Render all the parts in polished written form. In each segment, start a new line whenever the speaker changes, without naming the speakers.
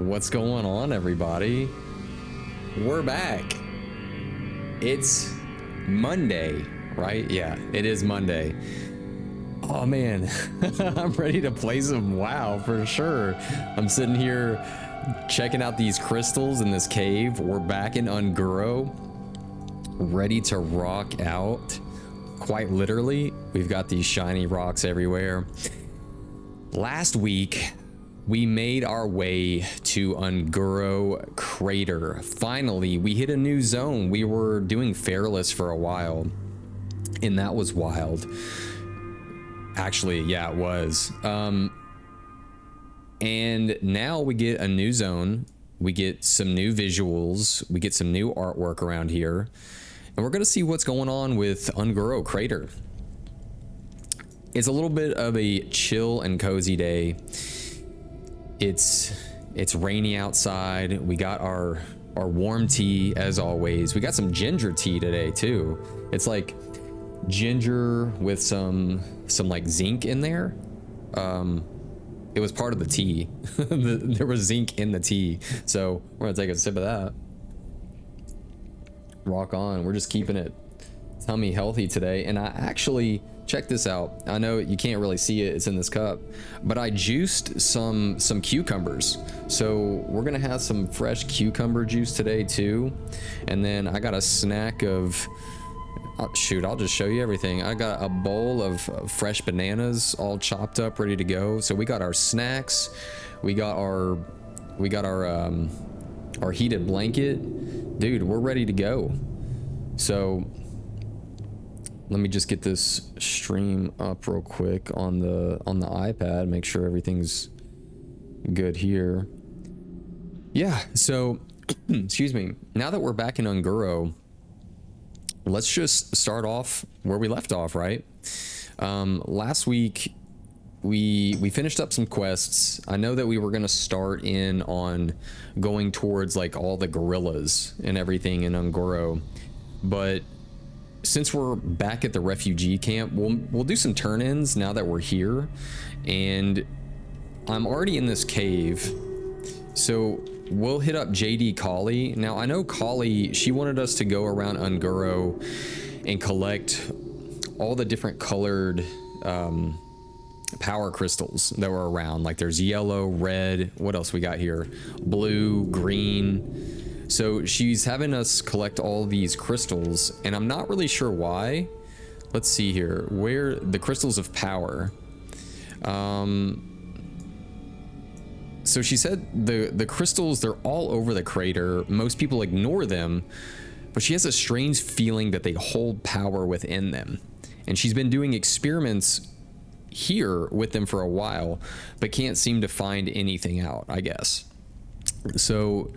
What's going on, everybody? We're back. It's Monday, right? Yeah, it is Monday. Oh man, I'm ready to play some WoW for sure. I'm sitting here checking out these crystals in this cave. We're back in Ungoro, ready to rock out. Quite literally, we've got these shiny rocks everywhere. Last week, we made our way to Ungoro Crater. Finally, we hit a new zone. We were doing Fairless for a while, and that was wild. Actually, yeah, it was. And now we get a new zone. We get some new visuals. We get some new artwork around here. And we're going to see what's going on with Ungoro Crater. It's a little bit of a chill and cozy day. It's rainy outside. We got our warm tea as always. We got some ginger tea today too. It's like ginger with some like zinc in there. It was part of the tea. There was zinc in the tea. So we're gonna take a sip of that. Rock on. We're just keeping it tummy healthy today. And I actually, check this out. I know you can't really see it, it's in this cup, but I juiced some cucumbers. So we're gonna have some fresh cucumber juice today too. And then I got a snack of, shoot, I'll just show you everything. I got a bowl of fresh bananas all chopped up, ready to go. So we got our snacks, we got our heated blanket. Dude, we're ready to go. So let me just get this stream up real quick on the iPad, make sure everything's good here. Yeah, so excuse me. Now that we're back in Ungoro, let's just start off where we left off, right? Last week we finished up some quests. I know that we were gonna start in on going towards like all the gorillas and everything in Ungoro, but since we're back at the refugee camp, we'll do some turn-ins now that we're here. And I'm already in this cave, so we'll hit up JD Kali. Now I know Kali, she wanted us to go around Ungoro and collect all the different colored power crystals that were around. Like there's yellow, red, what else we got here? Blue, green. So she's having us collect all these crystals, and I'm not really sure why. Let's see here, where the crystals of power. So she said the crystals, they're all over the crater. Most people ignore them, but she has a strange feeling that they hold power within them. And she's been doing experiments here with them for a while, but can't seem to find anything out, I guess. So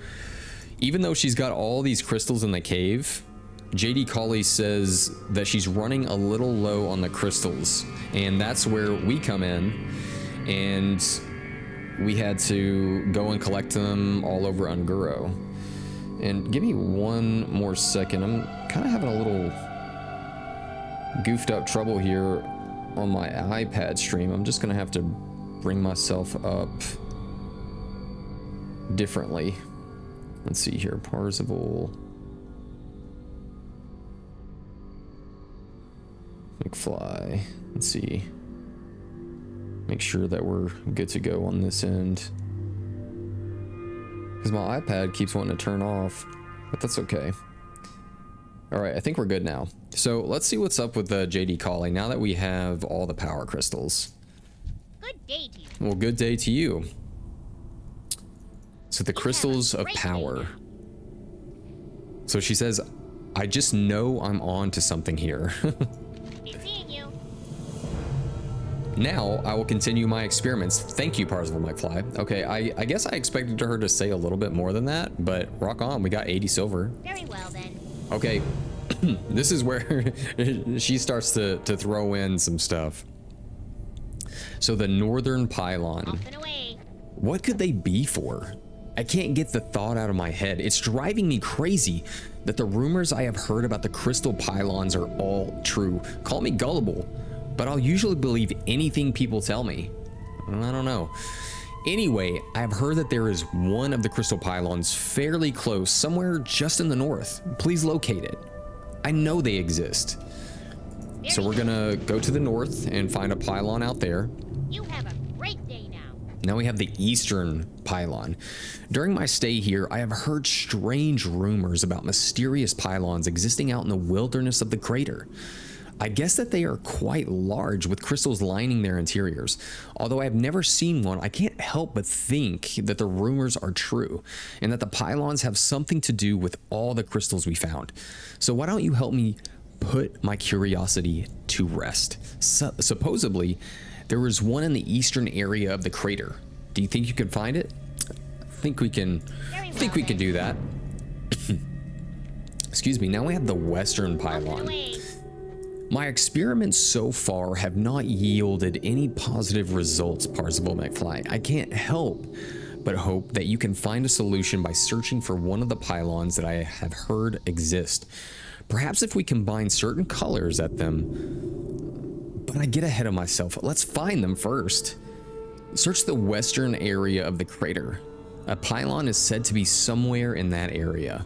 even though she's got all these crystals in the cave, JD Kali says that she's running a little low on the crystals, and that's where we come in, and we had to go and collect them all over Ungoro. And give me one more second. I'm kind of having a little goofed up trouble here on my iPad stream. I'm just gonna have to bring myself up differently. Let's see here, Parzival, McFly. Let's see. Make sure that we're good to go on this end, because my iPad keeps wanting to turn off, but that's okay. All right, I think we're good now. So let's see what's up with the JD Kali now that we have all the power crystals.
Good day to you.
Well, good day to you. So the crystals of power. So she says, I just know I'm on to something here.
Be seeing you.
Now I will continue my experiments. Thank you, Parzival McFly. Okay, I guess I expected her to say a little bit more than that, but rock on, we got 80 silver.
Very well then.
Okay, this is where she starts to throw in some stuff. So the northern pylon.
Off and away.
What could they be for? I can't get the thought out of my head. It's driving me crazy that the rumors I have heard about the crystal pylons are all true. Call me gullible, but I'll usually believe anything people tell me. I don't know. Anyway, I've heard that there is one of the crystal pylons fairly close, somewhere just in the north. Please locate it. I know they exist. So we're gonna go to the north and find a pylon out there.
You have a great day now.
Now we have the eastern pylon. During my stay here, I have heard strange rumors about mysterious pylons existing out in the wilderness of the crater. I guess that they are quite large with crystals lining their interiors. Although I have never seen one, I can't help but think that the rumors are true and that the pylons have something to do with all the crystals we found. So why don't you help me put my curiosity to rest? Supposedly, there is one in the eastern area of the crater. Do you think you can find it? I think we can do that. Excuse me. Now we have the western pylon. My experiments so far have not yielded any positive results, Parzival McFly. I can't help but hope that you can find a solution by searching for one of the pylons that I have heard exist. Perhaps if we combine certain colors at them, but I get ahead of myself. Let's find them first. Search the western area of the crater. A pylon is said to be somewhere in that area.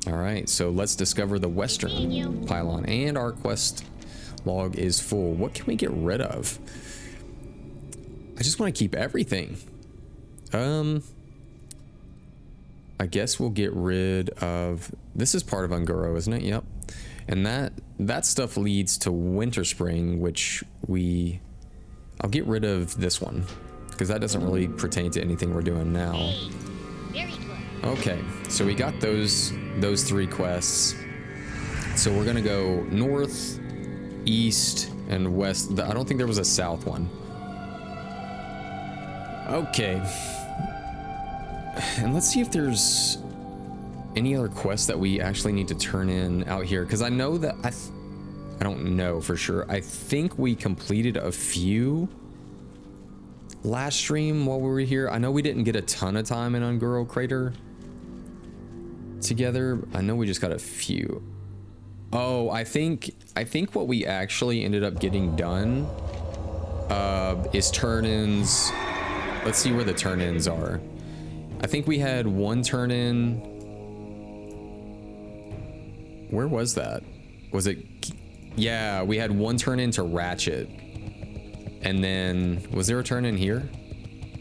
All right, so let's discover the western pylon, and our quest log is full. What can we get rid of? I just want to keep everything. I guess we'll get rid of, this is part of Ungoro, isn't it? Yep. And that stuff leads to Winter Spring, which I'll get rid of this one because that doesn't really pertain to anything we're doing now.
Hey, very good.
Okay, so we got those 3 quests. So we're gonna go north, east, and west. I don't think there was a south one. Okay. And let's see if there's any other quests that we actually need to turn in out here, because I know that I don't know for sure. I think we completed a few last stream while we were here. I know we didn't get a ton of time in Ungoro Crater together. I know we just got a few. Oh, I think what we actually ended up getting done is turn-ins. Let's see where the turn-ins are. I think we had one turn-in. Where was that? Was it? Yeah, we had one turn-in to Ratchet. And then, was there a turn-in here?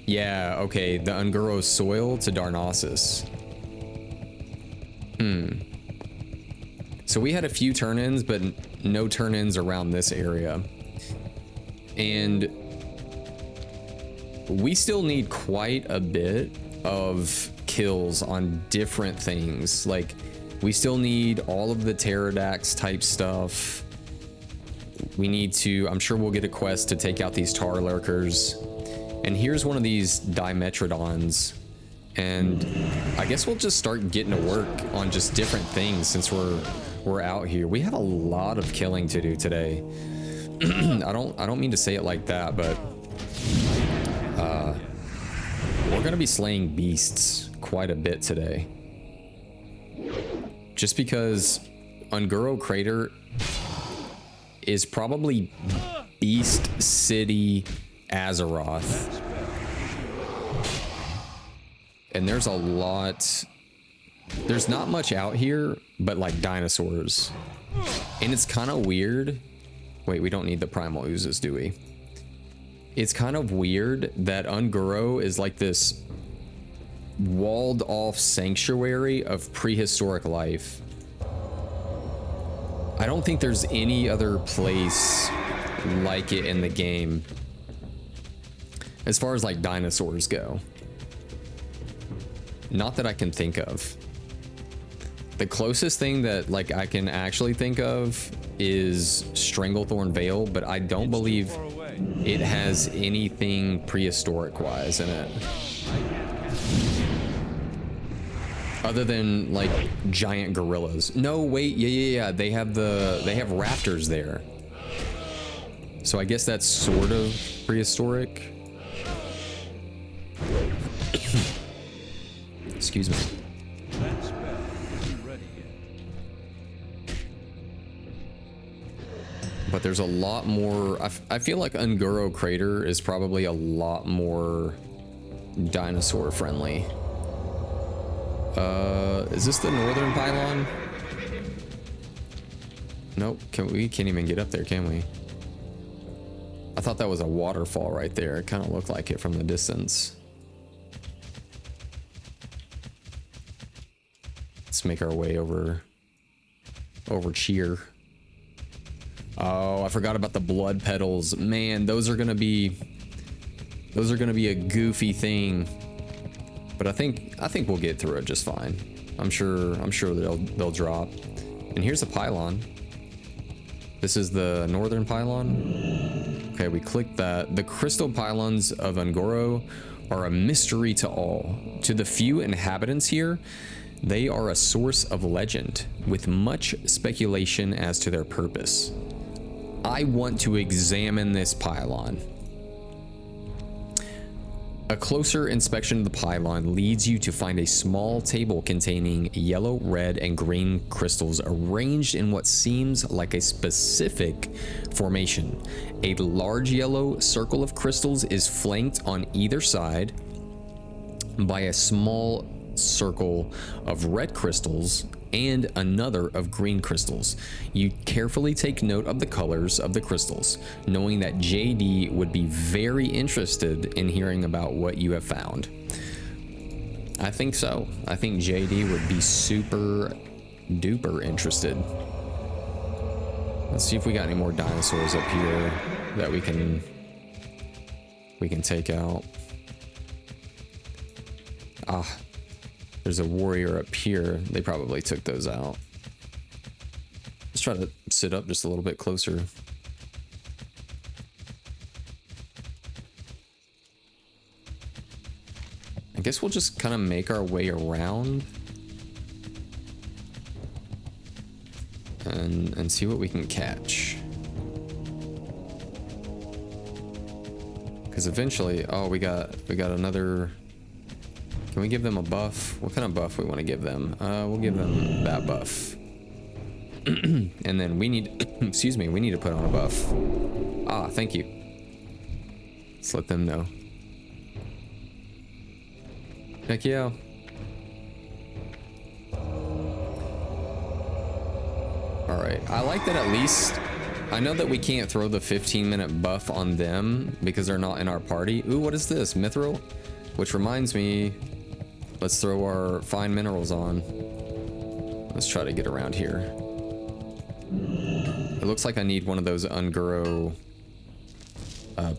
Yeah, okay, the Ungoro Soil to Darnassus. So we had a few turn-ins, but no turn-ins around this area. And we still need quite a bit of kills on different things. Like, we still need all of the Pterodax type stuff. We need to, I'm sure we'll get a quest to take out these tar lurkers. And here's one of these Dimetrodons. And I guess we'll just start getting to work on just different things since we're out here. We have a lot of killing to do today. I don't mean to say it like that, but we're gonna be slaying beasts quite a bit today. Just because Ungoro Crater is probably Beast City Azeroth. And there's a lot, there's not much out here, but like dinosaurs. And it's kind of weird. Wait, we don't need the primal oozes, do we? It's kind of weird that Ungoro is like this walled off sanctuary of prehistoric life. I don't think there's any other place like it in the game as far as like dinosaurs go. Not that I can think of. The closest thing that like I can actually think of is Stranglethorn Vale, but I don't believe it has anything prehistoric wise in it. Other than like giant gorillas. No, wait, yeah. They have raptors there. So I guess that's sort of prehistoric. Excuse me. But there's a lot more. I feel like Ungoro Crater is probably a lot more dinosaur friendly. Is this the northern pylon? Nope, we can't even get up there, can we? I thought that was a waterfall right there. It kind of looked like it from the distance. Let's make our way over cheer. Oh, I forgot about the blood petals. Man, those are gonna be a goofy thing. But I think we'll get through it just fine. I'm sure they'll drop. And here's a pylon. This is the northern pylon. Okay, we clicked that. The crystal pylons of Ungoro are a mystery to all. To the few inhabitants here, they are a source of legend, with much speculation as to their purpose. I want to examine this pylon. A closer inspection of the pylon leads you to find a small table containing yellow, red, and green crystals arranged in what seems like a specific formation. A large yellow circle of crystals is flanked on either side by a small circle of red crystals and another of green crystals. You carefully take note of the colors of the crystals, knowing that JD would be very interested in hearing about what you have found. I think so. I think JD would be super duper interested. Let's see if we got any more dinosaurs up here that we can take out. Ah, there's a warrior up here. They probably took those out. Let's try to sit up just a little bit closer. I guess we'll just kind of make our way around and see what we can catch. Because eventually, oh, we got another. Can we give them a buff? What kind of buff we want to give them? We'll give them that buff. And then we need, excuse me, we need to put on a buff. Ah, thank you. Let's let them know. Heck yeah. Alright, I like that at least. I know that we can't throw the 15-minute buff on them because they're not in our party. Ooh, what is this? Mithril? Which reminds me, let's throw our fine minerals on. Let's try to get around here. It looks like I need one of those Ungoro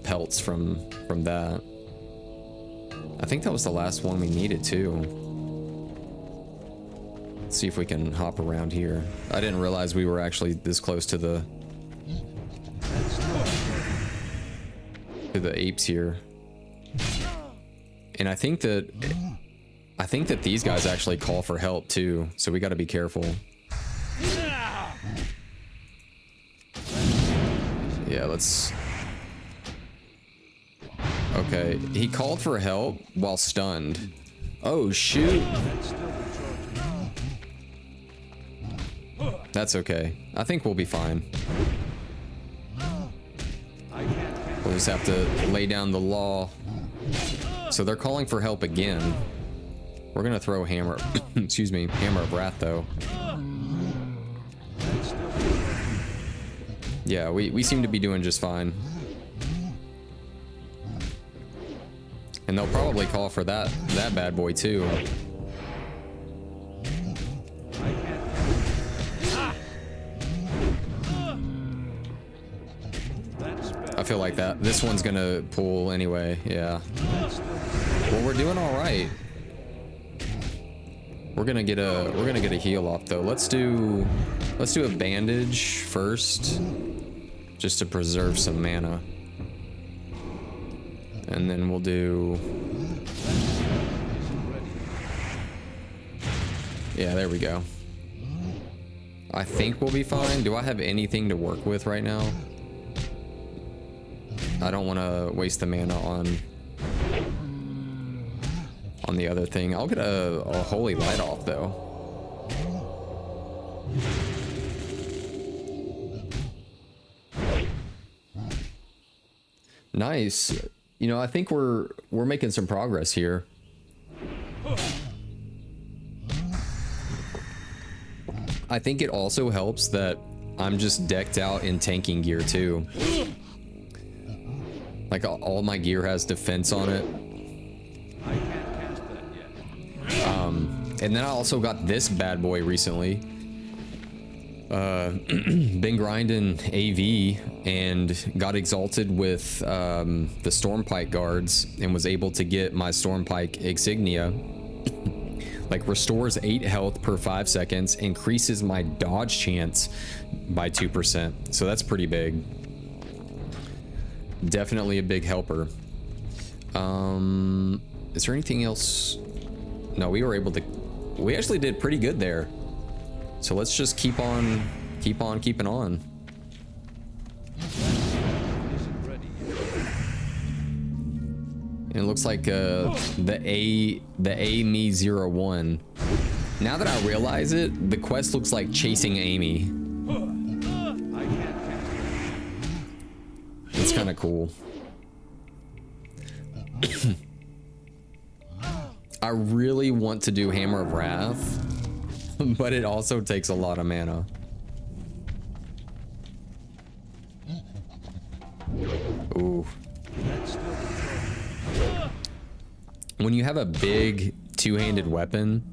pelts from that. I think that was the last one we needed too. Let's see if we can hop around here. I didn't realize we were actually this close to the apes here. And I think that these guys actually call for help too, so we got to be careful. Yeah, let's. Okay, he called for help while stunned. Oh shoot. That's okay. I think we'll be fine. We'll just have to lay down the law. So they're calling for help again. We're gonna throw hammer, excuse me, hammer of wrath though. Yeah, we seem to be doing just fine. And they'll probably call for that bad boy too. I feel like this one's gonna pull anyway. Yeah. Well, we're doing all right. We're gonna get a heal off though. Let's do a bandage first, just to preserve some mana. And then we'll do. Yeah, there we go. I think we'll be fine. Do I have anything to work with right now? I don't want to waste the mana on the other thing. I'll get a holy light off though. Nice. You know, I think we're making some progress here. I think it also helps that I'm just decked out in tanking gear too. Like all my gear has defense on it.
I can't cast that yet.
And then I also got this bad boy recently. Been grinding AV and got exalted with the Stormpike guards and was able to get my Stormpike insignia. Like restores 8 health per 5 seconds, increases my dodge chance by 2%. So that's pretty big. Definitely a big helper. Is there anything else? No, we were able to, we actually did pretty good there. So let's just keep on keeping on.
Isn't ready yet.
And it looks like the Amy 01. Now that I realize it, the quest looks like chasing Amy.
I can't cast that.
It's kind of cool. I really want to do Hammer of Wrath, but it also takes a lot of mana. Ooh.
That's still the
When you have a big two-handed weapon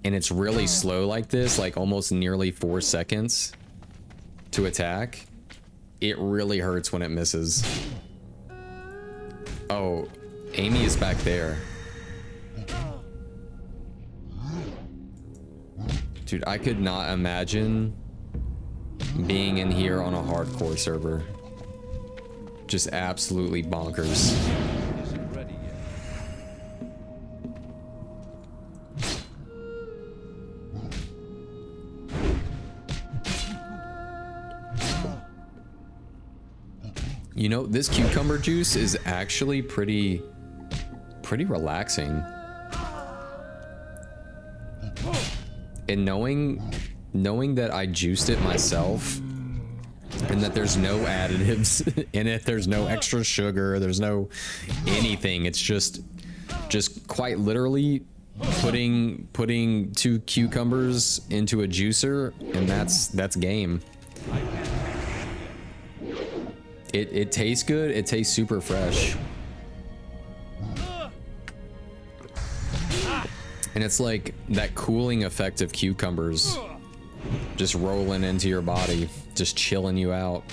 and it's really slow like this, like almost nearly 4 seconds to attack, it really hurts when it misses. Oh, Amy is back there. Dude, I could not imagine being in here on a hardcore server. Just absolutely bonkers.
isn't ready yet.
You know, this cucumber juice is actually pretty relaxing. And knowing that I juiced it myself and that there's no additives in it, there's no extra sugar, there's no anything. It's just quite literally putting 2 cucumbers into a juicer, and that's game.
I can't cast that yet.
It tastes good. It tastes super fresh. And it's like that cooling effect of cucumbers just rolling into your body, just chilling you out.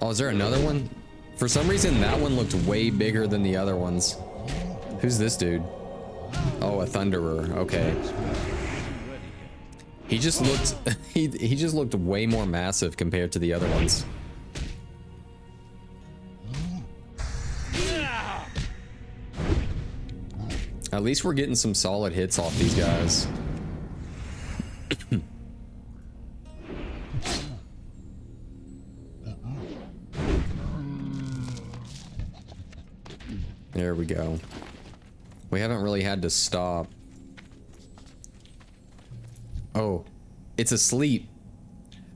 Oh, is there another one? For some reason, that one looked way bigger than the other ones. Who's this dude? Oh, a Thunderer. Okay. He just looked he just looked way more massive compared to the other ones. At least we're getting some solid hits off these guys. There we go. We haven't really had to stop. Oh, it's asleep.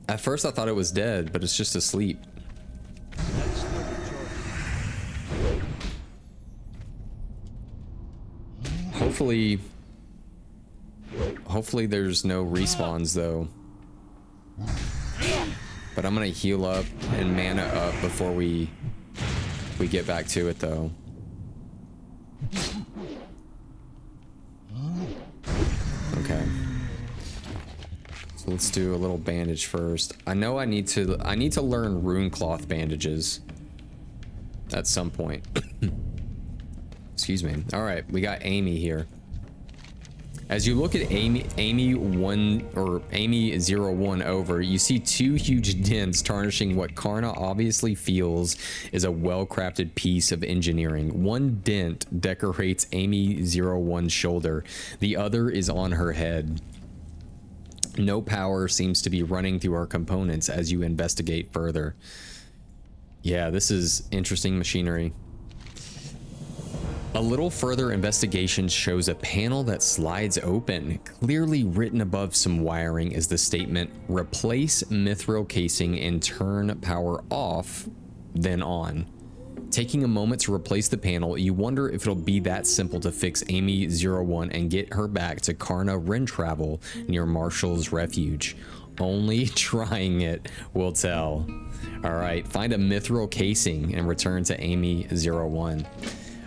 At first I thought it was dead, but it's just asleep.
That's still the choice.
Hopefully there's no respawns though. But I'm gonna heal up and mana up before we get back to it though. Okay. So let's do a little bandage first. I know I need to learn rune cloth bandages at some point. Excuse me. All right, we got Amy here. As you look at Amy 01 over, you see 2 huge dents tarnishing what Karna obviously feels is a well-crafted piece of engineering. One dent decorates Amy 01's shoulder. The other is on her head. No power seems to be running through our components as you investigate further. Yeah, this is interesting machinery. A little further investigation shows a panel that slides open. Clearly written above some wiring is the statement, "Replace mithril casing and turn power off, then on." Taking a moment to replace the panel, you wonder if it'll be that simple to fix Amy-01 and get her back to Karna Ren Travel near Marshall's Refuge. Only trying it will tell. Alright, find a mithril casing and return to Amy-01.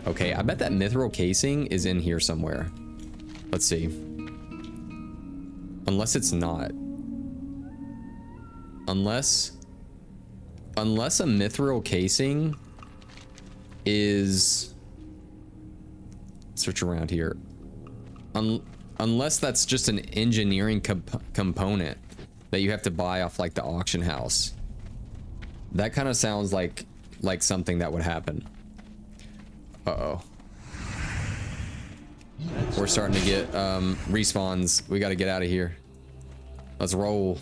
Okay, I bet that mithril casing is in here somewhere. Let's see. Unless it's not. Unless a mithril casing is... Search around here. Unless that's just an engineering component that you have to buy off like the auction house. That kind of sounds like something that would happen. Uh-oh. We're starting to get respawns. We got to get out of here. Let's roll.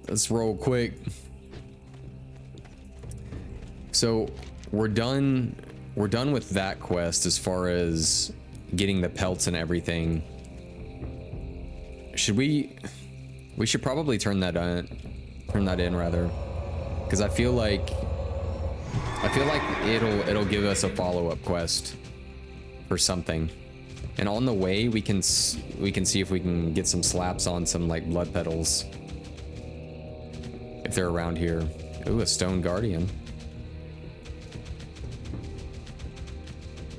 Let's roll quick. So we're done with that quest as far as getting the pelts and everything. Should we should probably turn that in rather, because I feel like it'll give us a follow-up quest or something. And on the way we can see if we can get some slaps on some like blood petals if they're around here. Ooh, a stone guardian.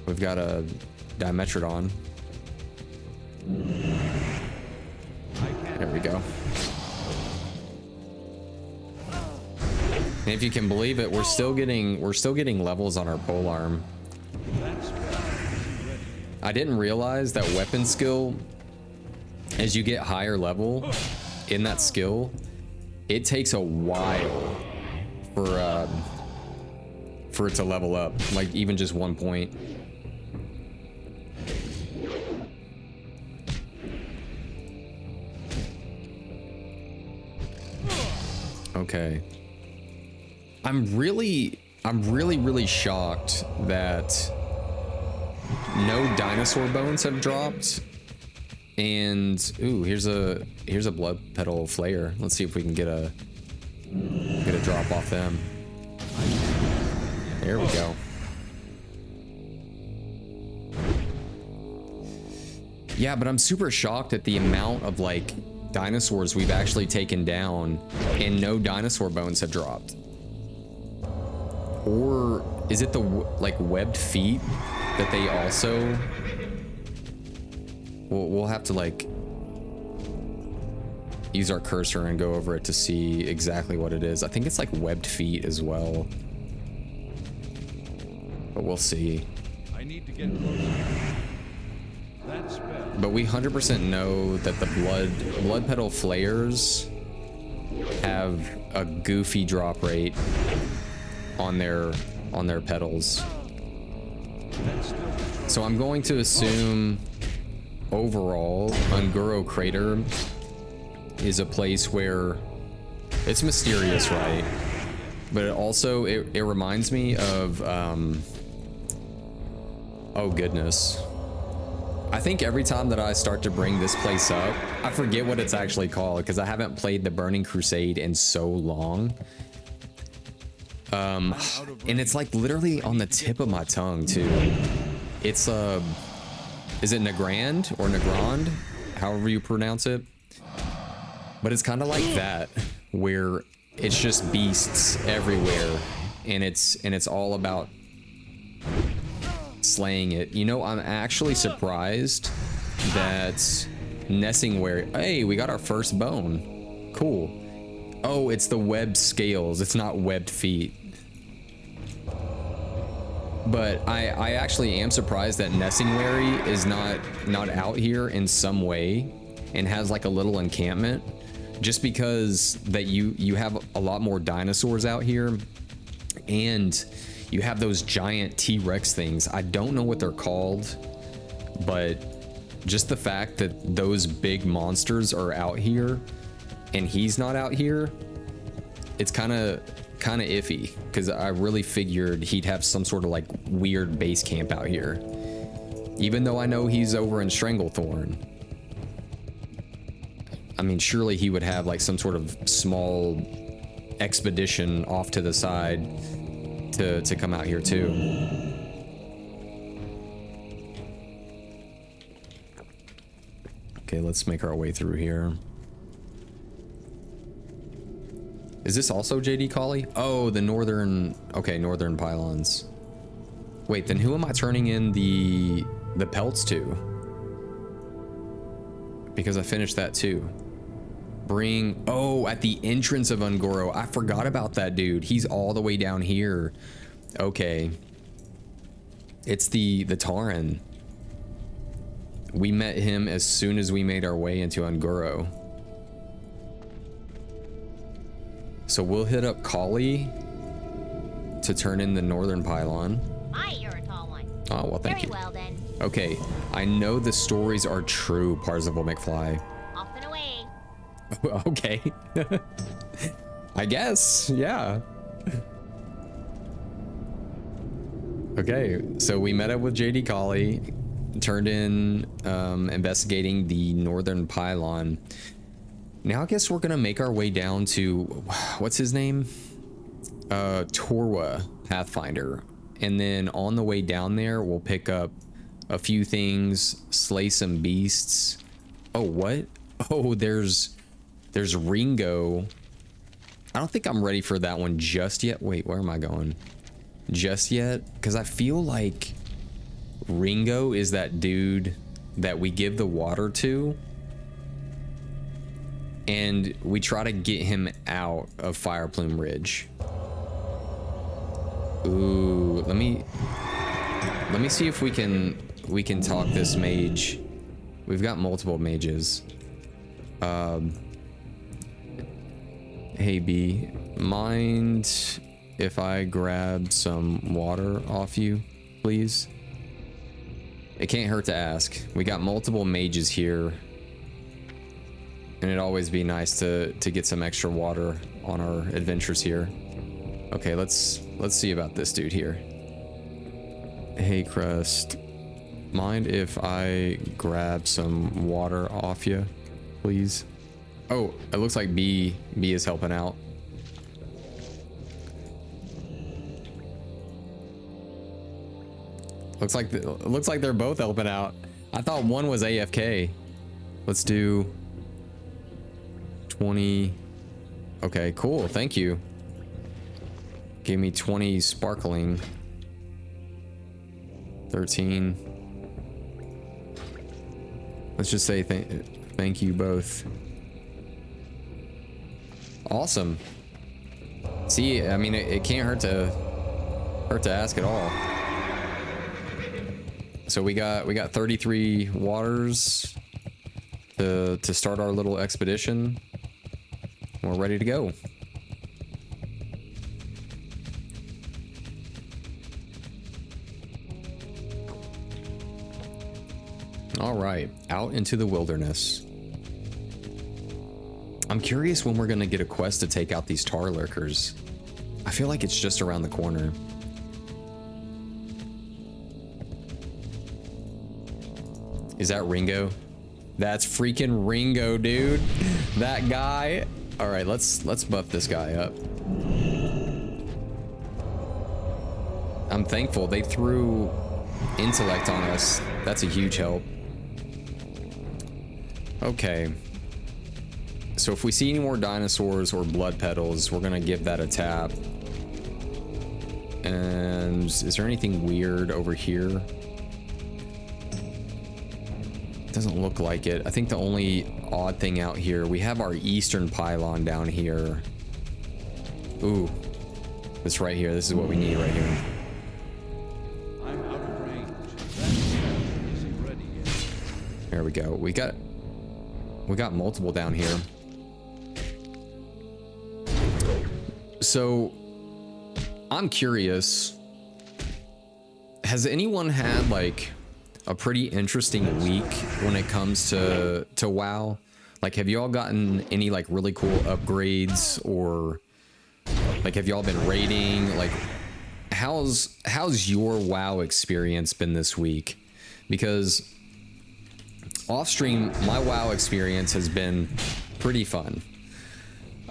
We've got a Dimetrodon. There we go. And if you can believe it, we're still getting levels on our polearm. I didn't realize that weapon skill, as you get higher level in that skill, it takes a while for it to level up, like even just 1 point. Okay. I'm really shocked that no dinosaur bones have dropped. And ooh, here's a blood petal flare. Let's see if we can get a drop off them. There we go. Yeah, but I'm super shocked at the amount of like dinosaurs we've actually taken down and no dinosaur bones have dropped. Or is it the like webbed feet that they also... We'll have to like use our cursor and go over it to see exactly what it is. I think it's like webbed feet as well, but we'll see.
I need to get closer. That's better.
But we 100% know that the blood petal flares have a goofy drop rate on their petals. So I'm going to assume overall Ungoro Crater is a place where it's mysterious, right? But it also it reminds me of oh goodness, I think every time that I start to bring this place up, I forget what it's actually called because I haven't played the Burning Crusade in so long. And it's like literally on the tip of my tongue too. It's is it Nagrand or Nagrand, however you pronounce it? But it's kind of like that, where it's just beasts everywhere, and it's all about slaying it. You know, I'm actually surprised that Nessingware. Hey, we got our first bone. Cool. Oh, it's the webbed scales. It's not webbed feet. But I actually am surprised that Nessingwary is not out here in some way and has like a little encampment, just because that you have a lot more dinosaurs out here, and you have those giant T-Rex things. I don't know what they're called, but just the fact that those big monsters are out here and he's not out here, it's kind of iffy, because I really figured he'd have some sort of like weird base camp out here, even though I know he's over in Stranglethorn. I mean, surely he would have like some sort of small expedition off to the side to come out here too. Okay, let's make our way through here. Is this also JD Collie? Oh, the northern, okay, northern pylons. Wait, then who am I turning in the pelts to? Because I finished that too. Bring, oh, at the entrance of Ungoro. I forgot about that dude. He's all the way down here. Okay. It's the Tauren. We met him as soon as we made our way into Ungoro. So we'll hit up Kali to turn in the northern pylon.
You're a tall one.
Oh, well, thank you.
Very well then.
Okay, I know the stories are true, Parzival McFly.
Off and away.
Okay. I guess, yeah. Okay, so we met up with JD Collie, turned in investigating the northern pylon. Now I guess we're gonna make our way down to, what's his name? Torwa Pathfinder. And then on the way down there, we'll pick up a few things, slay some beasts. Oh, what? Oh, there's Ringo. I don't think I'm ready for that one just yet. Wait, where am I going? Just yet? Because I feel like Ringo is that dude that we give the water to. And we try to get him out of Fireplume Ridge. Ooh, let me see if we can talk this mage. We've got multiple mages. Hey B, mind if I grab some water off you, please? It can't hurt to ask. We got multiple mages here. And it'd always be nice to get some extra water on our adventures here. Okay, let's see about this dude here. Hey Crest, mind if I grab some water off you, please? Oh, it looks like B is helping out. Looks like they're both helping out. I thought one was AFK. Let's do 20. Okay, cool. Thank you. Gave me 20 sparkling. 13. Let's just say thank you both. Awesome. See, I mean, it can't hurt to ask at all. So we got 33 waters to start our little expedition. We're ready to go. All right, out into the wilderness. I'm curious when we're gonna get a quest to take out these tar lurkers. I feel like it's just around the corner. Is that Ringo? That's freaking Ringo, dude. That guy. All right, let's buff this guy up. I'm thankful they threw intellect on us. That's a huge help. Okay. So if we see any more dinosaurs or blood petals, we're gonna give that a tap. And is there anything weird over here? Doesn't look like it. I think the only odd thing out here, we have our eastern pylon down here. Ooh, this right here. This is what we need right here.
I'm out of range. That isn't ready yet.
There we go. We got multiple down here. So I'm curious, has anyone had like a pretty interesting week when it comes to WoW? Like, have y'all gotten any like really cool upgrades, or like have y'all been raiding? Like, how's your WoW experience been this week? Because off stream, my WoW experience has been pretty fun.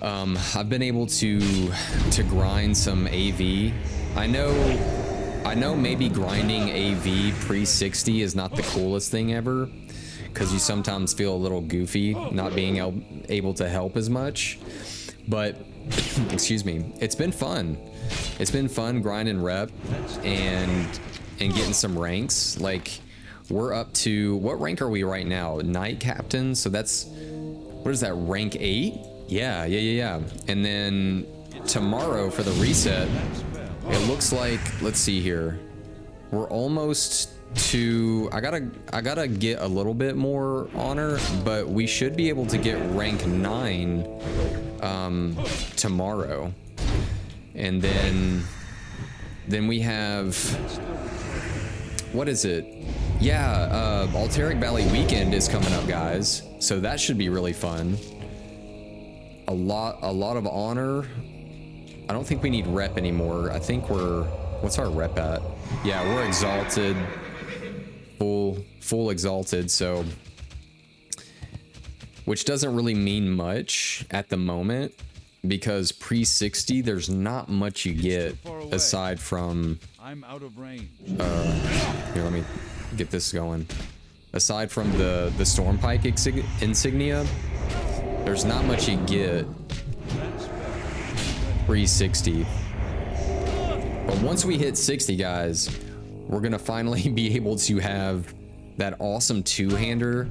I've been able to grind some AV I know maybe grinding AV pre-60 is not the coolest thing ever, because you sometimes feel a little goofy not being able to help as much, but excuse me, it's been fun. It's been fun grinding rep and getting some ranks. Like, we're up to, what rank are we right now? Knight Captain, so that's, what is that, rank 8? Yeah. And then tomorrow for the reset, it looks like, let's see here, we're almost to, I gotta get a little bit more honor, but we should be able to get rank 9 tomorrow. And then we have, what is it? Yeah, Alteric Valley Weekend is coming up, guys, so that should be really fun. A lot of honor. I don't think we need rep anymore. I think we're, what's our rep at? Yeah, we're exalted, full exalted, so, which doesn't really mean much at the moment, because pre-60 there's not much you get aside from,
I'm out of range.
here, let me get this going. Aside from the Stormpike insignia, there's not much you get pre-60. But once we hit 60, guys, we're gonna finally be able to have that awesome two-hander,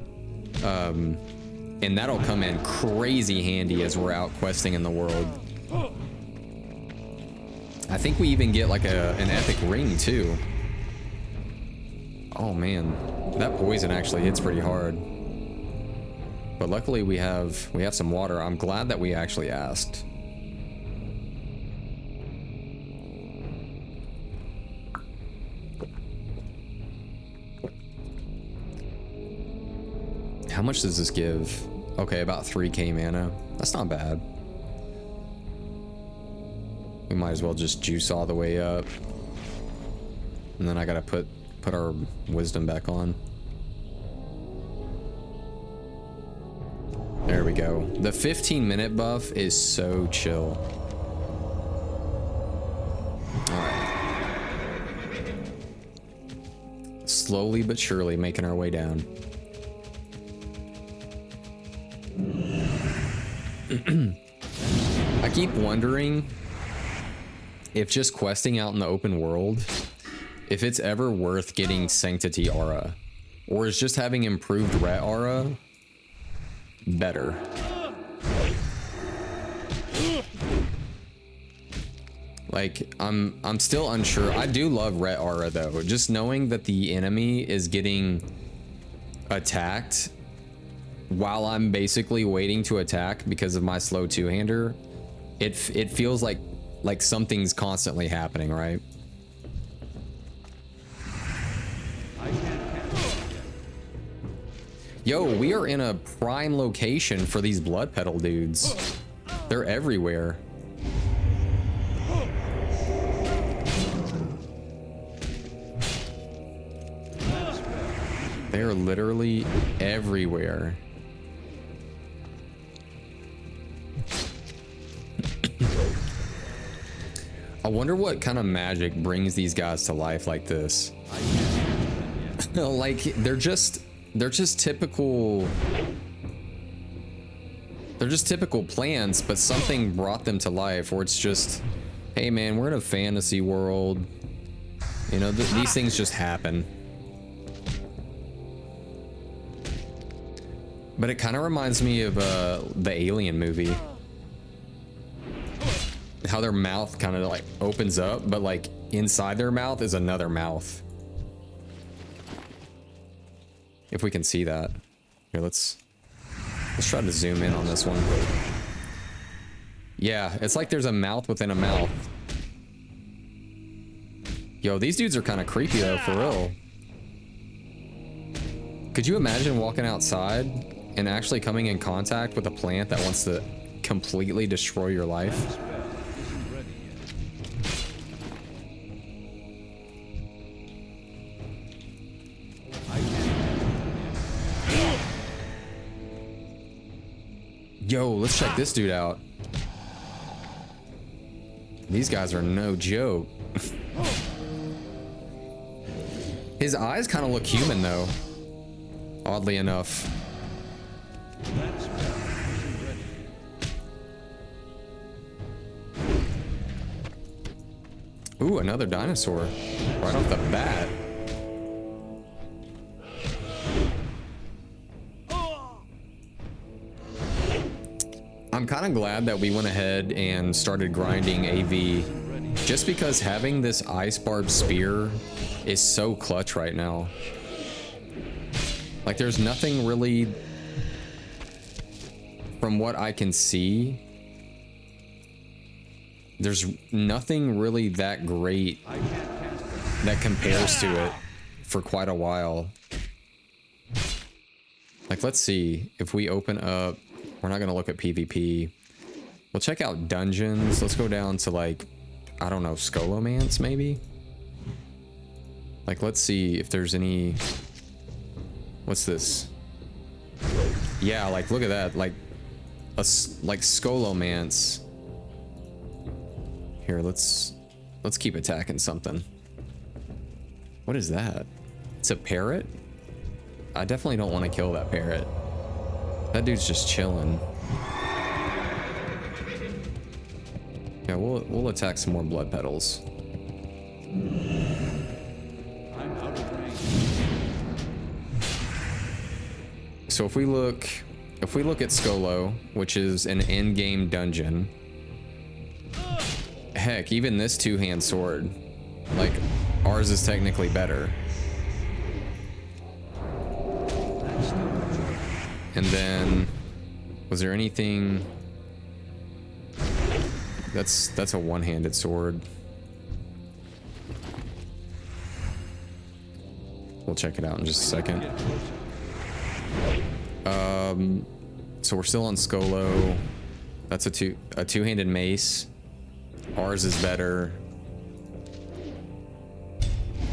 and that'll come in crazy handy as we're out questing in the world. I think we even get like an epic ring too. Oh man, that poison actually hits pretty hard. But luckily we have some water. I'm glad that we actually asked. How much does this give? Okay, about 3k mana. That's not bad. We might as well just juice all the way up. And then I gotta put our wisdom back on. There we go. The 15-minute buff is so chill. Alright. Slowly but surely making our way down. I keep wondering if just questing out in the open world, if it's ever worth getting Sanctity Aura, or is just having improved Ret Aura better? Like, I'm still unsure. I do love Ret Aura though. Just knowing that the enemy is getting attacked while I'm basically waiting to attack because of my slow two-hander, it feels like something's constantly happening, right? Yo, we are in a prime location for these blood petal dudes. They're everywhere. They're literally everywhere. I wonder what kind of magic brings these guys to life like this. Like, they're just typical. They're just typical plants, but something brought them to life, or it's just, hey man, we're in a fantasy world. You know, these things just happen. But it kind of reminds me of the Alien movie. How their mouth kind of like opens up, but like inside their mouth is another mouth. If we can see that. Here, let's try to zoom in on this one. Yeah, it's like there's a mouth within a mouth. Yo, these dudes are kind of creepy though, for real. Could you imagine walking outside and actually coming in contact with a plant that wants to completely destroy your life? Yo, let's check this dude out. These guys are no joke. His eyes kind of look human though, oddly enough.
That spell isn't ready.
Ooh, another dinosaur right off the bat. I'm kind of glad that we went ahead and started grinding AV, just because having this ice barb spear is so clutch right now. Like, there's nothing really, from what I can see, there's nothing really that great that compares to it for quite a while. Like, let's see if we open up. We're not gonna look at PvP. We'll check out dungeons. Let's go down to, like, I don't know, Scholomance maybe? Like, let's see if there's any... What's this? Yeah, like, look at that. Like Scholomance. Here, let's keep attacking something. What is that? It's a parrot? I definitely don't want to kill that parrot. That dude's just chilling. Yeah, we'll attack some more blood petals.
I'm out of range.
So if we look at Skolo, which is an in-game dungeon, heck, even this two-hand sword, like, ours is technically better. And then, was there anything? That's a one-handed sword. We'll check it out in just a second. So we're still on Skolo. That's a two-handed mace. Ours is better.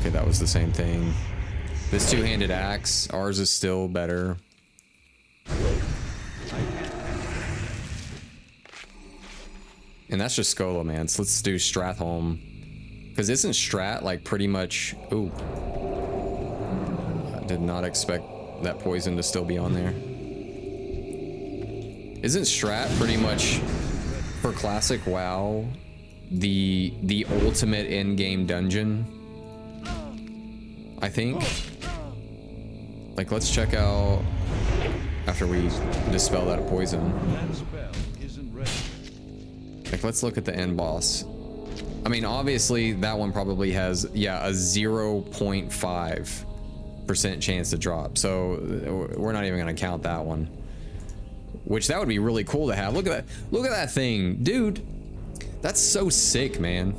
Okay, that was the same thing. This two-handed axe, ours is still better. And that's just Scholomance. Let's do Stratholm. Because isn't Strat like pretty much... Ooh. I did not expect that poison to still be on there. Isn't Strat pretty much, for classic WoW, the ultimate in-game dungeon? I think. Like, let's check out... After we dispel that poison.
That spell isn't ready.
Like, let's look at the end boss. I mean, obviously, that one probably has, yeah, a 0.5% chance to drop. So, we're not even going to count that one. Which, that would be really cool to have. Look at that. Look at that thing. Dude, that's so sick, man.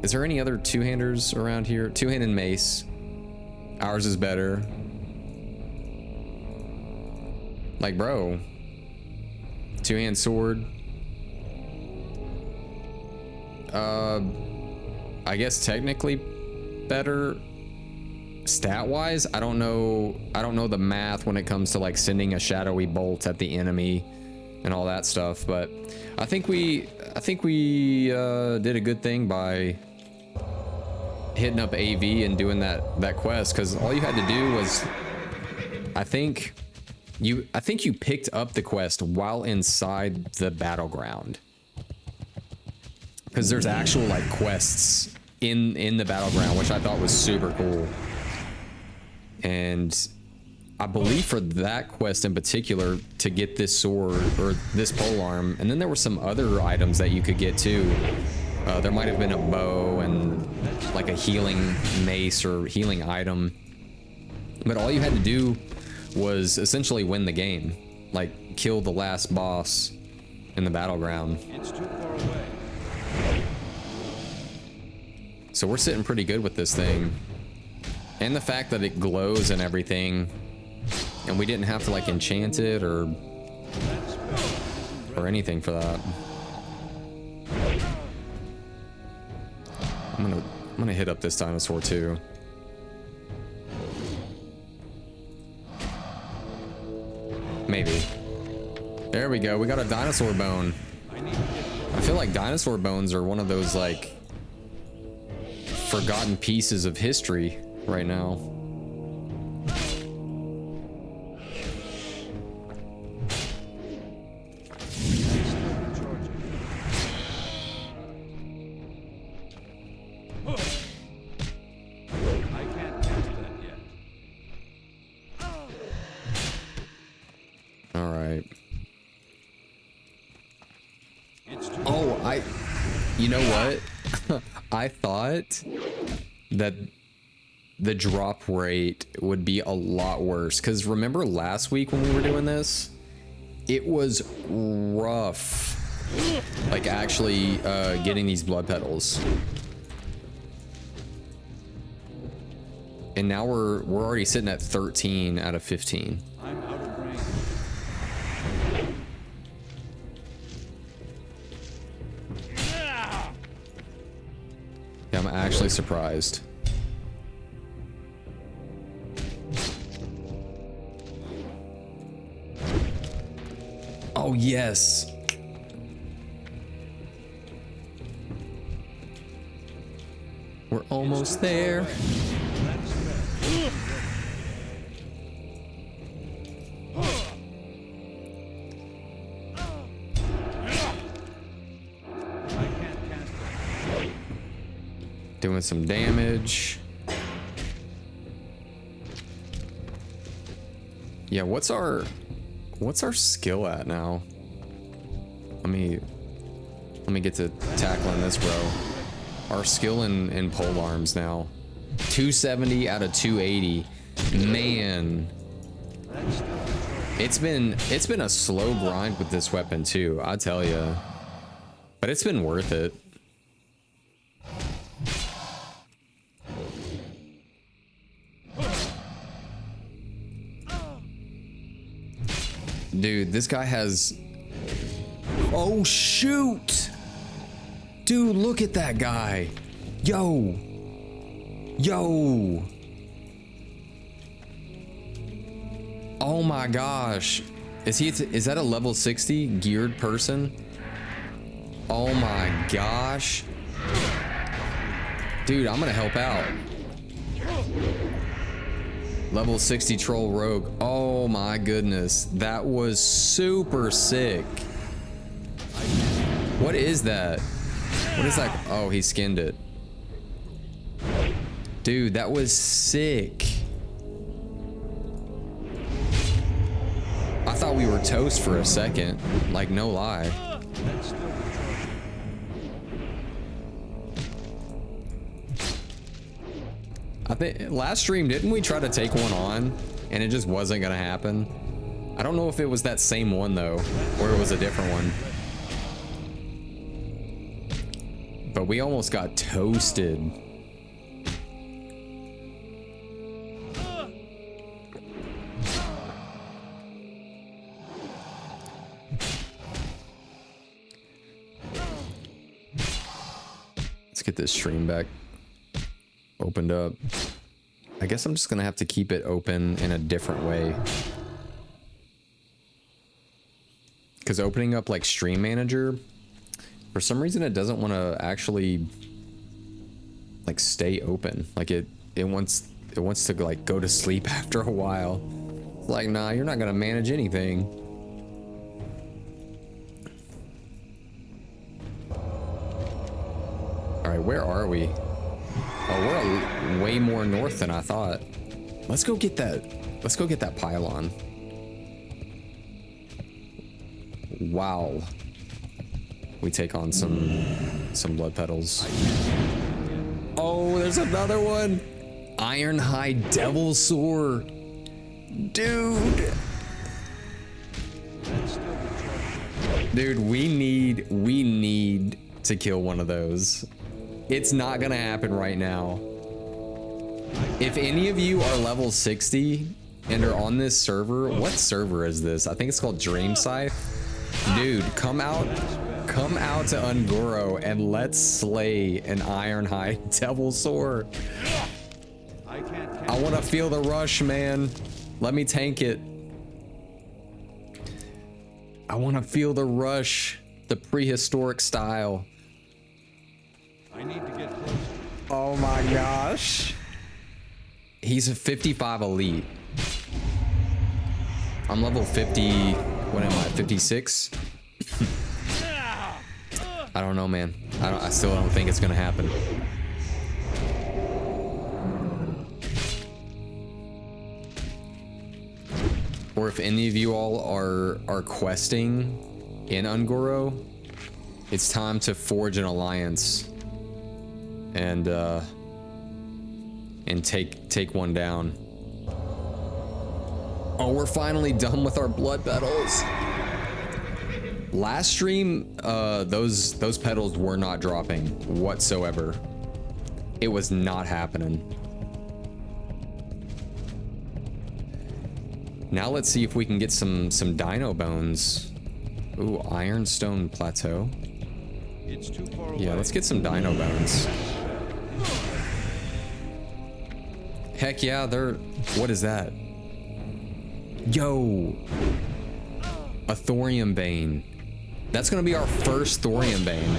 Is there any other two-handers around here? Two-handed mace. Ours is better. Like, bro. Two-hand sword. I guess technically better stat-wise. I don't know the math when it comes to like sending a shadowy bolt at the enemy and all that stuff, but I think we did a good thing by hitting up AV and doing that quest, because all you had to do was, I think you picked up the quest while inside the battleground, because there's actual like quests in the battleground, which I thought was super cool. And I believe for that quest in particular, to get this sword or this polearm, and then there were some other items that you could get too. There might have been a bow and like a healing mace or healing item, but all you had to do was essentially win the game, like kill the last boss in the battleground.
It's too far away.
So we're sitting pretty good with this thing, and the fact that it glows and everything, and we didn't have to like enchant it or anything for that. I'm gonna hit up this dinosaur too. Maybe. There we go. We got a dinosaur bone. I feel like dinosaur bones are one of those like forgotten pieces of history right now.
I can't cast that yet.
All right.
It's too
Oh, you know what? I thought that the drop rate would be a lot worse. Because remember last week when we were doing this? It was rough. Like actually getting these blood petals. And now we're already sitting at 13 out of 15.
I'm out of range.
Yeah, I'm actually surprised. Oh, yes. We're almost there.
I can't cast that.
Doing some damage. Yeah, what's our skill at now? Let me get to tackling this, bro. Our skill in pole arms now. 270 out of 280. Man. It's been a slow grind with this weapon too, I tell you. But it's been worth it. Dude, this guy has... Oh, shoot! Dude, look at that guy. Yo. Yo. Oh my gosh. Is that a level 60 geared person? Oh my gosh. Dude, I'm gonna help out. Level 60 troll rogue. Oh my goodness. That was super sick. What is that? What is that? Oh, he skinned it. Dude, that was sick. I thought we were toast for a second. Like, no lie. I think last stream, didn't we try to take one on and it just wasn't gonna happen? I don't know if it was that same one though, or it was a different one. But we almost got toasted. Let's get this stream back opened up. I guess I'm just gonna have to keep it open in a different way. Because opening up like Stream Manager, for some reason it doesn't want to actually like stay open. Like it wants to like go to sleep after a while. It's like, nah, you're not gonna manage anything. All right, where are we? Oh, we're way more north than I thought. Let's go get that. Let's go get that pylon. Wow. We take on some blood petals. Oh, there's another one. Ironhide Devil Sword. Dude. Dude, we need to kill one of those. It's not gonna happen right now. If any of you are level 60 and are on this server, what server is this? I think it's called Dream Scythe. Dude, come out to Ungoro and let's slay an Ironhide Devil Sword. I want to feel the rush, man. Let me tank it. I want to feel the rush. The prehistoric style.
I need to get closer.
Oh my gosh. He's a 55 elite. I'm level 50. What am I? 56? I don't know, man. I still don't think it's gonna happen. Or if any of you all are questing in Ungoro, it's time to forge an alliance and take one down. Oh, we're finally done with our blood petals. Last stream, those petals were not dropping whatsoever. It was not happening. Now let's see if we can get some dino bones. Ooh, ironstone plateau.
It's too far away.
Yeah, let's get some dino bones. Heck yeah, they're... What is that? Yo! A thorium bane. That's gonna be our first thorium bane.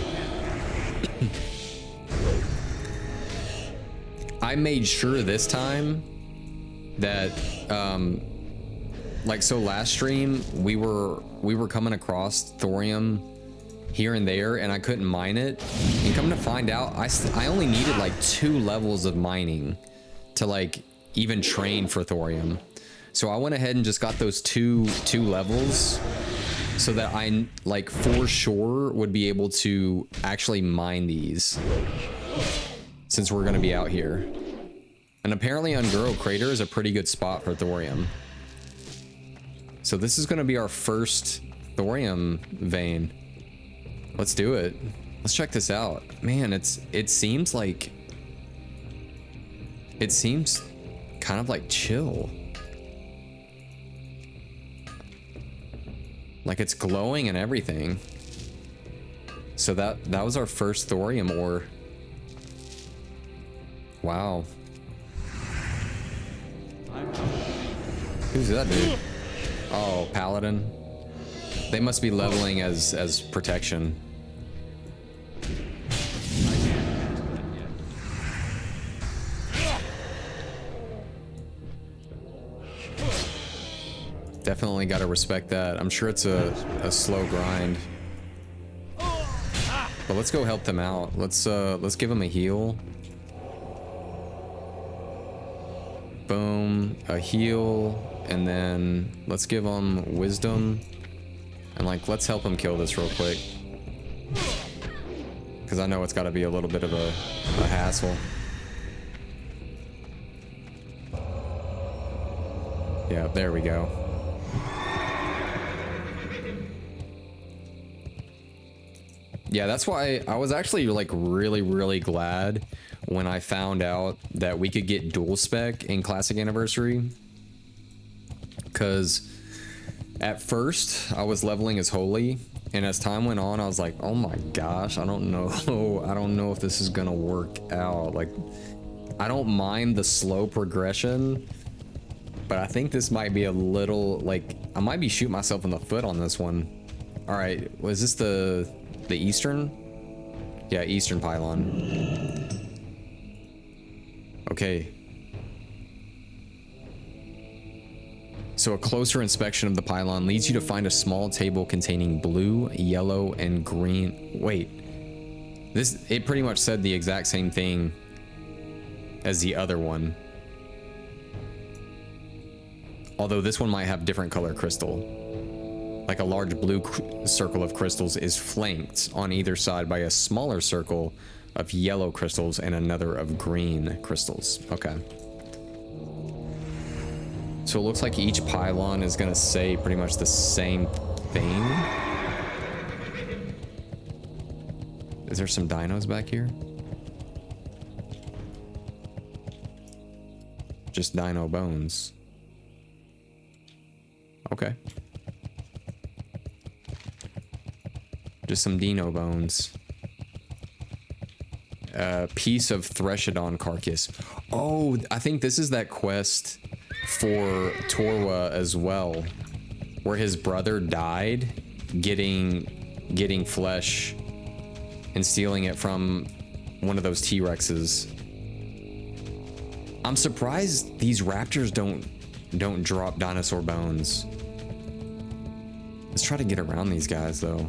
I made sure this time that like, so last stream we were coming across thorium here and there and I couldn't mine it, and come to find out I only needed like 2 levels of mining to like even train for thorium. So I went ahead and just got those two levels so that I like for sure would be able to actually mine these since we're gonna be out here. And apparently Ungoro Crater is a pretty good spot for thorium. So this is gonna be our first thorium vein. Let's do it. Let's check this out. Man, it seems kind of like chill. Like it's glowing and everything. So that was our first thorium ore. Wow. Who's that dude? Oh, Paladin. They must be leveling as protection. Definitely got to respect that. I'm sure it's a slow grind. But let's go help them out. Let's give them a heal. Boom, a heal, and then let's give them wisdom. And like, let's help them kill this real quick. Because I know it's got to be a little bit of a hassle. Yeah, there we go. Yeah, that's why I was actually like really glad when I found out that we could get dual spec in Classic Anniversary. Because at first I was leveling as holy, and as time went on I was like, oh my gosh, I don't know if this is gonna work out. Like, I don't mind the slow progression, but I think this might be a little, like, I might be shooting myself in the foot on this one. All right, was this the eastern? Yeah, eastern pylon. Okay. So a closer inspection of the pylon leads you to find a small table containing blue, yellow, and green. Wait, it pretty much said the exact same thing as the other one. Although this one might have different color crystal. Like a large blue circle of crystals is flanked on either side by a smaller circle of yellow crystals and another of green crystals. Okay. So it looks like each pylon is gonna say pretty much the same thing. Is there some dinos back here? Just dino bones. Okay. Just some dino bones. Piece of Threshodon carcass. Oh, I think this is that quest for Torwa as well, where his brother died getting getting flesh and stealing it from one of those T-Rexes. I'm surprised these raptors don't drop dinosaur bones. Let's try to get around these guys though.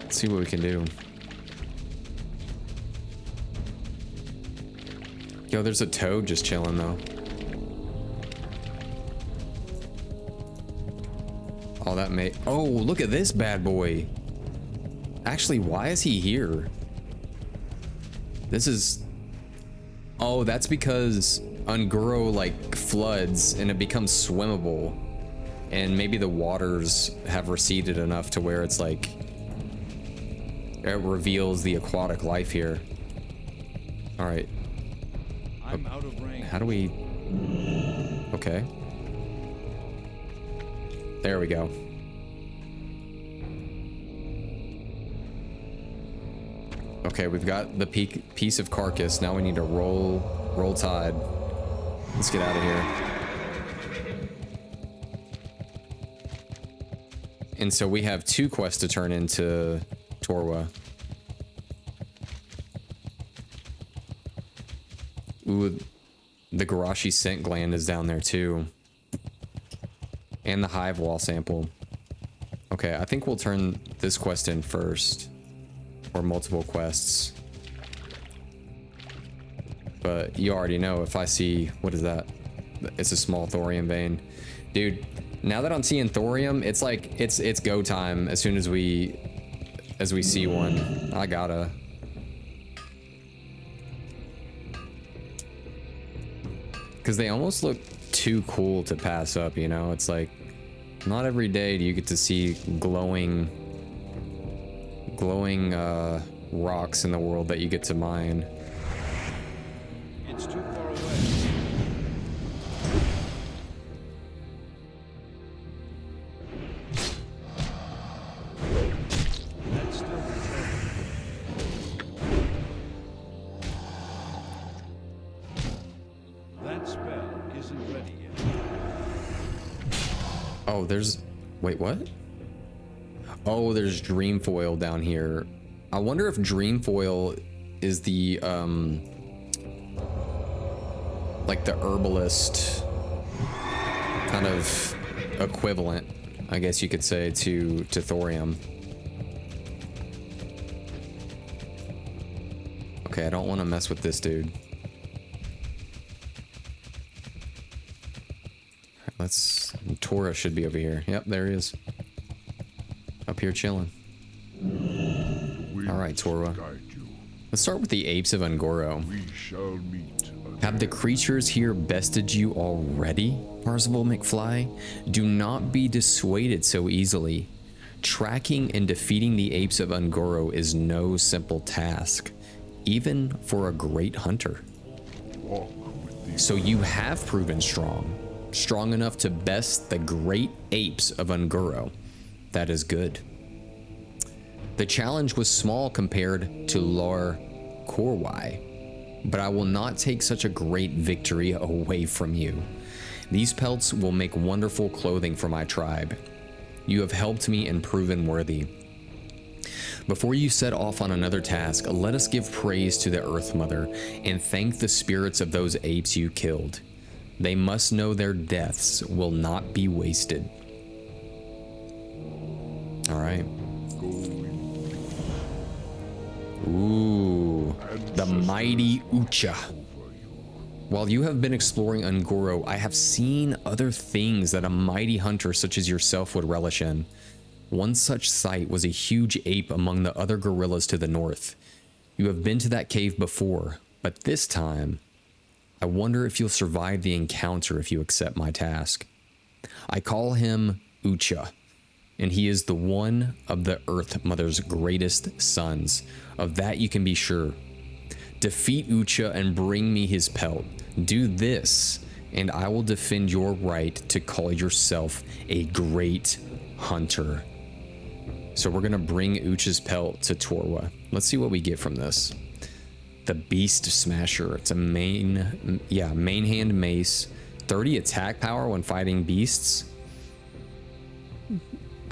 Let's see what we can do. Yo, there's a toad just chilling though. Oh, that may. Oh, look at this bad boy. Actually, why is he here? This is. Oh, that's because Ungoro like floods and it becomes swimmable, and maybe the waters have receded enough to where it's like it reveals the aquatic life here. All right.
I'm out of range.
How do we? Okay. There we go. Okay, we've got the piece of carcass. Now we need to roll tide. Let's get out of here. And so we have 2 quests to turn into Torwa. Ooh, the Garashi scent gland is down there too. And the hive wall sample. Okay, I think we'll turn this quest in first. Or multiple quests. But you already know if I see, what is that? It's a small thorium vein. Dude, now that I'm seeing thorium, it's like, it's go time as soon as we see one. I gotta. Because they almost look too cool to pass up, you know? It's like, not every day do you get to see glowing rocks in the world that you get to mine.
It's too far away. That's still that spell isn't ready yet.
Oh, there's... Wait, what? Oh, there's Dreamfoil down here. I wonder if Dreamfoil is the, like the herbalist kind of equivalent, I guess you could say, to thorium. Okay, I don't want to mess with this dude. Let's... Tora should be over here. Yep, there he is. Up here chilling. All right, Torwa. Let's start with the apes of Ungoro.
We shall meet.
Have the creatures here bested you already, Parzival McFly? Do not be dissuaded so easily. Tracking and defeating the apes of Ungoro is no simple task, even for a great hunter.
Walk with these.
So you have proven strong enough to best the great apes of Ungoro. That is good. The challenge was small compared to Lor Korwai, but I will not take such a great victory away from you. These pelts will make wonderful clothing for my tribe. You have helped me and proven worthy. Before you set off on another task, let us give praise to the Earth Mother and thank the spirits of those apes you killed. They must know their deaths will not be wasted. All right. Ooh, the mighty Ucha. While you have been exploring Ungoro, I have seen other things that a mighty hunter such as yourself would relish in. One such sight was a huge ape among the other gorillas to the north. You have been to that cave before, but this time, I wonder if you'll survive the encounter if you accept my task. I call him Ucha, and he is the one of the Earth Mother's greatest sons. Of that you can be sure. Defeat Ucha and bring me his pelt. Do this, and I will defend your right to call yourself a great hunter. So we're gonna bring Ucha's pelt to Torwa. Let's see what we get from this. The Beast Smasher. It's a main hand mace. 30 attack power when fighting beasts.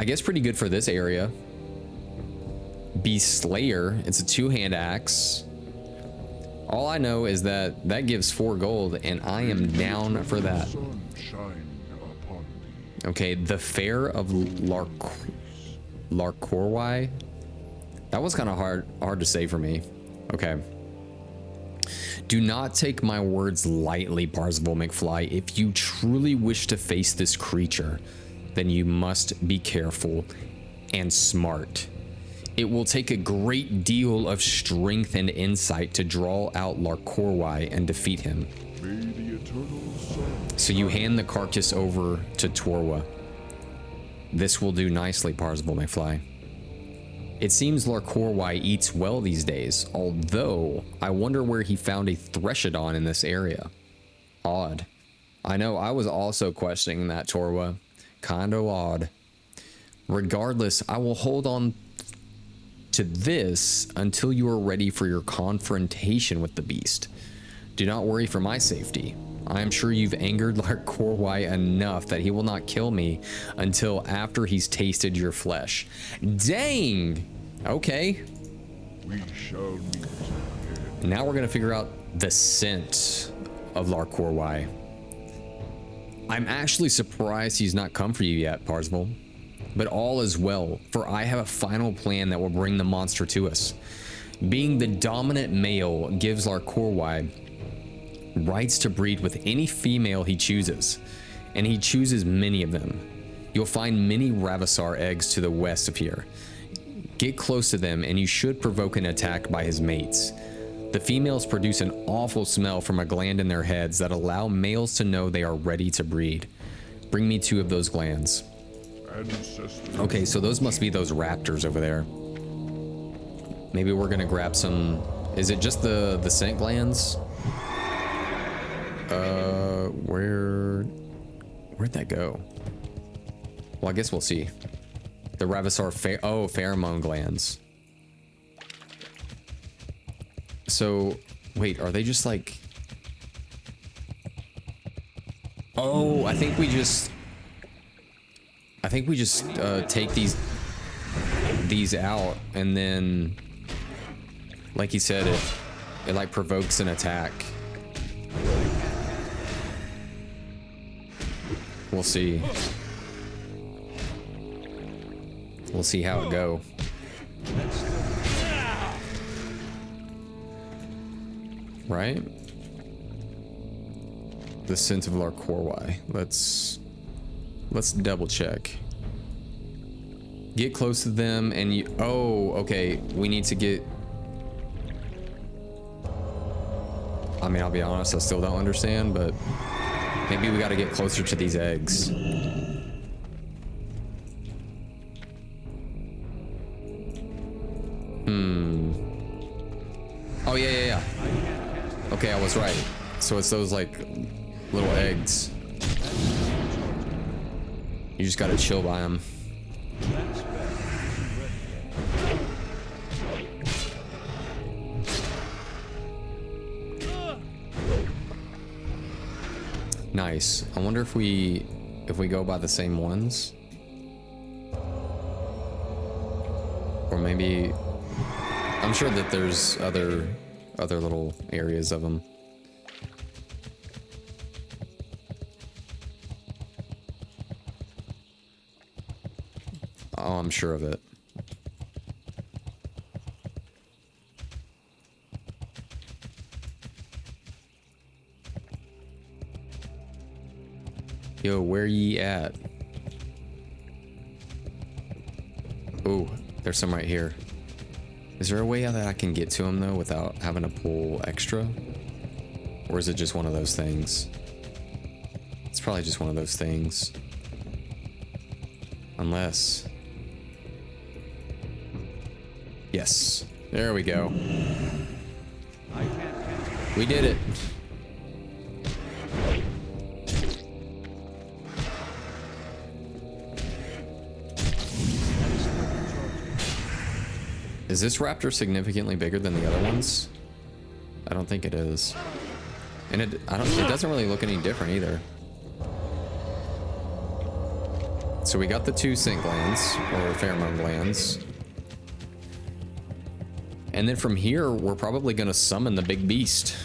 I guess pretty good for this area. Beast Slayer, it's a 2-hand axe. All I know is that that gives 4 gold, and I am down for that.
Sun shine upon thee.
Okay, the Fair of Larkorwai. That was kind of hard to say for me. Okay. Do not take my words lightly, Parzival McFly. If you truly wish to face this creature, then you must be careful and smart. It will take a great deal of strength and insight to draw out Larkorwai and defeat him.
May the eternal sun.
So you hand the carcass over to Torwa. This will do nicely, Parzival McFly. It seems Larkorwai eats well these days, although I wonder where he found a Threshodon in this area. Odd. I know, I was also questioning that, Torwa. Kinda odd. Regardless, I will hold on to this until you are ready for your confrontation with the beast. Do not worry for my safety. I am sure you've angered Larkorwai enough that he will not kill me until after he's tasted your flesh. Dang! Okay.
We shall meet again.
Now we're gonna figure out the scent of Larkorwai. I'm actually surprised he's not come for you yet, Parzival. But all is well, for I have a final plan that will bring the monster to us. Being the dominant male gives Larkorwai rights to breed with any female he chooses, and he chooses many of them. You'll find many Ravasar eggs to the west of here. Get close to them and you should provoke an attack by his mates. The females produce an awful smell from a gland in their heads that allow males to know they are ready to breed. Bring me 2 of those glands. Okay, so those must be those raptors over there. Maybe we're gonna grab some. Is it just the scent glands? Where'd that go? Well, I guess we'll see. The Ravasar pheromone glands. So, wait, are they just like... Oh, I think we just take these out, and then, like you said, it like provokes an attack. We'll see. We'll see how it go. Right? The scent of Larkorwai. Let's double check. Get close to them and you... Oh, okay. We need to get... I mean, I'll be honest, I still don't understand, but maybe we got to get closer to these eggs. Oh, yeah. Okay, I was right. So it's those, like, little eggs. You just gotta chill by them. Nice. I wonder if we go by the same ones, or maybe I'm sure that there's other little areas of them. Oh, I'm sure of it. Yo, where ye at? Oh, there's some right here. Is there a way that I can get to him though without having to pull extra? Or is it just one of those things? It's probably just one of those things. Unless... Yes. There we go. We did it. Is this raptor significantly bigger than the other ones? I don't think it is. And it doesn't really look any different either. So we got the 2 scent glands, or pheromone glands. And then from here, we're probably going to summon the big beast.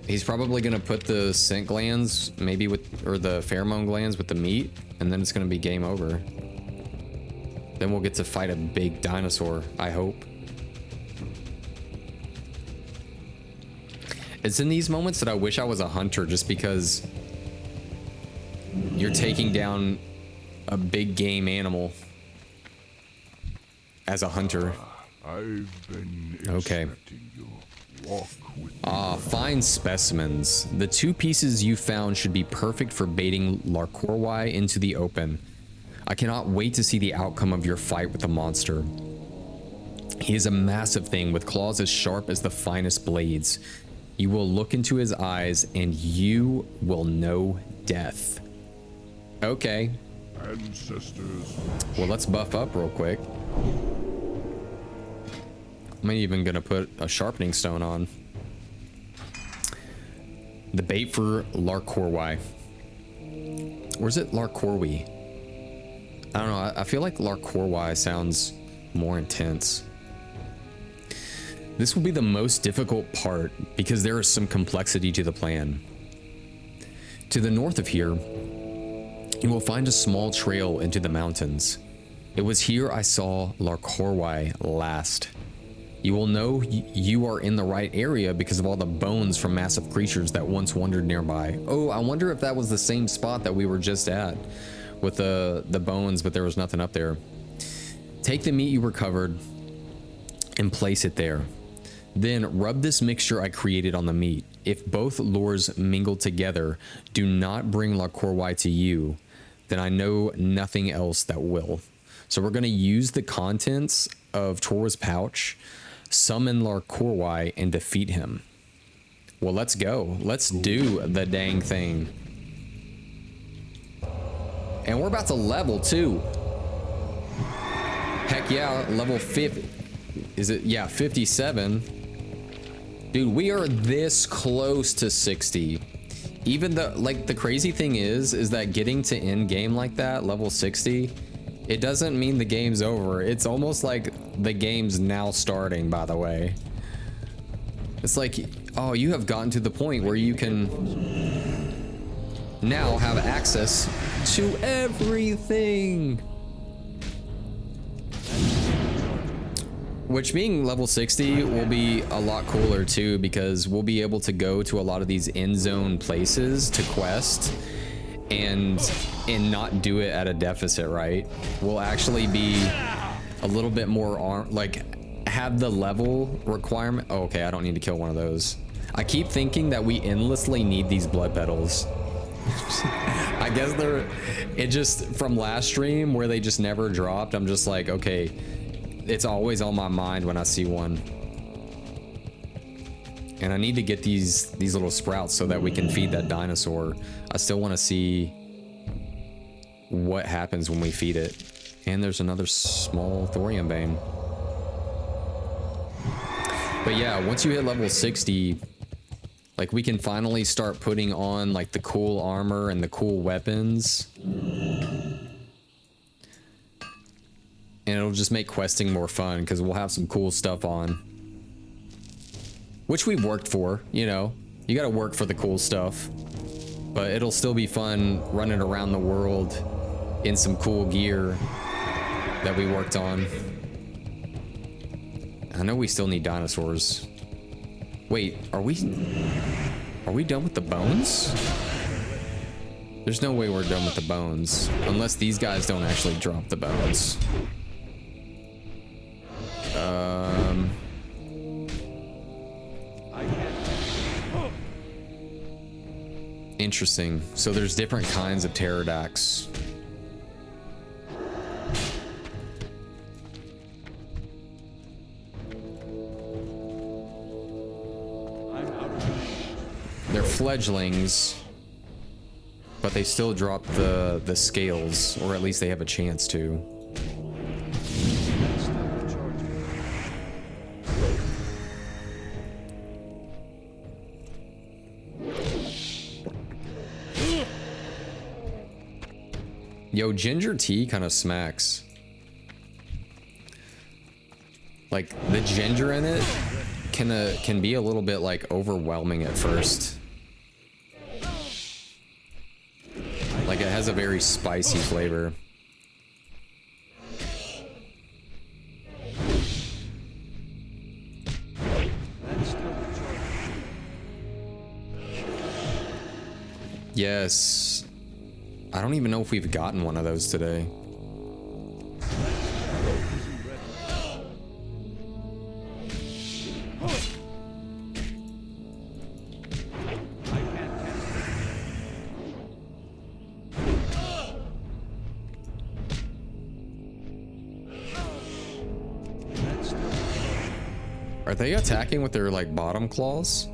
He's probably going to put the scent glands, maybe with, or the pheromone glands with the meat, and then it's going to be game over. Then we'll get to fight a big dinosaur, I hope. It's in these moments that I wish I was a hunter, just because you're taking down a big game animal as a hunter.
I've been
Okay.
expecting you. Walk with me.
Fine specimens. The 2 pieces you found should be perfect for baiting Larkorwai into the open. I cannot wait to see the outcome of your fight with the monster. He is a massive thing with claws as sharp as the finest blades. You will look into his eyes and you will know death. Okay.
Ancestors.
Well, let's buff up real quick. I'm even gonna put a sharpening stone on. The bait for Larkorwai. Or is it Larkorwi? I don't know. I feel like Larkorwai sounds more intense. This will be the most difficult part because there is some complexity to the plan. To the north of here, you will find a small trail into the mountains. It was here I saw Larkorwai last. You will know you are in the right area because of all the bones from massive creatures that once wandered nearby. Oh, I wonder if that was the same spot that we were just at with the bones, but there was nothing up there. Take the meat you recovered and place it there. Then rub this mixture I created on the meat. If both lures mingle together, do not bring Larkorwai to you, then I know nothing else that will. So we're going to use the contents of Tor's pouch, summon Larkorwai, and defeat him. Well, let's go. Let's do the dang thing. And we're about to level too. Heck yeah, level 50. Is it? Yeah, 57. Dude, we are this close to 60. Even the, like, the crazy thing is that getting to end game like that, level 60, it doesn't mean the game's over. It's almost like the game's now starting, by the way. It's like, oh, you have gotten to the point where you can now have access to everything. Which, being level 60 will be a lot cooler too, because we'll be able to go to a lot of these end zone places to quest and not do it at a deficit, right? We'll actually be a little bit more like have the level requirement. Oh, okay, I don't need to kill one of those. I keep thinking that we endlessly need these blood petals. I guess it just, from last stream where they just never dropped, I'm just like, okay, it's always on my mind when I see one. And I need to get these little sprouts so that we can feed that dinosaur. I still want to see what happens when we feed it. And there's another small thorium bane. But yeah, once you hit level 60, like, we can finally start putting on like the cool armor and the cool weapons. And it'll just make questing more fun because we'll have some cool stuff on. Which we've worked for, you know. You gotta work for the cool stuff. But it'll still be fun running around the world in some cool gear that we worked on. I know we still need dinosaurs. Wait, are we done with the bones? There's no way we're done with the bones. Unless these guys don't actually drop the bones. Interesting. So there's different kinds of pterodactyls. They're fledglings, but they still drop the scales, or at least they have a chance to. Yo, ginger tea kind of smacks. Like the ginger in it can be a little bit like overwhelming at first. Like it has a very spicy flavor. Yes. I don't even know if we've gotten one of those today. Are they attacking with their like bottom claws?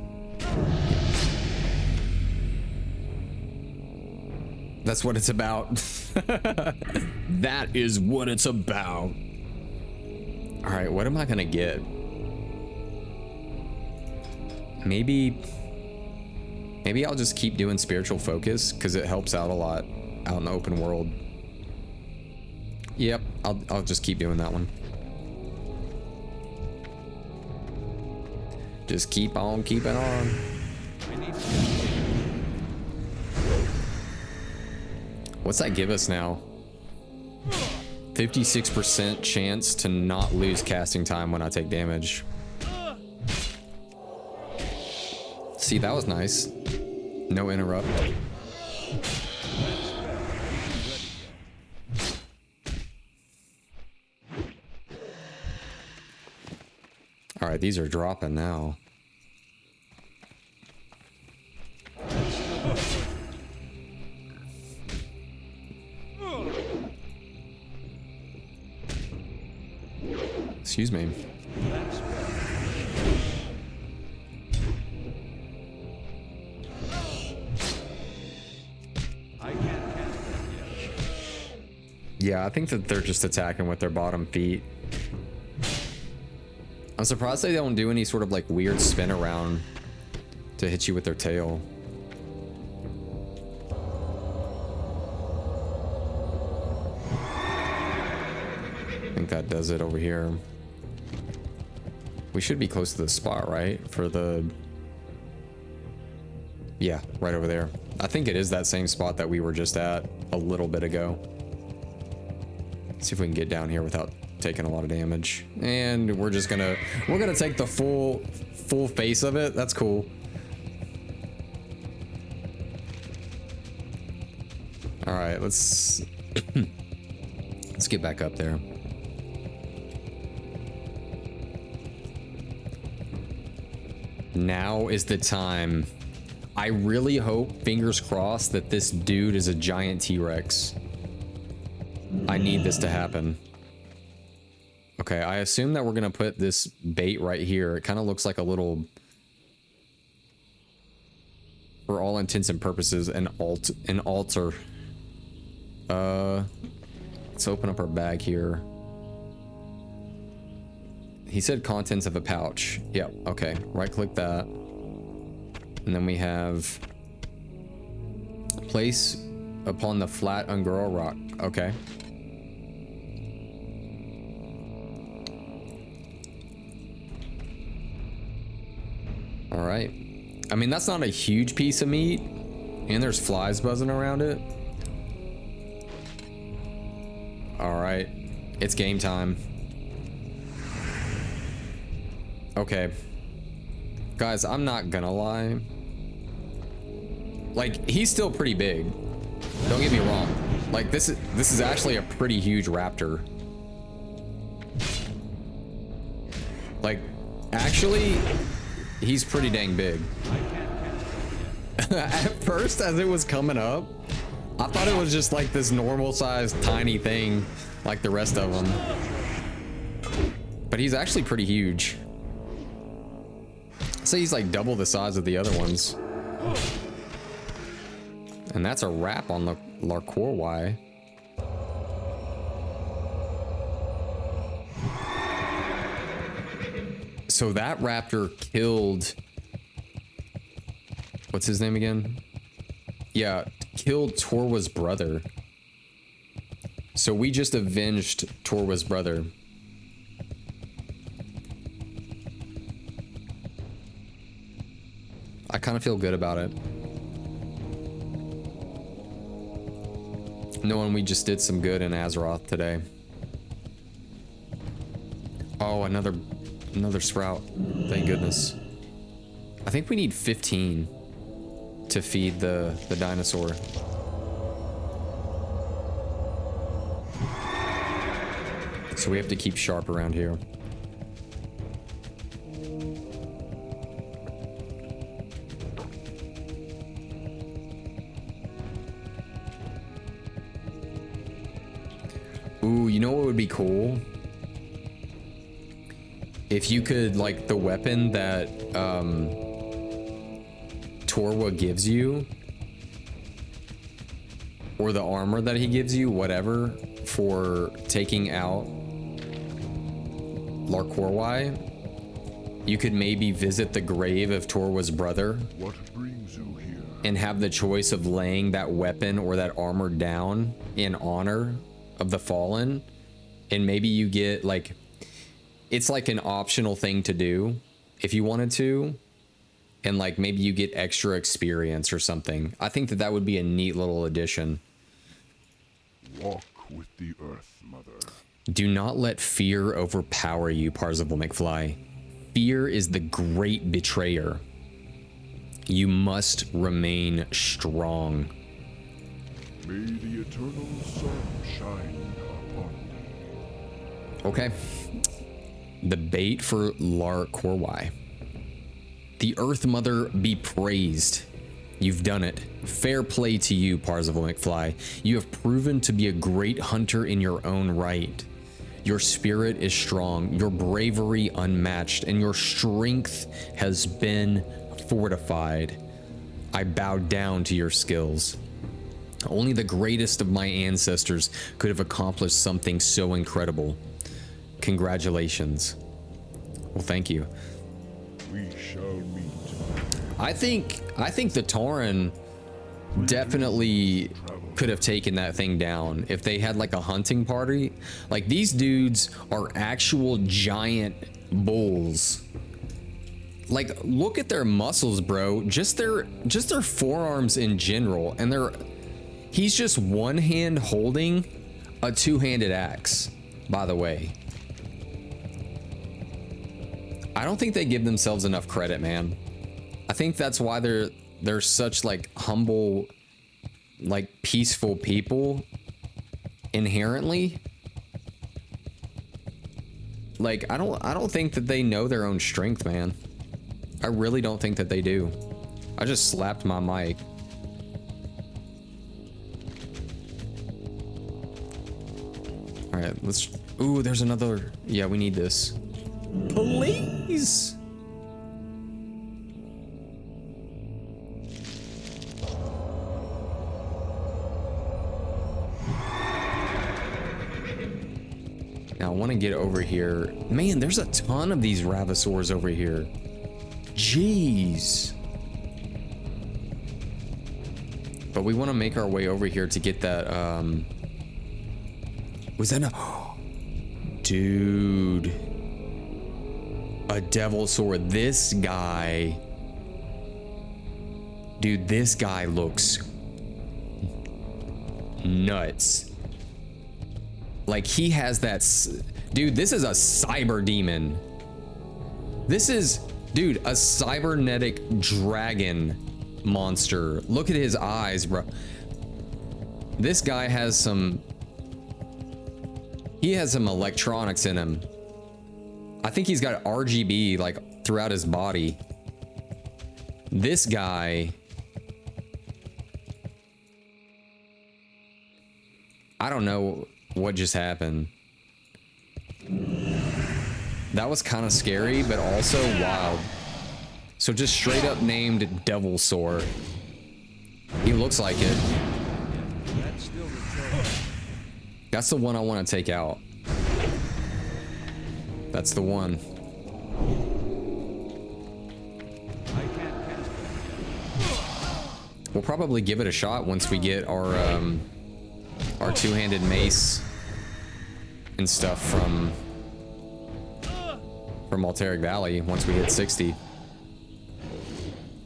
That's what it's about. That is what it's about. All right, what am I gonna get? Maybe I'll just keep doing spiritual focus because it helps out a lot out in the open world. Yep, I'll just keep doing that one. Just keep on keeping on. What's that give us now? 56% chance to not lose casting time when I take damage. See, that was nice. No interrupt. All right, these are dropping now. Excuse me. Yeah, I think that they're just attacking with their bottom feet. I'm surprised they don't do any sort of like weird spin around to hit you with their tail. I think that does it over here. We should be close to the spot, right? For the... Yeah, right over there. I think it is that same spot that we were just at a little bit ago. See if we can get down here without taking a lot of damage. And we're gonna take the full face of it. That's cool. All right, let's let's get back up there. Now is the time. I really hope, fingers crossed, that this dude is a giant T-Rex. I need this to happen. Okay, I assume that we're gonna put this bait right here. It kind of looks like a little, for all intents and purposes, an altar. Let's open up our bag here. He said contents of a pouch. Yep, okay. Right click that. And then we have place upon the flat Ungoro rock. Okay. All right. I mean, that's not a huge piece of meat, and there's flies buzzing around it. All right. It's game time. Okay. Guys, I'm not gonna lie. Like, he's still pretty big. Don't get me wrong. Like, this is actually a pretty huge raptor. Like, actually, he's pretty dang big. At first, as it was coming up, I thought it was just like this normal sized tiny thing like the rest of them. But he's actually pretty huge. I'd say he's like double the size of the other ones. And that's a wrap on the Larkorwai. So that raptor killed... What's his name again? Yeah, killed Torwa's brother. So we just avenged Torwa's brother. I kind of feel good about it. Knowing we just did some good in Azeroth today. Oh, another sprout. Thank goodness. I think we need 15 to feed the dinosaur. So we have to keep sharp around here. Ooh, you know what would be cool? If you could, like, the weapon that Torwa gives you, or the armor that he gives you, whatever, for taking out Larkorwai, you could maybe visit the grave of Torwa's brother.
What brings you here?
And have the choice of laying that weapon or that armor down in honor of the fallen. And maybe you get, like, it's like an optional thing to do if you wanted to. And, like, maybe you get extra experience or something. I think that that would be a neat little addition.
Walk with the earth, mother.
Do not let fear overpower you, Parzival McFly. Fear is the great betrayer. You must remain strong.
May the eternal sun shine upon thee.
Okay. The bait for Larkorwai. The Earth Mother be praised. You've done it. Fair play to you, Parzival McFly. You have proven to be a great hunter in your own right. Your spirit is strong, your bravery unmatched, and your strength has been fortified. I bow down to your skills. Only the greatest of my ancestors could have accomplished something so incredible. Congratulations. Well, thank you.
We shall meet.
I think the Tauren definitely could have taken that thing down if they had, like, a hunting party. Like, these dudes are actual giant bulls. Like, look at their muscles, bro. Just their forearms in general, and he's just one hand holding a two-handed axe, by the way. I don't think they give themselves enough credit, man. I think that's why they're such, like, humble, like, peaceful people inherently. Like, I don't think that they know their own strength, man. I really don't think that they do. I just slapped my mic. All right, let's. Ooh, there's another. Yeah, we need this. Please. Now I want to get over here. Man, there's a ton of these Ravasaurs over here. Jeez. But we want to make our way over here to get that, was that a... Dude. A Devilsaur. This guy... Dude, this guy looks... nuts. Like, he has that... Dude, this is a cyber demon. This is... Dude, a cybernetic dragon monster. Look at his eyes, bro. This guy has some... He has some electronics in him. I think he's got RGB, like, throughout his body. This guy... I don't know what just happened. That was kind of scary, but also wild. So just straight up named Devilsaur. He looks like it. That's the one I want to take out. That's the one. We'll probably give it a shot once we get our our two-handed mace and stuff from Alteric Valley once we hit 60.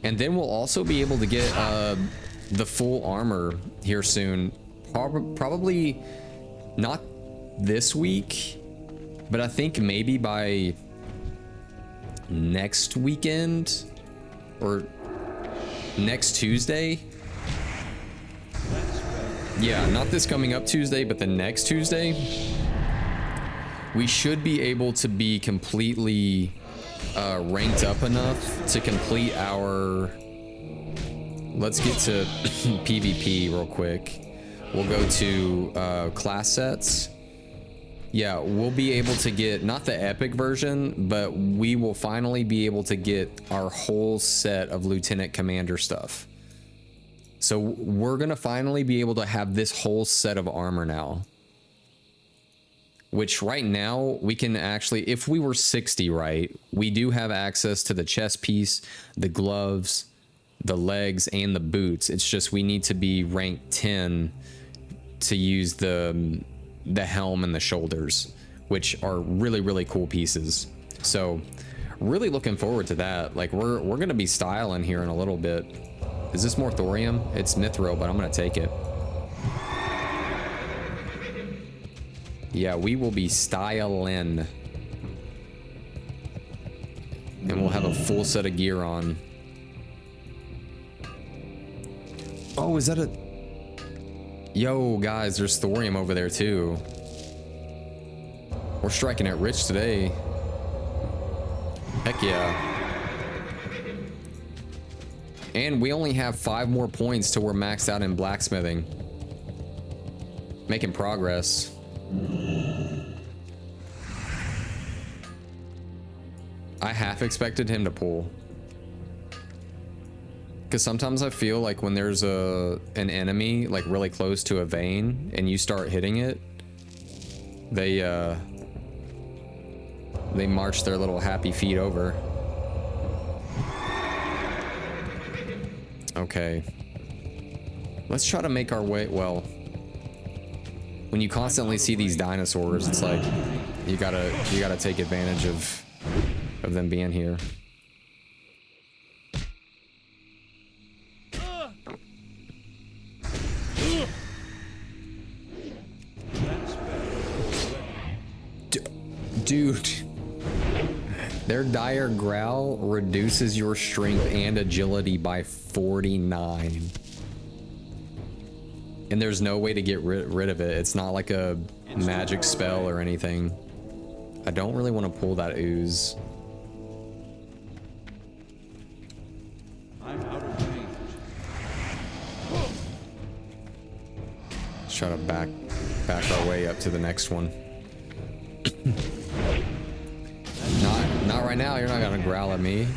And then we'll also be able to get the full armor here soon. Probably not this week, but I think maybe by next weekend or next Tuesday. Yeah, not this coming up Tuesday, but the next Tuesday. We should be able to be completely ranked up enough to complete our... Let's get to PvP real quick. We'll go to class sets. Yeah, we'll be able to get, not the epic version, but we will finally be able to get our whole set of Lieutenant Commander stuff. So we're gonna finally be able to have this whole set of armor now. Which right now, we can actually, if we were 60, right, we do have access to the chest piece, the gloves, the legs, and the boots. It's just we need to be ranked 10 to use the helm and the shoulders, which are really, really cool pieces. So really looking forward to that. Like we're gonna be styling here in a little bit. Is this more thorium? It's mithril, but I'm gonna take it. Yeah, we will be styling. And we'll have a full set of gear on. Oh, is that a... Yo, guys, there's thorium over there, too. We're striking it rich today. Heck yeah. And we only have 5 more points till we're maxed out in blacksmithing. Making progress. I half expected him to pull. Because sometimes I feel like when there's an enemy like really close to a vein and you start hitting it, they march their little happy feet over. Okay. Let's try to make our way, well, when you constantly see these dinosaurs, it's like you gotta take advantage of them being here. Dude, their dire growl reduces your strength and agility by 49. And there's no way to get rid of it. It's not like a magic spell or anything. I don't really want to pull that ooze.
I'm out of range.
Let's try to back our way up to the next one. Not right now. You're not gonna growl at me.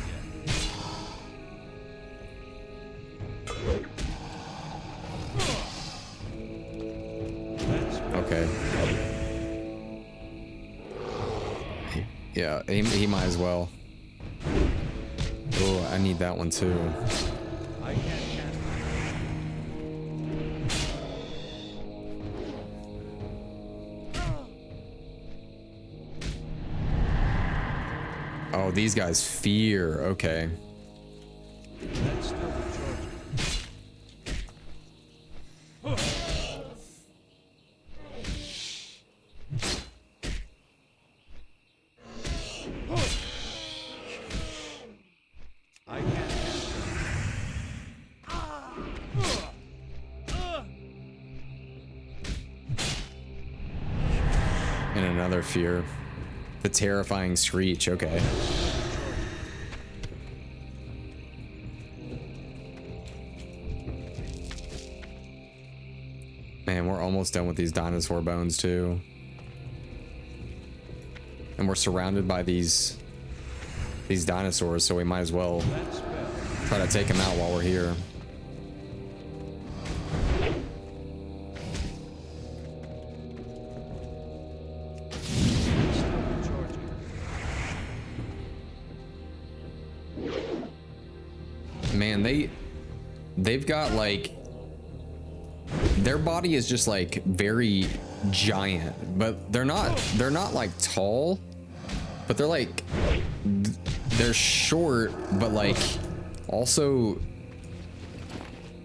Okay. Yeah, he might as well. Oh, I need that one too.
I can't cast.
Oh, these guys fear. Okay.
That's still the I can't cast.
And another fear. The terrifying screech. Okay. Man, we're almost done with these dinosaur bones too. And we're surrounded by these dinosaurs, so we might as well try to take them out while we're here. Man, they've got like their body is just like very giant, but they're not like tall, but they're like they're short, but like also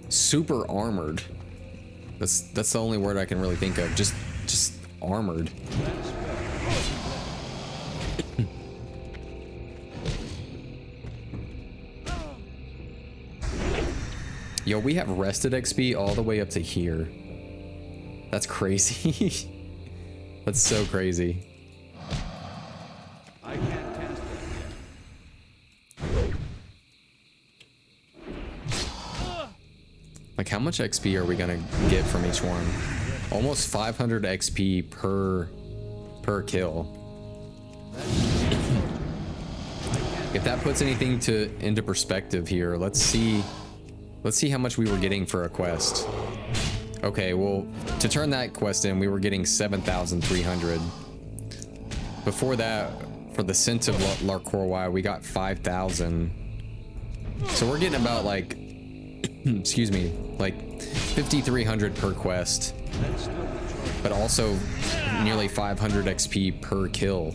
super armored. That's the only word I can really think of. Just armored. Yo, we have rested XP all the way up to here. That's crazy. That's so crazy.
I can't cast that yet.
Like, how much XP are we gonna get from each one? Almost 500 XP per kill. If that puts anything into perspective here, let's see how much we were getting for a quest. Okay, well, to turn that quest in, we were getting 7,300. Before that, for the Scent of Larkorwai, we got 5,000. So we're getting about like, excuse me, like 5,300 per quest, but also nearly 500 XP per kill.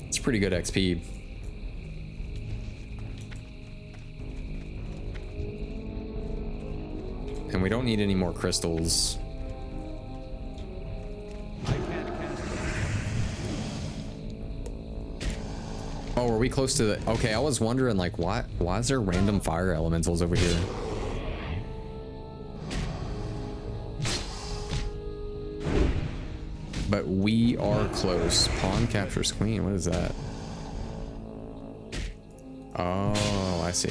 It's pretty good XP. And we don't need any more crystals. Oh, are we close to the... Okay, I was wondering, like, why is there random fire elementals over here? But we are close. Pawn captures queen. What is that? Oh, I see.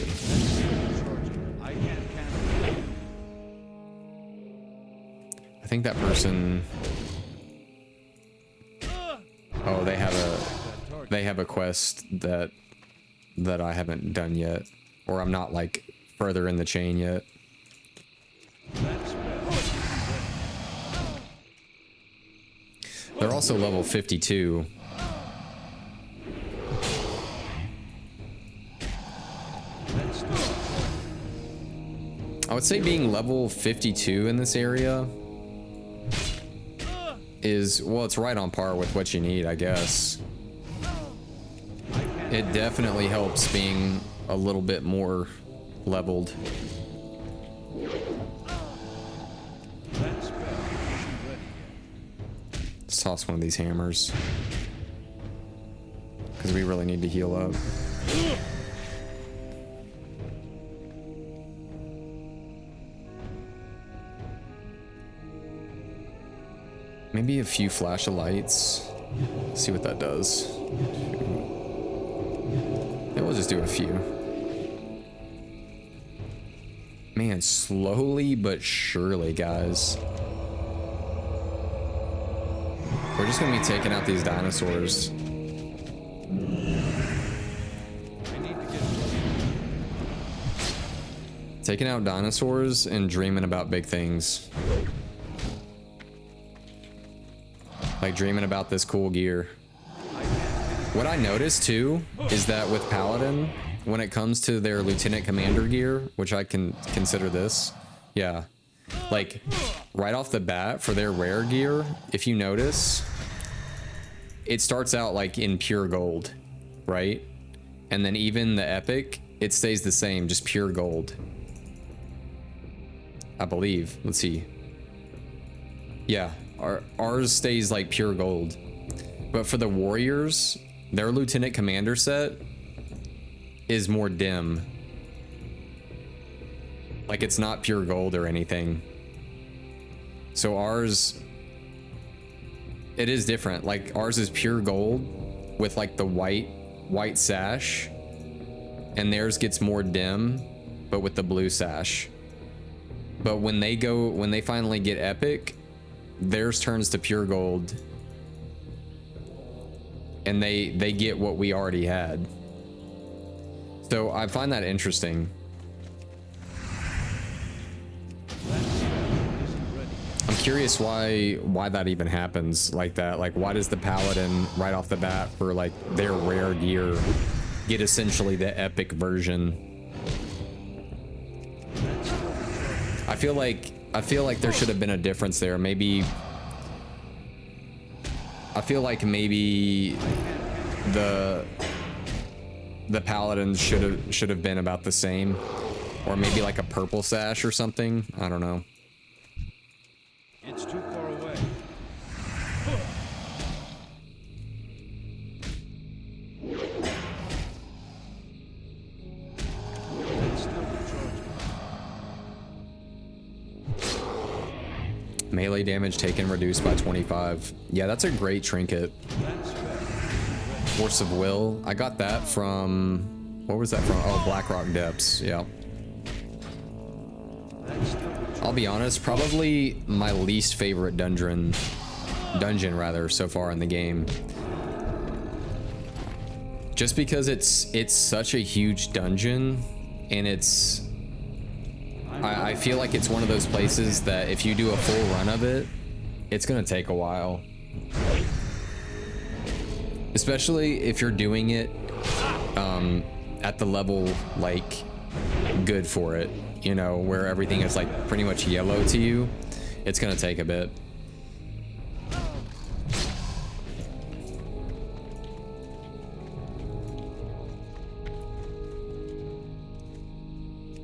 I think that person... Oh, they have a quest that I haven't done yet, or I'm not like further in the chain yet. They're also level 52. I would say being level 52 in this area is, well, it's right on par with what you need, I guess. It definitely helps being a little bit more leveled. Let's toss one of these hammers, because we really need to heal up. Maybe a few flash of lights. See what that does. Then we'll just do a few. Man, slowly but surely, guys. We're just gonna be taking out these dinosaurs. Taking out dinosaurs and dreaming about big things. Like dreaming about this cool gear. What I noticed too is that with Paladin, when it comes to their lieutenant commander gear, which I can consider this, yeah, like right off the bat for their rare gear, if you notice, it starts out like in pure gold, right? And then even the epic, it stays the same, just pure gold, I believe. Let's see. Yeah, ours stays like pure gold. But for the warriors, their lieutenant commander set is more dim. Like it's not pure gold or anything. So ours, it is different. Like ours is pure gold with like the white sash, and theirs gets more dim, but with the blue sash. But when they finally get epic, theirs turns to pure gold, and they get what we already had. So I find that interesting. I'm curious why that even happens like that. Like, why does the Paladin right off the bat for like their rare gear get essentially the epic version? I feel like there should have been a difference there. Maybe I feel like maybe the paladins should have been about the same, or maybe like a purple sash or something. I don't know.
It's too far away. It's still recharging.
Melee damage taken reduced by 25. Yeah, that's a great trinket.
That's better.
Force of Will. I got that from... What was that from? Oh, Blackrock Depths. Yeah.
That's still recharging.
I'll be honest, probably my least favorite dungeon rather so far in the game. Just because it's such a huge dungeon, and I feel like it's one of those places that if you do a full run of it, it's gonna take a while. Especially if you're doing it at the level like good for it, you know, where everything is like pretty much yellow to you. It's gonna take a bit.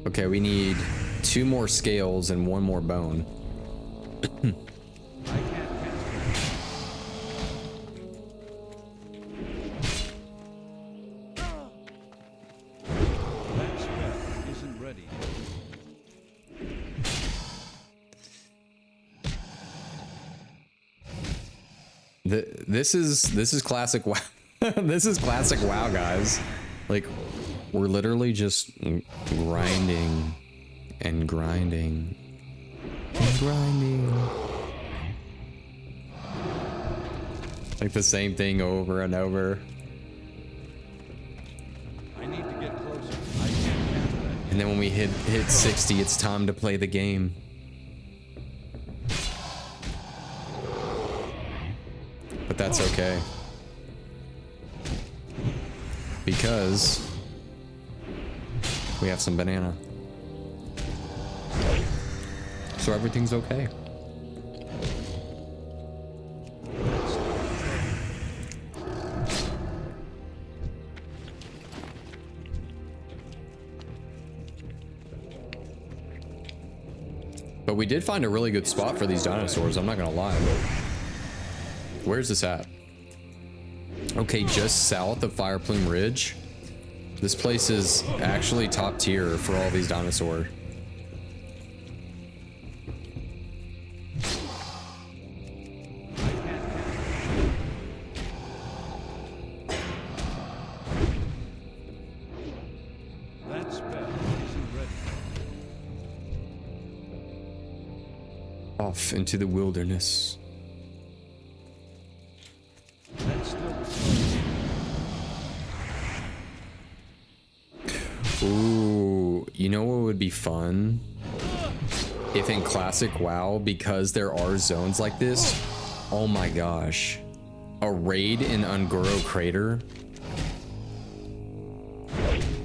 Okay, we need 2 more scales and 1 more bone.
I can't cast that spell isn't ready.
This is classic WoW. This is classic WoW, guys. Like, we're literally just grinding and grinding and grinding. Like the same thing over and over.
I need to get closer. I can't cast that.
And then when we hit 60, it's time to play the game. But that's okay. Because we have some banana. So everything's okay. But we did find a really good spot for these dinosaurs, I'm not gonna lie. Where's this at? Okay, just south of Fireplume Ridge. This place is actually top tier for all these dinosaurs.
That spell isn't ready.
Off into the wilderness.
That's still recharging.
Ooh, you know what would be fun? If in classic WoW, because there are zones like this, oh my gosh, a raid in Ungoro Crater.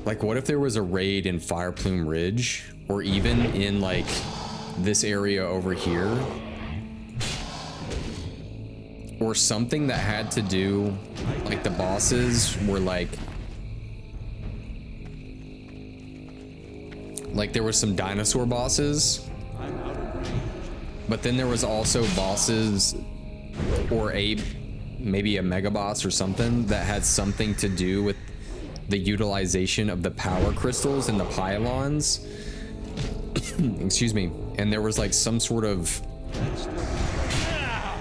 Like, what if there was a raid in Fireplume Ridge, or even in like this area over here, or something that had to do, like the bosses were like there was some dinosaur bosses,
I'm out of range.
but then there was also bosses, or maybe a mega boss or something that had something to do with the utilization of the power crystals and the pylons. Excuse me. And there was like some sort of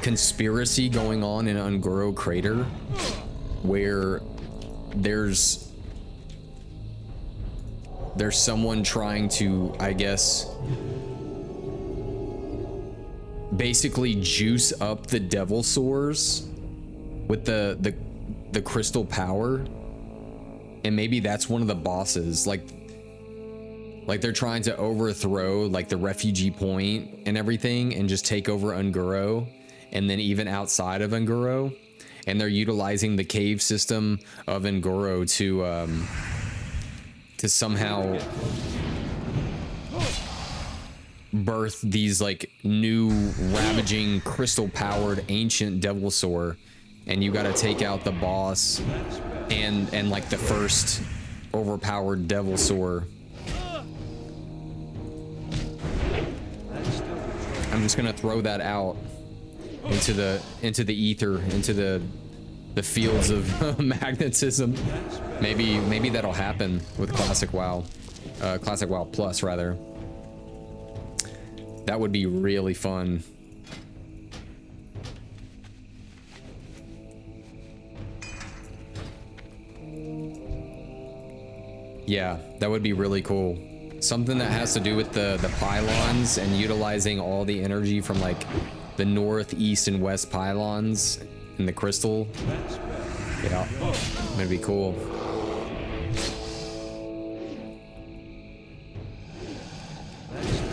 conspiracy going on in Ungoro Crater where there's someone trying to, I guess, basically juice up the devil sores with the crystal power, and maybe that's one of the bosses. Like they're trying to overthrow like the refugee point and everything and just take over Ungoro, and then even outside of Ungoro, and they're utilizing the cave system of Ungoro to somehow birth these like new ravaging crystal powered ancient devilsaur, and you got to take out the boss and like the first overpowered devilsaur. I'm just gonna throw that out into the ether, into the fields of magnetism. Maybe that'll happen with Classic WoW, Classic WoW Plus rather. That would be really fun. Yeah, that would be really cool. Something that has to do with the pylons and utilizing all the energy from like the north, east, and west pylons in the crystal. Yeah, that'd be cool.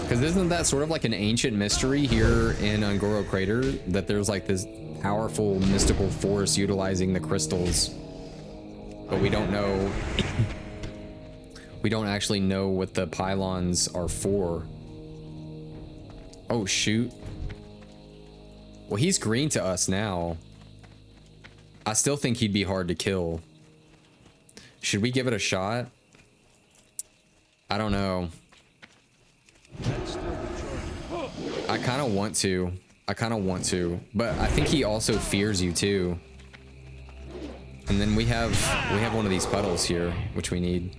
Because isn't that sort of like an ancient mystery here in Ungoro Crater, that there's like this powerful mystical force utilizing the crystals, but we don't know. We don't actually know what the pylons are for. Oh shoot. Well, he's green to us now. I still think he'd be hard to kill. Should we give it a shot? I don't know. I kind of want to. But I think he also fears you too. And then we have one of these puddles here, which we need.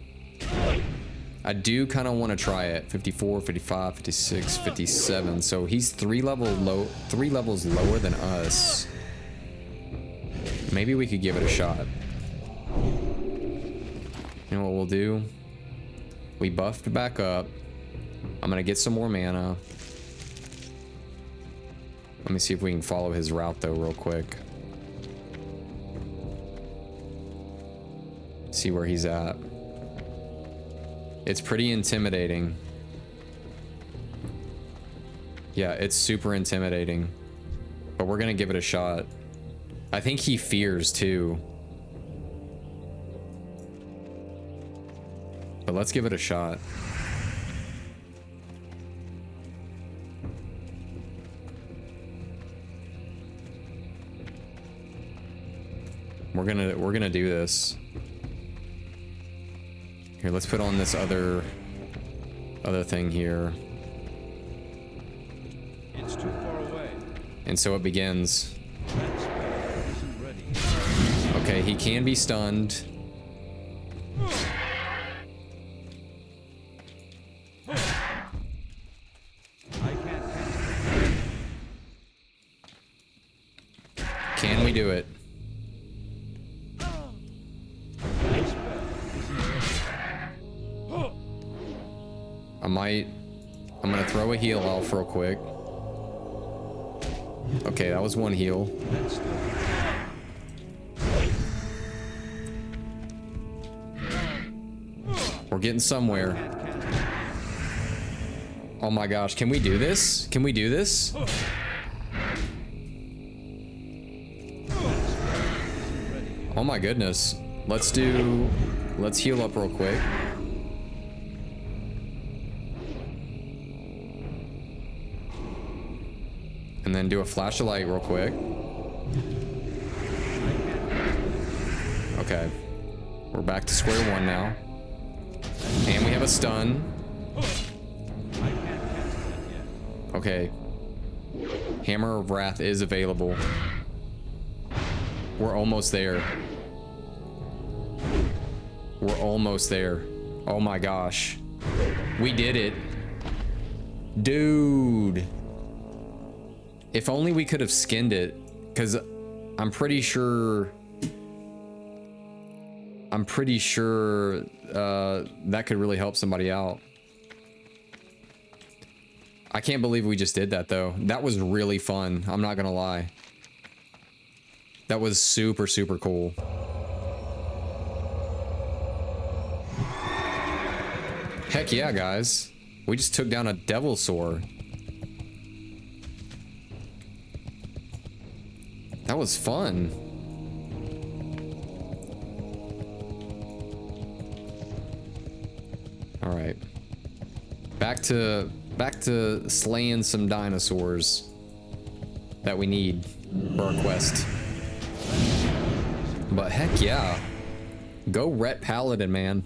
I do kind of want to try it. 54, 55, 56, 57. So he's 3 levels lower than us. Maybe we could give it a shot. You know what we'll do? We buffed back up. I'm gonna get some more mana. Let me see if we can follow his route though real quick. See where he's at. It's pretty intimidating. Yeah, it's super intimidating. But we're gonna give it a shot. I think he fears too. But let's give it a shot. We're gonna do this. Here, let's put on this other thing here.
It's too far away.
And so it begins. Okay, he can be stunned. Can we do it? I'm gonna throw a heal off real quick. Okay, that was one heal. We're getting somewhere. Oh my gosh, can we do this? Can we do this? Oh my goodness. Let's heal up real quick. And then do a flash of light real quick. Okay. We're back to square one now. And we have a stun. Okay. Hammer of Wrath is available. We're almost there. We're almost there. Oh my gosh. We did it. Dude. If only we could have skinned it, because I'm pretty sure that could really help somebody out. I can't believe we just did that though. That was really fun. I'm not gonna lie. That was super, super cool. Heck yeah, guys. We just took down a devilsaur. That was fun. All right. Back to Back to slaying some dinosaurs that we need for our quest. But heck yeah. Go Ret Paladin, man.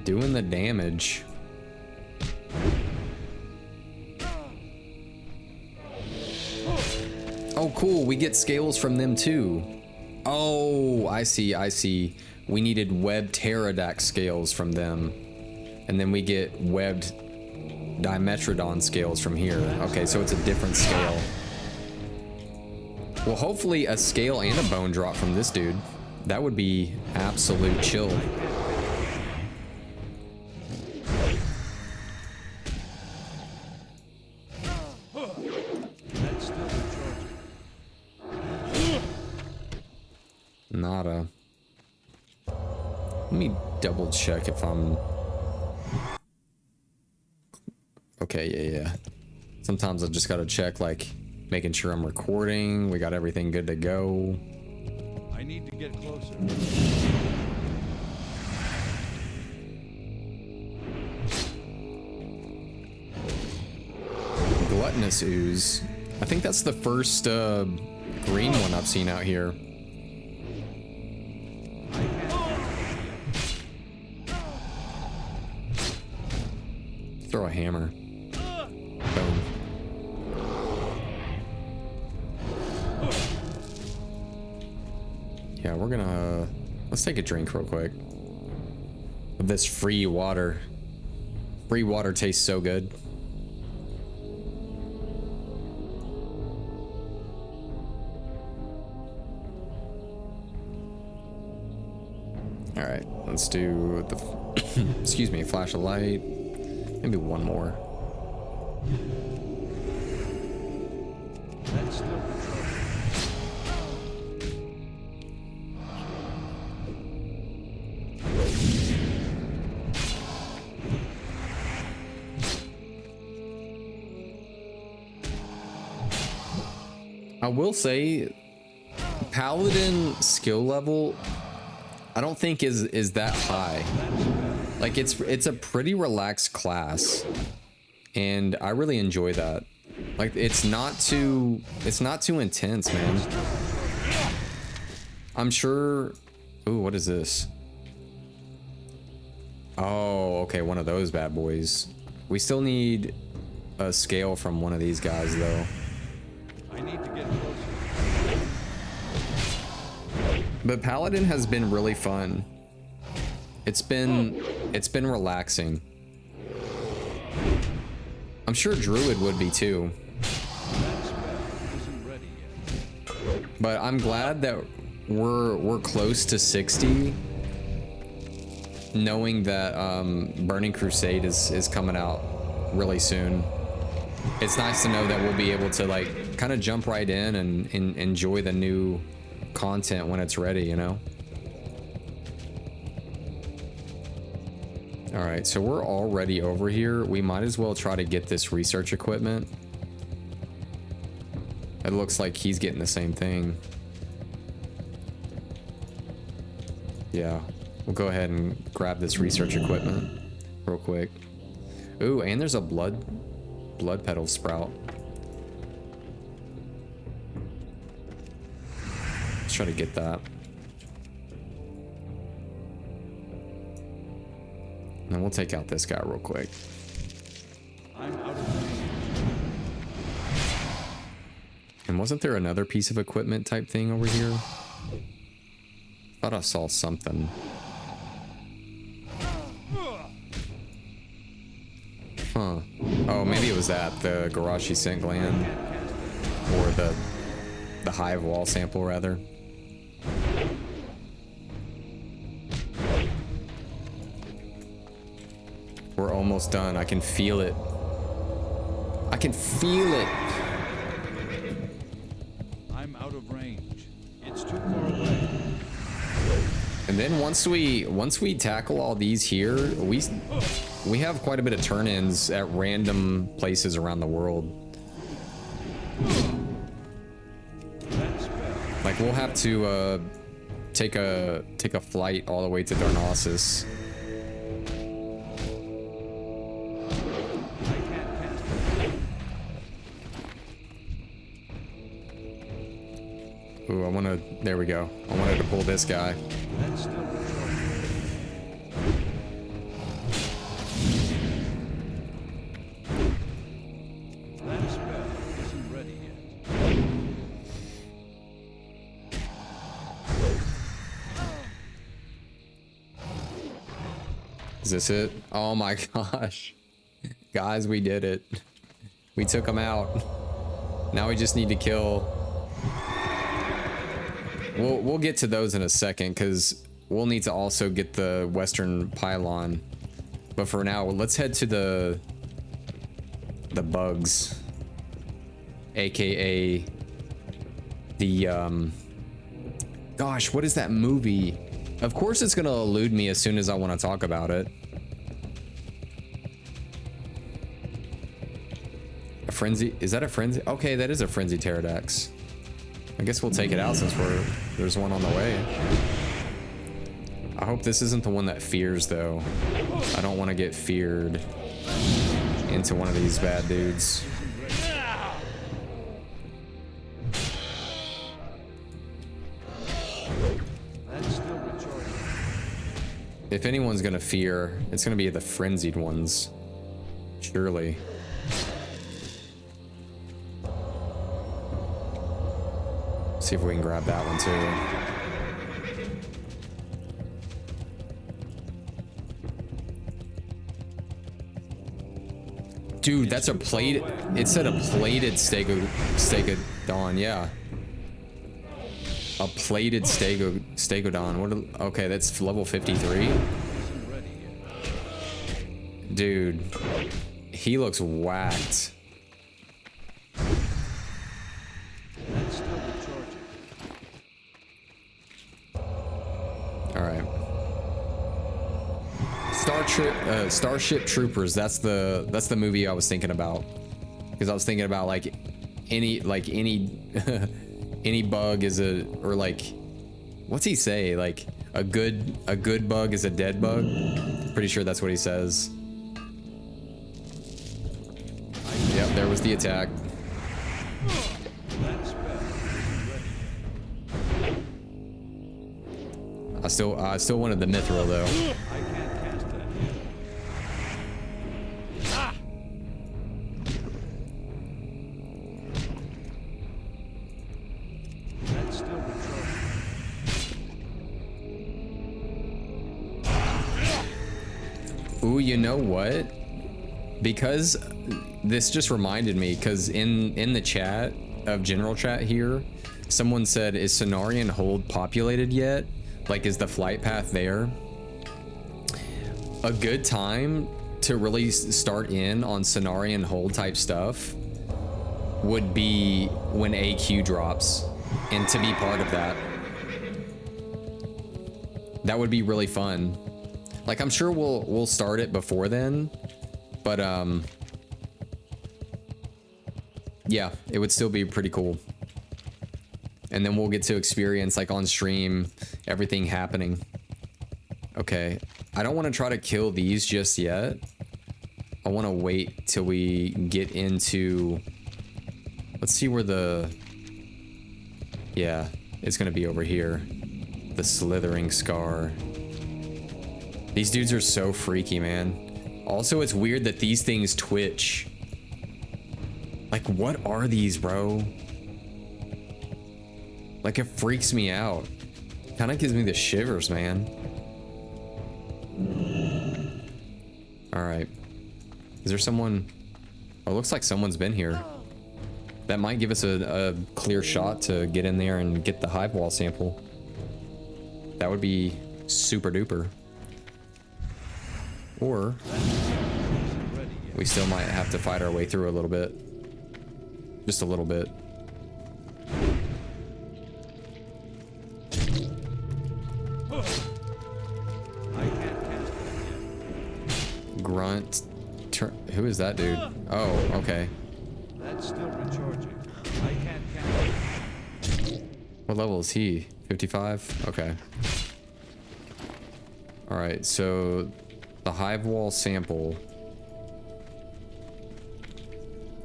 Doing the damage. Oh, cool. We get scales from them too. Oh, I see. I see. We needed webbed pterodact scales from them. And then we get webbed dimetrodon scales from here. Okay, so it's a different scale. Well, hopefully a scale and a bone drop from this dude. That would be absolute chill. Nada. Let me double check if I'm... Okay, yeah. Sometimes I just gotta check, like, making sure I'm recording. We got everything good to go.
I need to get closer.
Gluttonous ooze. I think that's the first green one I've seen out here. Throw a hammer. Boom. Yeah, we're gonna... Let's take a drink real quick. Of this free water. Free water tastes so good. Alright, let's do the... excuse me, flash of light. Maybe one more.
That's still
I will say, Paladin skill level, I don't think is that high. Like it's a pretty relaxed class, and I really enjoy that. Like it's not too intense, man. I'm sure. Ooh, what is this? Oh, okay, one of those bad boys. We still need a scale from one of these guys, though.
I need to get closer.
But Paladin has been really fun. It's been relaxing. I'm sure Druid would be too. But I'm glad that we're close to 60. Knowing that Burning Crusade is coming out really soon. It's nice to know that we'll be able to like kind of jump right in and enjoy the new content when it's ready, you know? All right, so we're already over here. We might as well try to get this research equipment. It looks like he's getting the same thing. Yeah, we'll go ahead and grab this research equipment real quick. Ooh, and there's a blood petal sprout. Let's try to get that. And then we'll take out this guy real quick.
I'm out of range.
And wasn't there another piece of equipment type thing over here? Thought I saw something. Huh. Oh, maybe it was that, the Garashi scent gland. Or the hive wall sample, rather. We're almost done. I can feel it. I can feel it.
I'm out of range. It's too far away.
And then once we tackle all these here, we have quite a bit of turn-ins at random places around the world. Like we'll have to take a flight all the way to Darnassus. Ooh, I wanna, there we go. I wanted to pull this guy. Is this it? Oh my gosh. Guys, we did it. We took him out. Now we just need to kill. We'll get to those in a second because we'll need to also get the western pylon. But for now, let's head to the bugs. AKA the gosh, what is that movie? Of course it's gonna elude me as soon as I want to talk about it. A frenzy? Is that a frenzy? Okay, that is a frenzy pterodax. I guess we'll take it out since there's one on the way. I hope this isn't the one that fears though. I don't want to get feared into one of these bad dudes. If anyone's gonna fear, it's gonna be the frenzied ones. Surely. See if we can grab that one too. Dude, that's a plate. It said a plated stegodon, yeah. A plated stegodon. What? Okay, that's level 53. Dude, he looks whacked. All right. Starship Troopers. That's the movie I was thinking about. Because I was thinking about like any any bug is a, or like, what's he say? Like a good bug is a dead bug. Pretty sure that's what he says. Yep, there was the attack. I still wanted the mithril though. Ooh, you know what? Because this just reminded me, because in the chat of general chat here, someone said, is Cenarian Hold populated yet? Like, is the flight path there? A good time to really start in on Cenarian Hold type stuff would be when AQ drops, and to be part of that. That would be really fun. Like, I'm sure we'll start it before then, but yeah, it would still be pretty cool. And then we'll get to experience, like, on stream, everything happening. Okay, I don't want to try to kill these just yet. I want to wait till we get into, let's see where the, yeah, it's gonna be over here. The Slithering Scar. These dudes are so freaky, man. Also, it's weird that these things twitch. Like, what are these, bro? Like, it freaks me out. Kind of gives me the shivers, man. All right. Is there someone? Oh, it looks like someone's been here. That might give us a clear shot to get in there and get the hive wall sample. That would be super duper. Or we still might have to fight our way through a little bit. Just a little bit. Grunt. Who is that dude? Oh, okay.
That's still recharging. I can't count.
What level is he? 55? Okay. Alright, so the hive wall sample.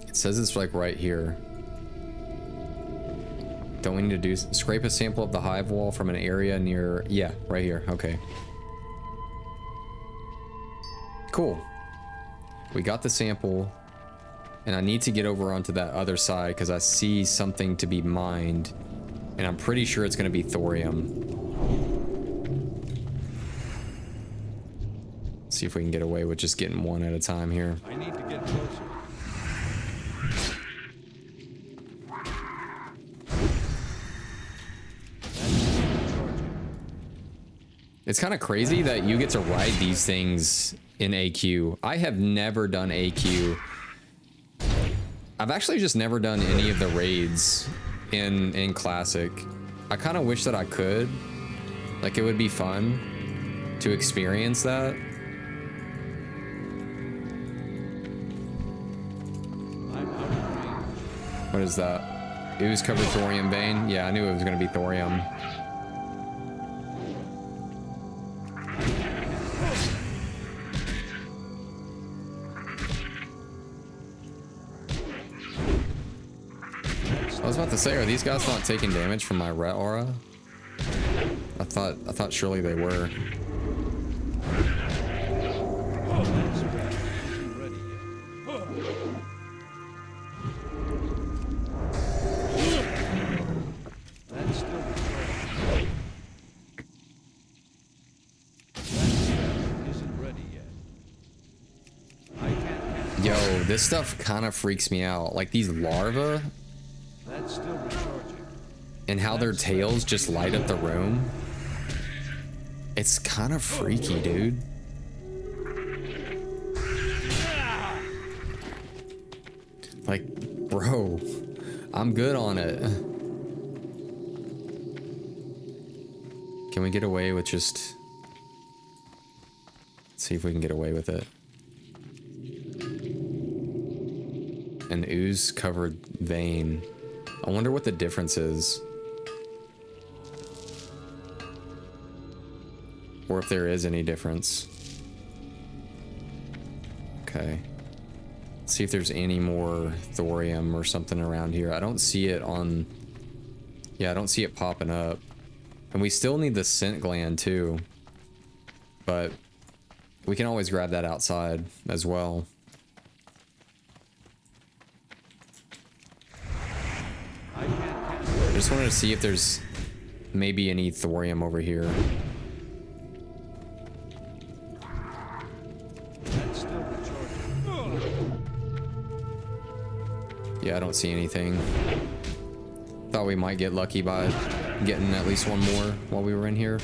It says it's like right here. Don't we need to do scrape a sample of the hive wall from an area near, yeah, right here. Okay. Cool. We got the sample, and I need to get over onto that other side because I see something to be mined, and I'm pretty sure it's going to be thorium. See if we can get away with just getting one at a time here.
I need to get closer.
It's kind of crazy that you get to ride these things in AQ. I have never done AQ. I've actually just never done any of the raids in Classic. I kind of wish that I could. Like, it would be fun to experience that.
I'm out of range.
What is that? Ooze covered thorium vein? Yeah, I knew it was going to be thorium. I was about to say, are these guys not taking damage from my ret aura? I thought surely they were.
That's red. Isn't ready yet. That's still recharging. That red isn't ready yet. I can't count.
Yo, this stuff kind of freaks me out. Like these larvae
That's still recharging.
and how their tails just light up the room. It's kind of freaky, dude. Like, bro, I'm good on it. Can we get away with just... Let's see if we can get away with it. An ooze covered vein. I wonder what the difference is. Or if there is any difference. Okay. Let's see if there's any more thorium or something around here. I don't see it on... Yeah, I don't see it popping up. And we still need the scent gland too. But we can always grab that outside as well. I just wanted to see if there's maybe any thorium over here.
That's still recharging.
Yeah, I don't see anything. Thought we might get lucky by getting at least one more while we were in here.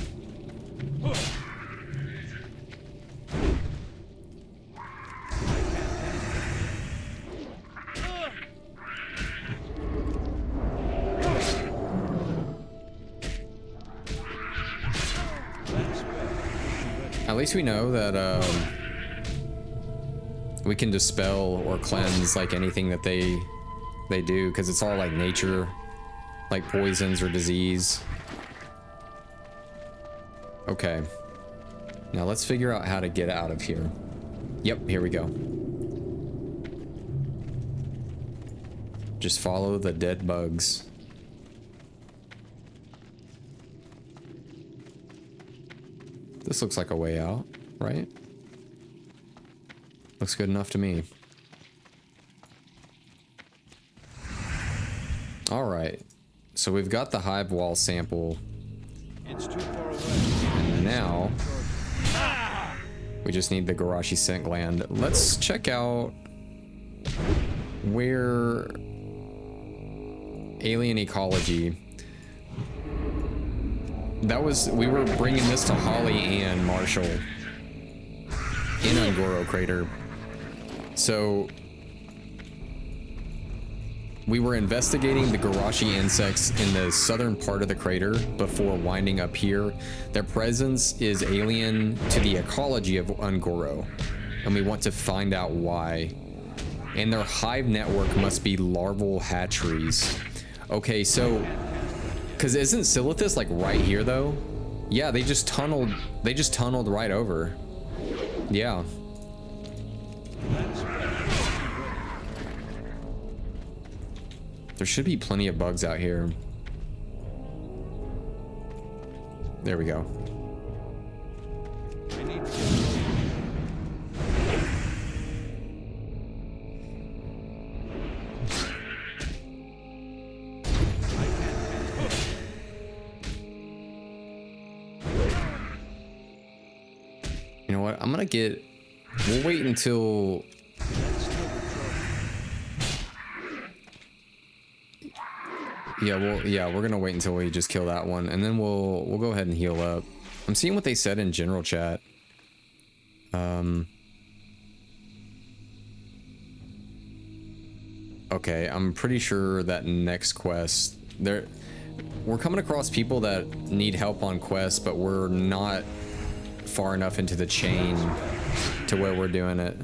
At least we know that we can dispel or cleanse like anything that they do, because it's all like nature, like poisons or disease. Okay, now let's figure out how to get out of here. Yep, here we go. Just follow the dead bugs. This looks like a way out, right? Looks good enough to me. All right, so we've got the hive wall sample.
It's too far away.
And now we just need the Garashi scent gland. Let's check out where alien ecology. We were bringing this to Holly and Marshall in Ungoro Crater. So we were investigating the Garashi insects in the southern part of the crater before winding up here. Their presence is alien to the ecology of Ungoro, and we want to find out why. And their hive network must be larval hatcheries. Okay, so... Because isn't Silithus like right here though? Yeah, they just tunneled right over. Yeah. There should be plenty of bugs out here. There we go.
I need to
You know what? I'm gonna get... We'll wait until... Yeah, we're gonna wait until we just kill that one, and then we'll go ahead and heal up. I'm seeing what they said in general chat. Okay, I'm pretty sure that next quest... We're coming across people that need help on quests, but we're not far enough into the chain to where we're doing it.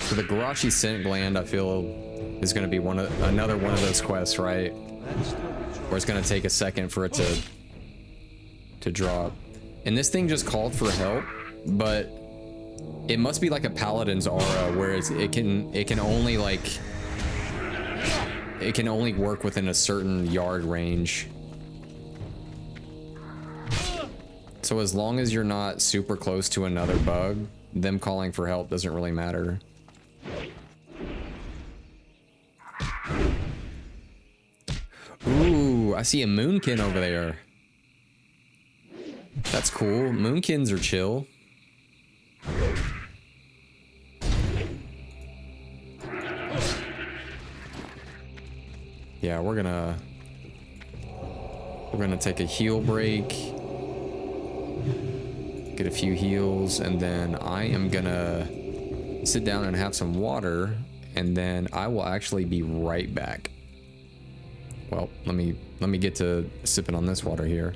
So the Garashi Scent Gland, I feel, is going to be another one of those quests, right? Where it's going to take a second for it to drop. And this thing just called for help, but it must be like a Paladin's aura, where it can only work within a certain yard range. So as long as you're not super close to another bug, them calling for help doesn't really matter. Ooh, I see a Moonkin over there. That's cool. Moonkins are chill. Yeah, we're gonna take a heal break. Get a few heals, and then I am gonna sit down and have some water, and then I will actually be right back. Well, let me get to sipping on this water here.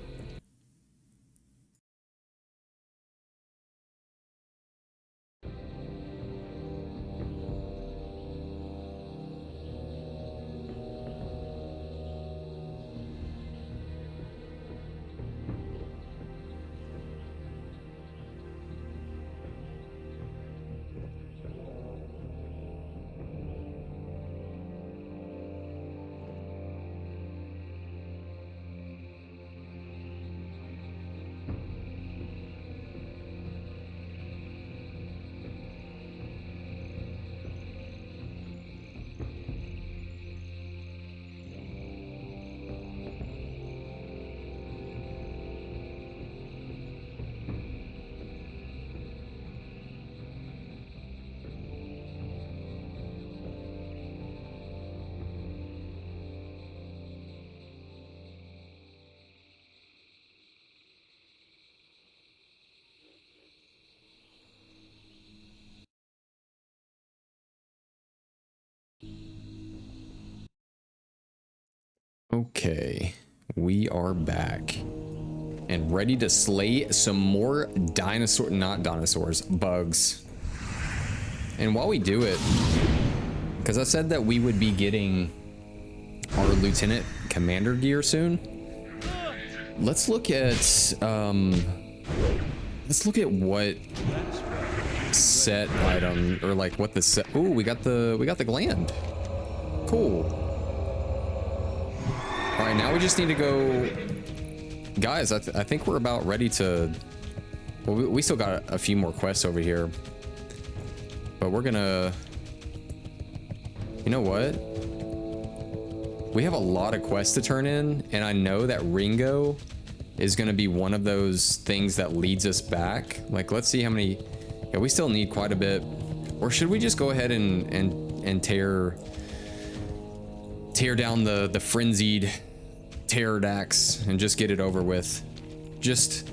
Okay, we are back and ready to slay some more bugs. And while we do it, because I said that we would be getting our lieutenant commander gear soon, let's look at what set item, or like what the set. Ooh, we got the gland. Cool. All right, now we just need to go, guys. I think we're about ready to. Well, we still got a few more quests over here, but we're gonna. You know what? We have a lot of quests to turn in, and I know that Ringo is gonna be one of those things that leads us back. Like, let's see how many. Yeah, we still need quite a bit. Or should we just go ahead and and tear down the frenzied pterodactyls and just get it over with. Just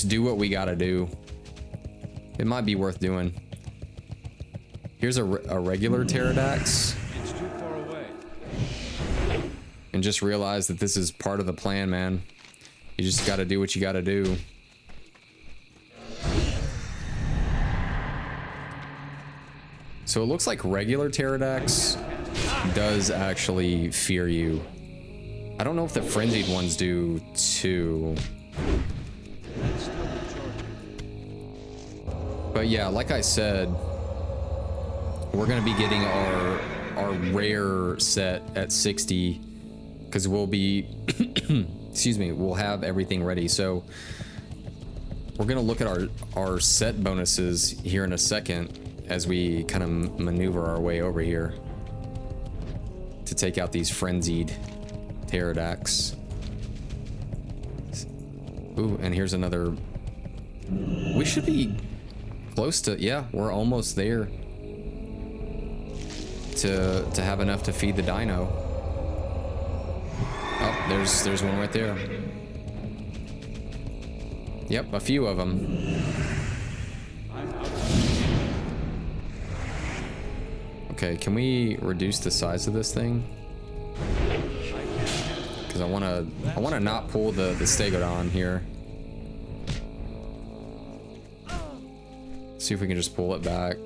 do what we gotta do. It might be worth doing. Here's a regular pterodactyl.
It's too far away.
And just realize that this is part of the plan, man. You just gotta do what you gotta do. So it looks like regular pterodactyls does actually fear you. I don't know if the frenzied ones do too. But yeah, like I said, we're gonna be getting our rare set at 60 because we'll be excuse me, we'll have everything ready. So we're gonna look at our set bonuses here in a second as we kind of maneuver our way over here to take out these frenzied pterodactyls. Ooh, and here's another. We should be close to, yeah, we're almost there to have enough to feed the dino. Oh, there's one right there. Yep, a few of them. Okay, can we reduce the size of this thing? Because I wanna not pull the stegodon here. See if we can just pull it back.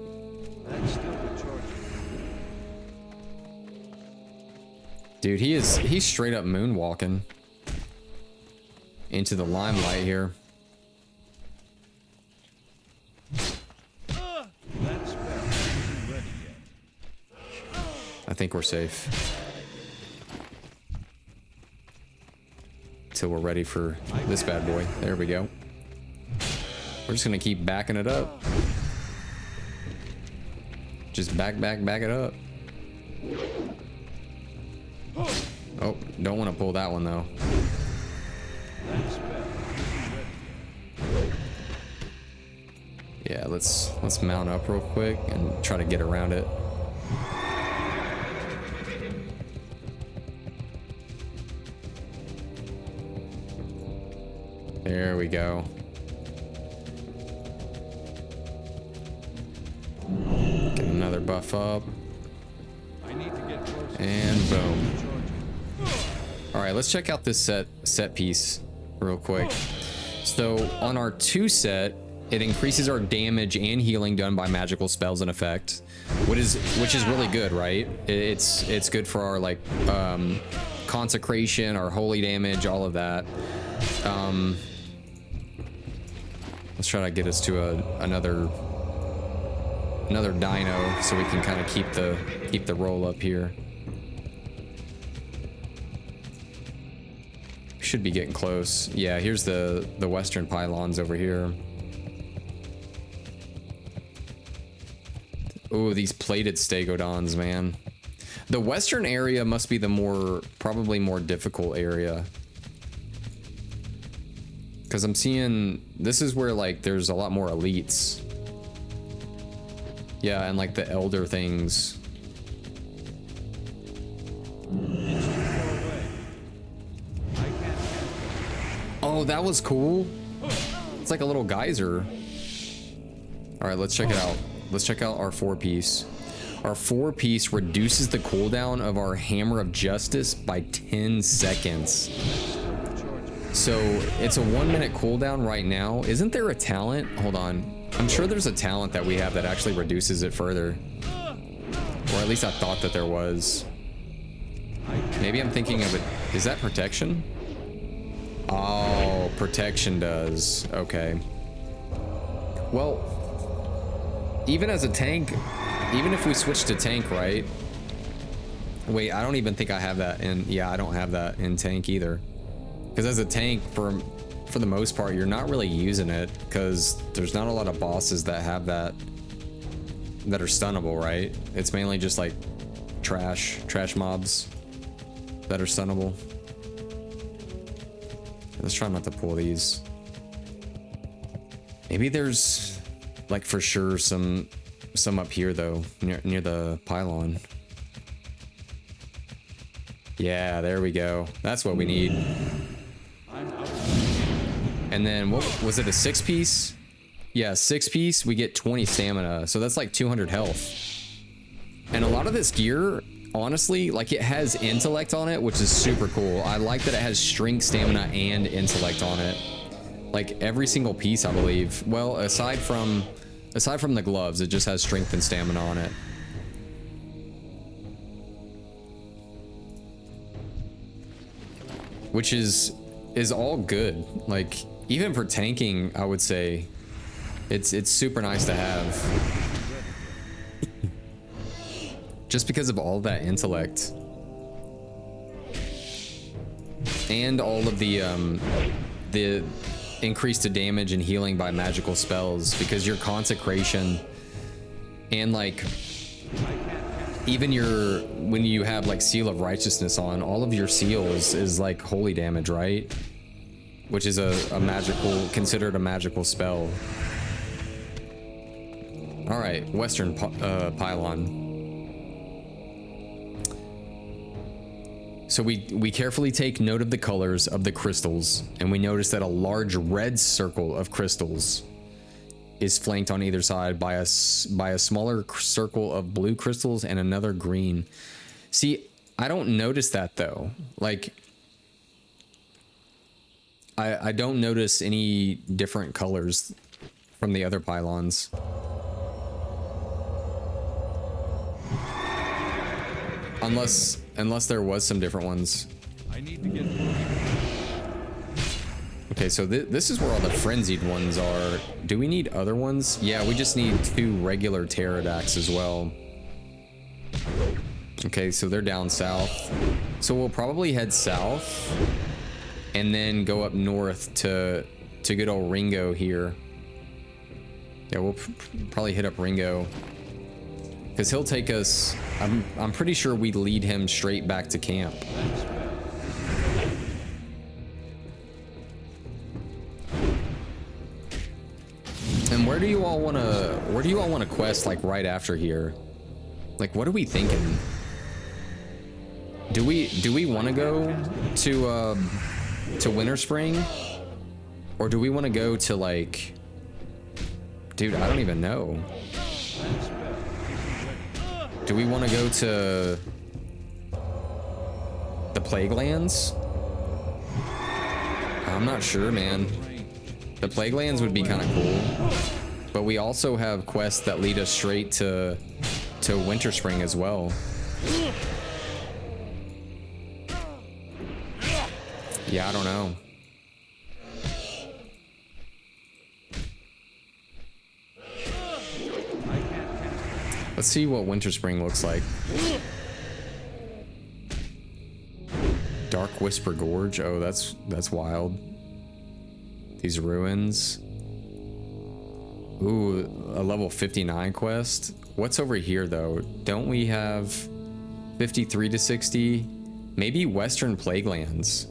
Dude, he's straight up moonwalking into the limelight here. I think we're safe. Till we're ready for this bad boy. There we go. We're just gonna keep backing it up. Just back it up. Oh, don't want to pull that one though. Yeah, let's mount up real quick and try to get around it. There we go. Get another buff up. And boom. Alright, let's check out this set piece real quick. So on our 2 set, it increases our damage and healing done by magical spells and effect, which is really good, right? It's good for our like consecration, our holy damage, all of that. Let's try to get us to another dino so we can kind of keep the roll up here. Should be getting close. Yeah, here's the western pylons over here. Oh, these plated stegodons, man. The western area must be the probably more difficult area. Because I'm seeing, this is where like there's a lot more elites. Yeah, and like the elder things. Oh, that was cool. It's like a little geyser. All right, let's check it out. Let's check out our 4-piece. Our 4-piece reduces the cooldown of our Hammer of Justice by 10 seconds. So it's a 1-minute cooldown right now. Isn't there a talent? Hold on. I'm sure there's a talent that we have that actually reduces it further. Or at least I thought that there was. Maybe I'm thinking of it. Is that protection? Oh, protection does. Okay. Well, even as a tank, even if we switch to tank, right? Wait, I don't even think I have that in. Yeah, I don't have that in tank either. Because as a tank, for the most part, you're not really using it because there's not a lot of bosses that have that are stunnable, right? It's mainly just like trash mobs that are stunnable. Let's try not to pull these. Maybe there's like for sure some some up here though, near the pylon. Yeah, there we go. That's what we need. And then what was it, a 6-piece? Yeah, 6-piece, we get 20 stamina. So that's like 200 health. And a lot of this gear, honestly, like it has intellect on it, which is super cool. I like that it has strength, stamina, and intellect on it. Like every single piece, I believe. Well, aside from the gloves, it just has strength and stamina on it. Which is all good. Like even for tanking, I would say it's super nice to have. Just because of all that intellect. And all of the increase to damage and healing by magical spells, because your consecration and like even your, when you have like seal of righteousness on, all of your seals is like holy damage, right? Which is a magical, considered a magical spell. All right, Western pylon. So we carefully take note of the colors of the crystals, and we notice that a large red circle of crystals is flanked on either side by a smaller circle of blue crystals and another green. See, I don't notice that though. Like, I don't notice any different colors from the other pylons. Unless there was some different ones.
I need to get.
Okay, so this is where all the frenzied ones are. Do we need other ones? Yeah, we just need 2 regular pterodactyls as well. Okay, so they're down south. So we'll probably head south and then go up north to good old Ringo here. Yeah, we'll probably hit up Ringo. Because he'll take us, I'm pretty sure we lead him straight back to camp. And where do you all want to quest like right after here? Like what are we thinking? Do we want to go to Winter Spring? Or do we want to go to like, dude, I don't even know. Do we want to go to the Plague Lands? I'm not sure, man. The Plague Lands would be kind of cool. But we also have quests that lead us straight to Winter Spring as well. Yeah, I don't know. Let's see what Winter Spring looks like. Dark Whisper Gorge. Oh, that's wild. These ruins. Ooh, a level 59 quest. What's over here though? Don't we have 53 to 60? Maybe Western Plaguelands.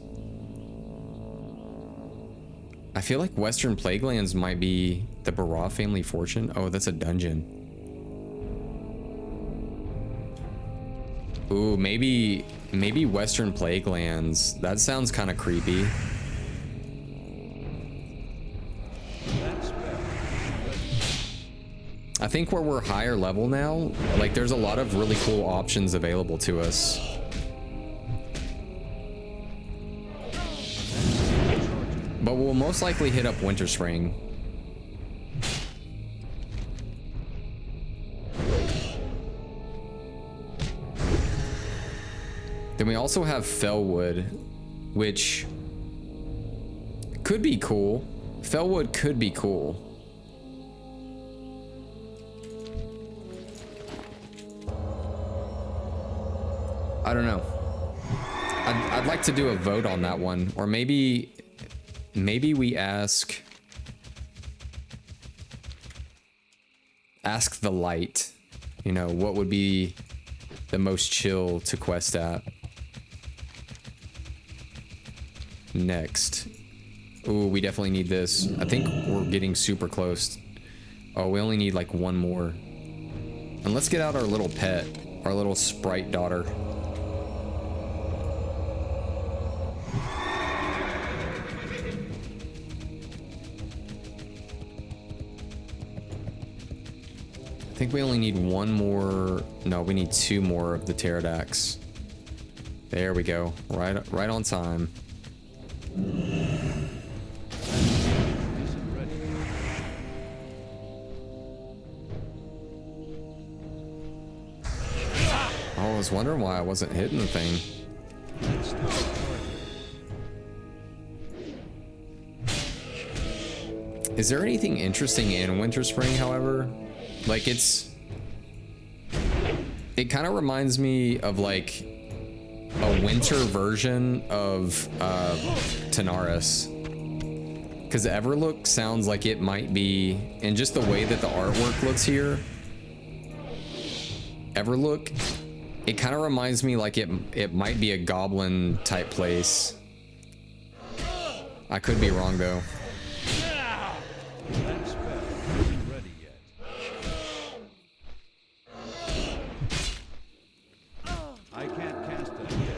I feel like Western Plaguelands might be the Barra family fortune. Oh, that's a dungeon. Ooh, maybe Western Plaguelands. That sounds kind of creepy. I think where we're higher level now, like there's a lot of really cool options available to us. But we'll most likely hit up Winter Spring. Then we also have Fellwood, which could be cool. Fellwood could be cool. I don't know. I'd like to do a vote on that one, or maybe we ask the light, you know, what would be the most chill to quest at next. Ooh, we definitely need this. I think we're getting super close. Oh, we only need like one more. And let's get out our little pet, our little sprite daughter. I think we only need one more. No, we need 2 more of the pterodax. There we go. Right on time. Oh, I was wondering why I wasn't hitting the thing. Is there anything interesting in Winter Spring, however? Like, it kind of reminds me of like a winter version of Tanaris. Because Everlook sounds like it might be, and just the way that the artwork looks here, Everlook, it kind of reminds me like it might be a goblin type place. I could be wrong though.
That spell isn't ready yet. I can't cast that yet.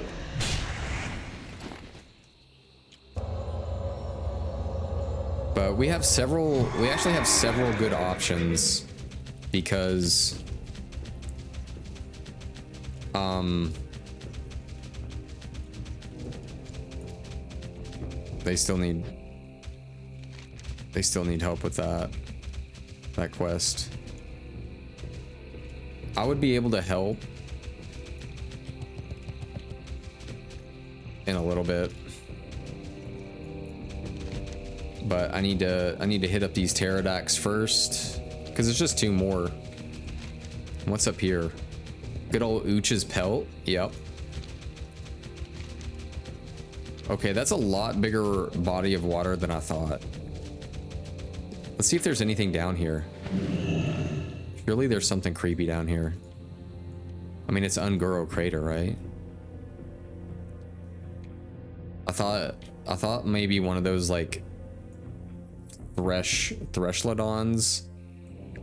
But we actually have several good options because they still need help with that quest. I would be able to help in a little bit, but I need to hit up these pterodax first because it's just 2 more. What's up here? Good old Ooch's pelt. Yep. Okay, that's a lot bigger body of water than I thought. Let's see if there's anything down here. Surely there's something creepy down here. I mean, it's Ungoro crater, right? I thought maybe one of those like Threshlodons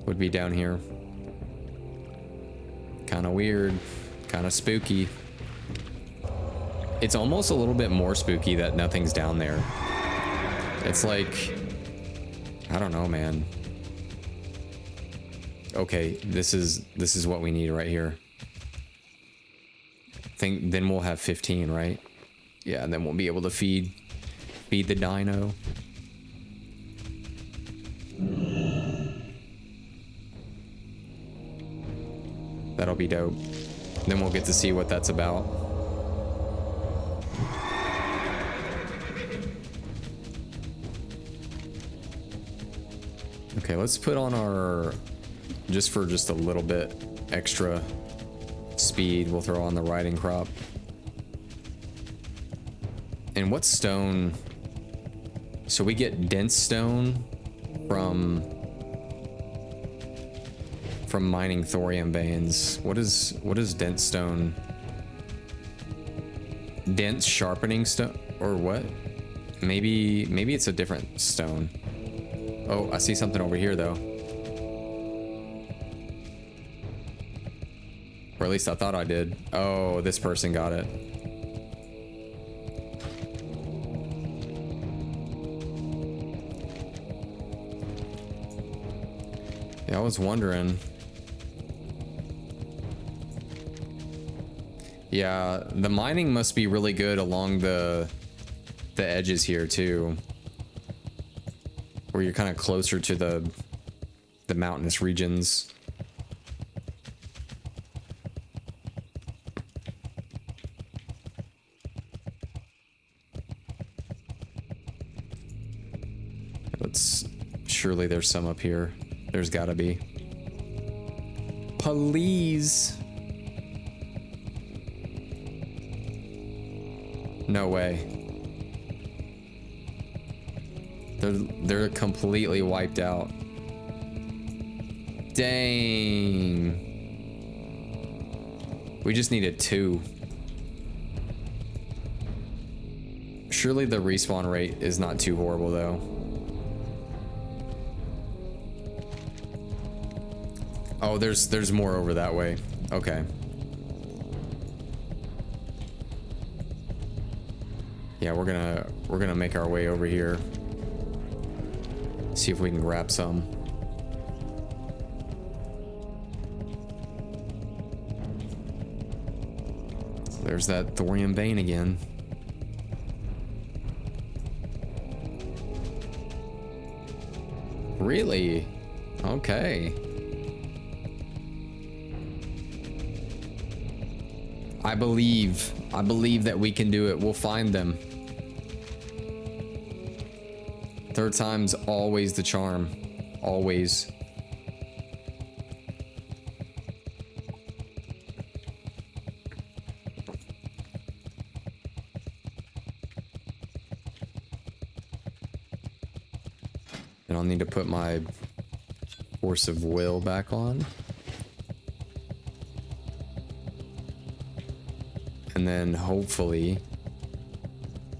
would be down here. Kind of weird, kind of spooky. It's almost a little bit more spooky that nothing's down there. It's like, I don't know, man. Okay, this is what we need right here. Then we'll have 15, right? Yeah, and then we'll be able to feed the dino. That'll be dope. Then we'll get to see what that's about. Okay, let's put on our, just a little bit extra speed, we'll throw on the riding crop. And what stone? So we get dense stone from mining thorium veins. What is dense stone? Dense sharpening stone, or what? Maybe it's a different stone. Oh, I see something over here though. Or at least I thought I did. Oh, this person got it. Yeah, I was wondering. Yeah, the mining must be really good along the edges here too, where you're kind of closer to the mountainous regions. Surely there's some up here. There's gotta be. Please. No way. They're completely wiped out. Dang. We just needed 2. Surely the respawn rate is not too horrible though. Oh, there's more over that way. Okay. Yeah, we're gonna make our way over here. See if we can grab some. There's that thorium vein again. Really? Okay. I believe that we can do it. We'll find them. Third time's always the charm. Always. And I'll need to put my force of will back on. And then hopefully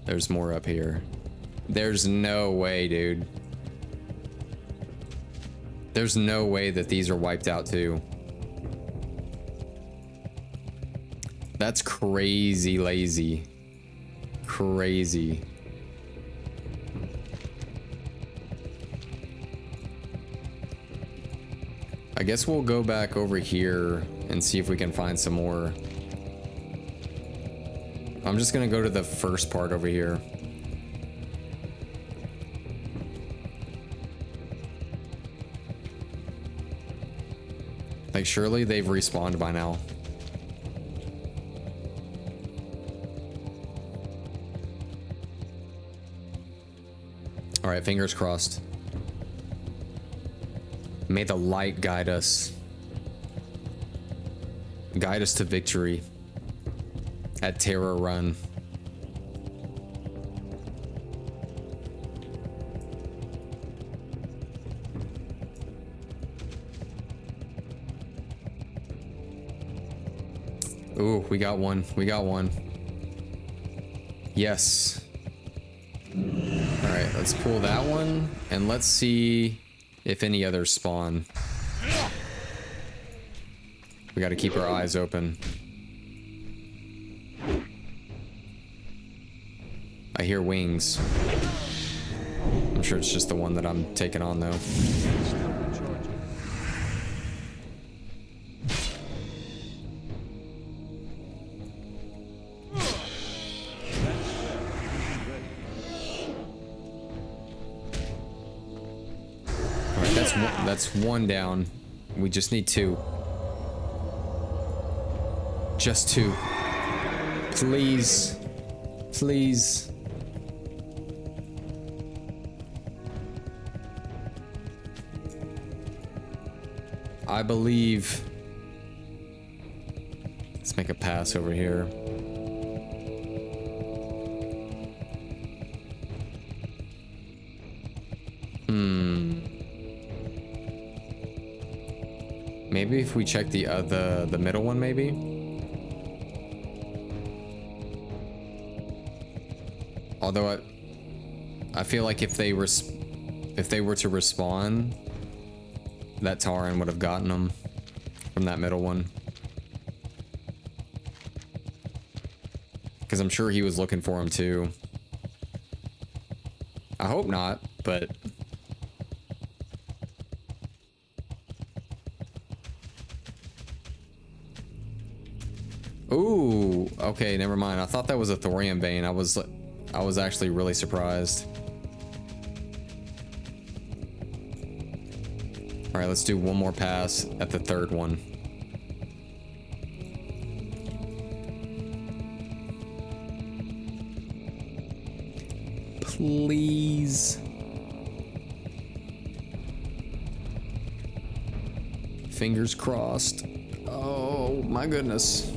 there's more up here. There's no way, dude. There's no way that these are wiped out too. That's crazy lazy. Crazy. I guess we'll go back over here and see if we can find some more. I'm just gonna go to the first part over here. Like, surely they've respawned by now. All right, fingers crossed. May the light guide us. Guide us to victory at Terror Run. Ooh, we got one. We got one. Yes. All right, let's pull that one and let's see if any others spawn. We got to keep our eyes open. I hear wings. I'm sure it's just the one that I'm taking on though. That's one down. We just need two. Just two. Please. Please. I believe. Let's make a pass over here. Maybe if we check the middle one, maybe. Although I feel like if they were to respawn, that Tauren would have gotten them from that middle one. Because I'm sure he was looking for him too. I hope not, but. Ooh, okay, never mind. I thought that was a thorium vein. I was actually really surprised. All right, let's do one more pass at the third one. Please. Fingers crossed. Oh my goodness.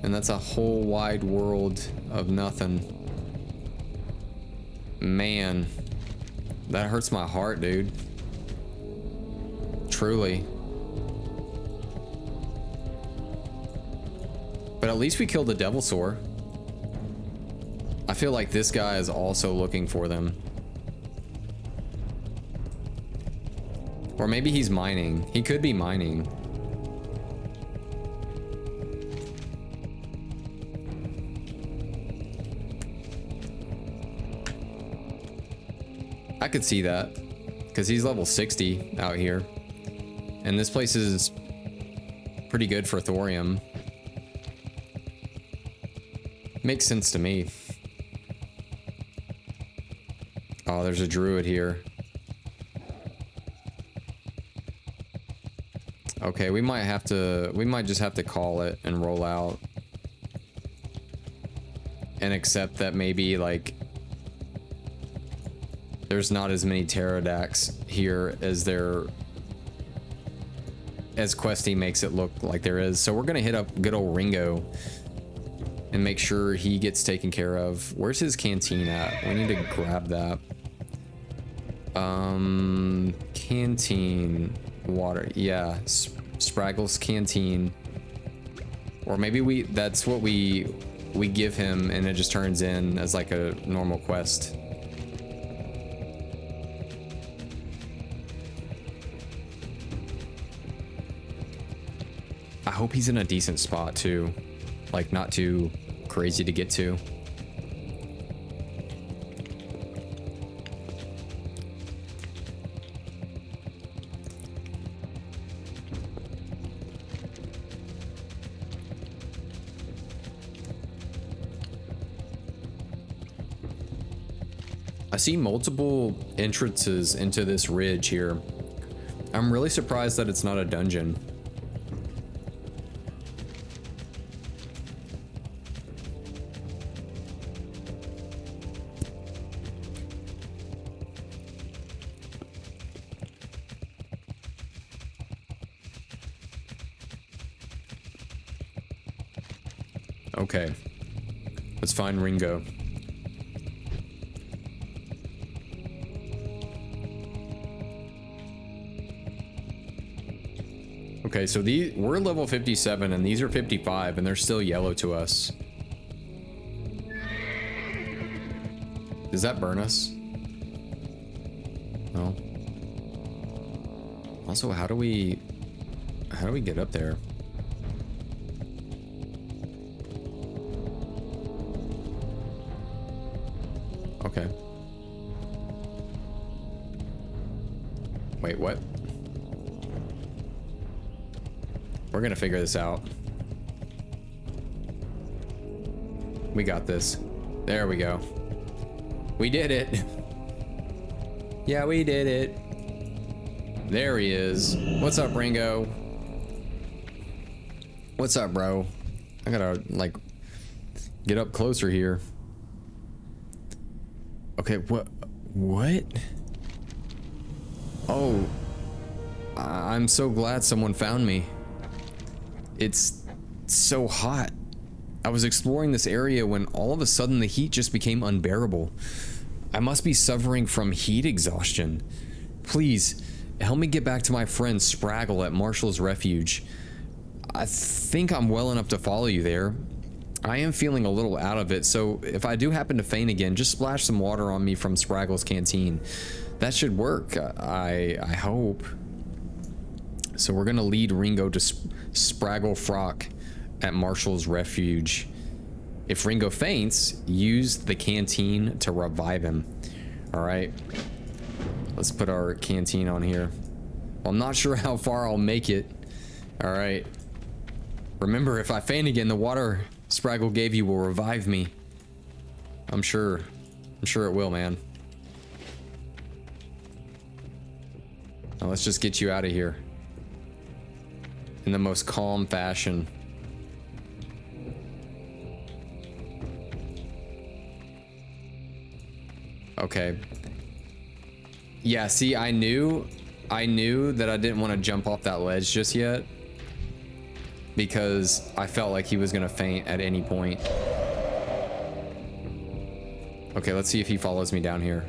And that's a whole wide world of nothing. Man, that hurts my heart, dude. Truly. But at least we killed the Devilsaur. I feel like this guy is also looking for them. Or maybe he's mining. He could be mining. I could see that. Because he's level 60 out here. And this place is pretty good for thorium. Makes sense to me. Oh, there's a druid here. Okay, we might just have to call it and roll out. And accept that maybe, like, there's not as many pterodactyls here as Questy makes it look like there is. So we're gonna hit up good old Ringo and make sure he gets taken care of. Where's his canteen at? We need to grab that. Canteen water. Yeah, Spraggle's canteen. Or maybe that's what we give him and it just turns in as like a normal quest. I hope he's in a decent spot too. Like not too crazy to get to. I see multiple entrances into this ridge here. I'm really surprised that it's not a dungeon. Okay, let's find Ringo. Okay, so we're level 57 and these are 55 and they're still yellow to us. Does that burn us? No. Also, how do we get up there? Okay. Wait, what? We're gonna figure this out. We got this. There we go. We did it. Yeah, we did it. There he is. What's up, Ringo? What's up, bro? I gotta, like, get up closer here. Okay, what? Oh, I'm so glad someone found me. It's so hot. I was exploring this area when all of a sudden the heat just became unbearable. I must be suffering from heat exhaustion. Please, help me get back to my friend Spraggle at Marshall's Refuge. I think I'm well enough to follow you there. I am feeling a little out of it, so if I do happen to faint again, just splash some water on me from Spraggle's canteen. That should work, I hope. So we're gonna lead Ringo to Spraggle Frock at Marshall's Refuge. If Ringo faints, use the canteen to revive him. All right, let's put our canteen on here. Well, I'm not sure how far I'll make it. All right. Remember, if I faint again, the water Spraggle gave you will revive me. I'm sure it will, man. Now let's just get you out of here in the most calm fashion. Okay. Yeah, see, I knew that I didn't want to jump off that ledge just yet because I felt like he was gonna faint at any point. Okay, let's see if he follows me down here.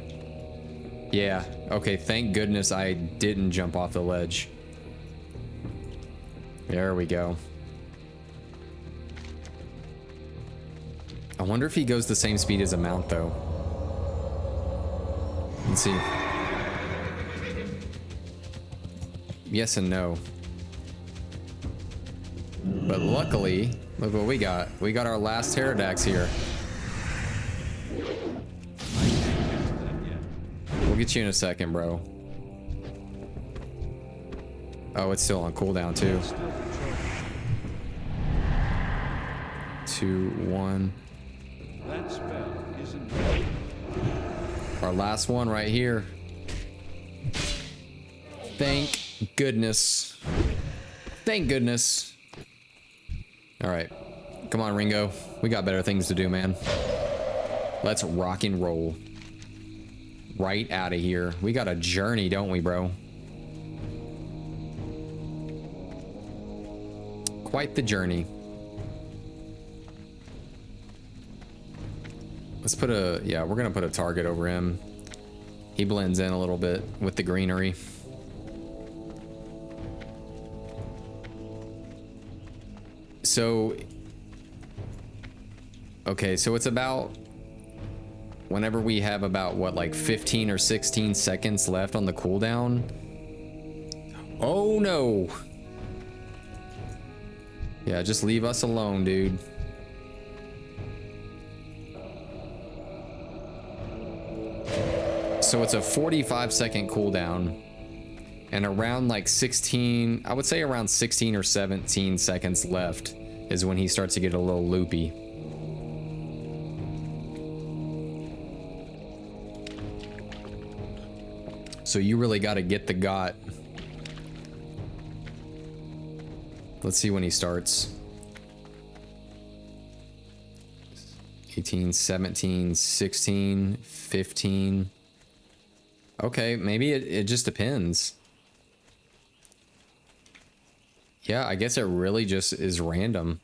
Yeah, okay, thank goodness I didn't jump off the ledge. There we go. I wonder if he goes the same speed as a mount, though. Let's see. yes and no. But luckily, look what we got. We got our last pterodax here. We'll get you in a second, bro. Oh, it's still on cooldown too. 2, 1.
That spell isn't.
Our last one right here. Thank goodness. Thank goodness. All right. Come on, Ringo. We got better things to do, man. Let's rock and roll. Right out of here. We got a journey, don't we, bro? Quite the journey. Let's put a, yeah, we're gonna put a target over him. He blends in a little bit with the greenery. So, okay, so it's about, whenever we have about, what, like 15 or 16 seconds left on the cooldown. Oh no. Yeah, just leave us alone, dude. So it's a 45-second cooldown, and around like 16, I would say around 16 or 17 seconds left is when he starts to get a little loopy. So you really got to get the got. Let's see when he starts. 18, 17, 16, 15. Okay, maybe it just depends. Yeah, I guess it really just is random.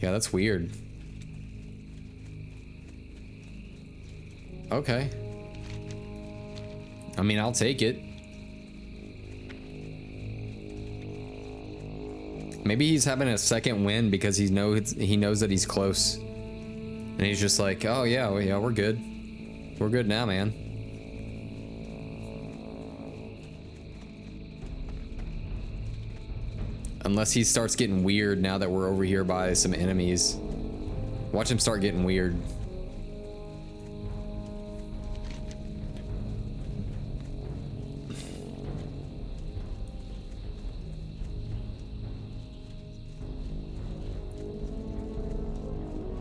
Yeah, that's weird. Okay. I mean, I'll take it. Maybe he's having a second win because he knows that he's close. And he's just like, oh yeah, well, yeah, we're good. We're good now, man. Unless he starts getting weird now that we're over here by some enemies. Watch him start getting weird.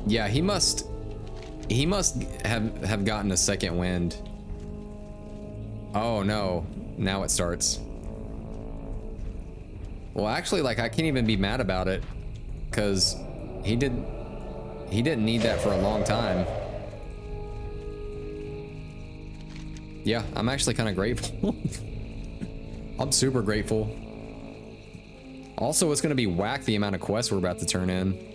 Yeah, he must have gotten a second wind. Oh no, now it starts. Well, actually, like, I can't even be mad about it, because he didn't need that for a long time. Yeah, I'm actually kind of grateful. I'm super grateful. Also, it's gonna be whack the amount of quests we're about to turn in.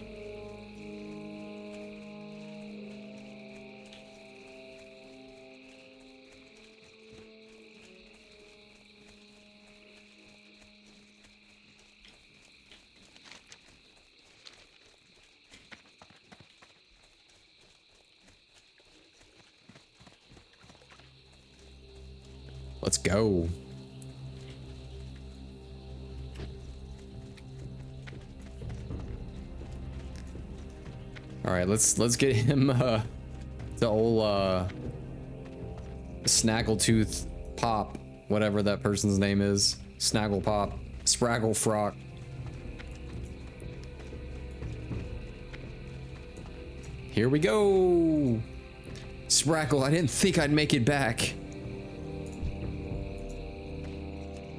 Let's go. All right, let's get him the old Snaggletooth Pop, whatever that person's name is. Snaggle Pop, Spraggle Frock. Here we go. Sprackle, I didn't think I'd make it back.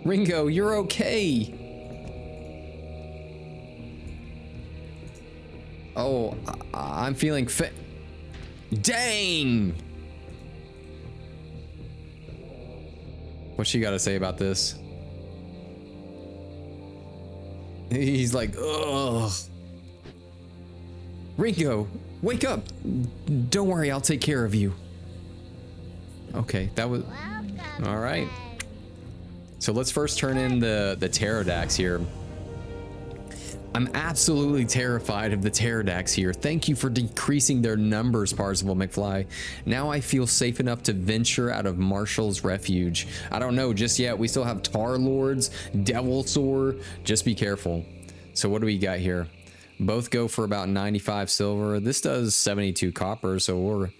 Ringo, you're okay. Oh, I'm feeling fit. Dang! What's she got to say about this? He's like, ugh. Ringo, wake up. Don't worry, I'll take care of you. Okay, that was...
Welcome.
All right. So let's first turn in the pterodax here. I'm absolutely terrified of the pterodactyls here. Thank you for decreasing their numbers, Parzival McFly. Now I feel safe enough to venture out of Marshall's refuge. I don't know just yet. We still have Tar Lords, Devilsaur. Just be careful. So what do we got here? Both go for about 95 silver. This does 72 copper, so we're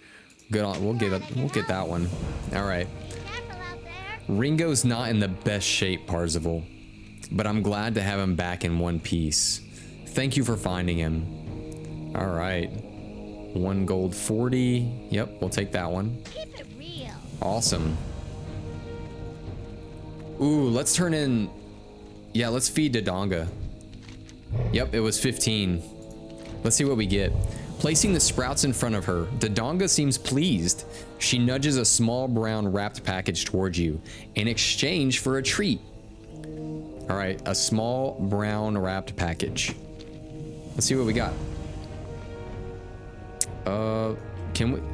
good on. We'll get that one. All right.
Careful out there.
Ringo's not in the best shape, Parzival, but I'm glad to have him back in one piece. Thank you for finding him. All right. 1 gold 40. Yep, we'll take that one.
Keep it real.
Awesome. Ooh, let's turn in. Yeah, let's feed Dodonga. Yep, it was 15. Let's see what we get. Placing the sprouts in front of her, Dodonga seems pleased. She nudges a small brown wrapped package towards you in exchange for a treat. All right, a small brown wrapped package. Let's see what we got.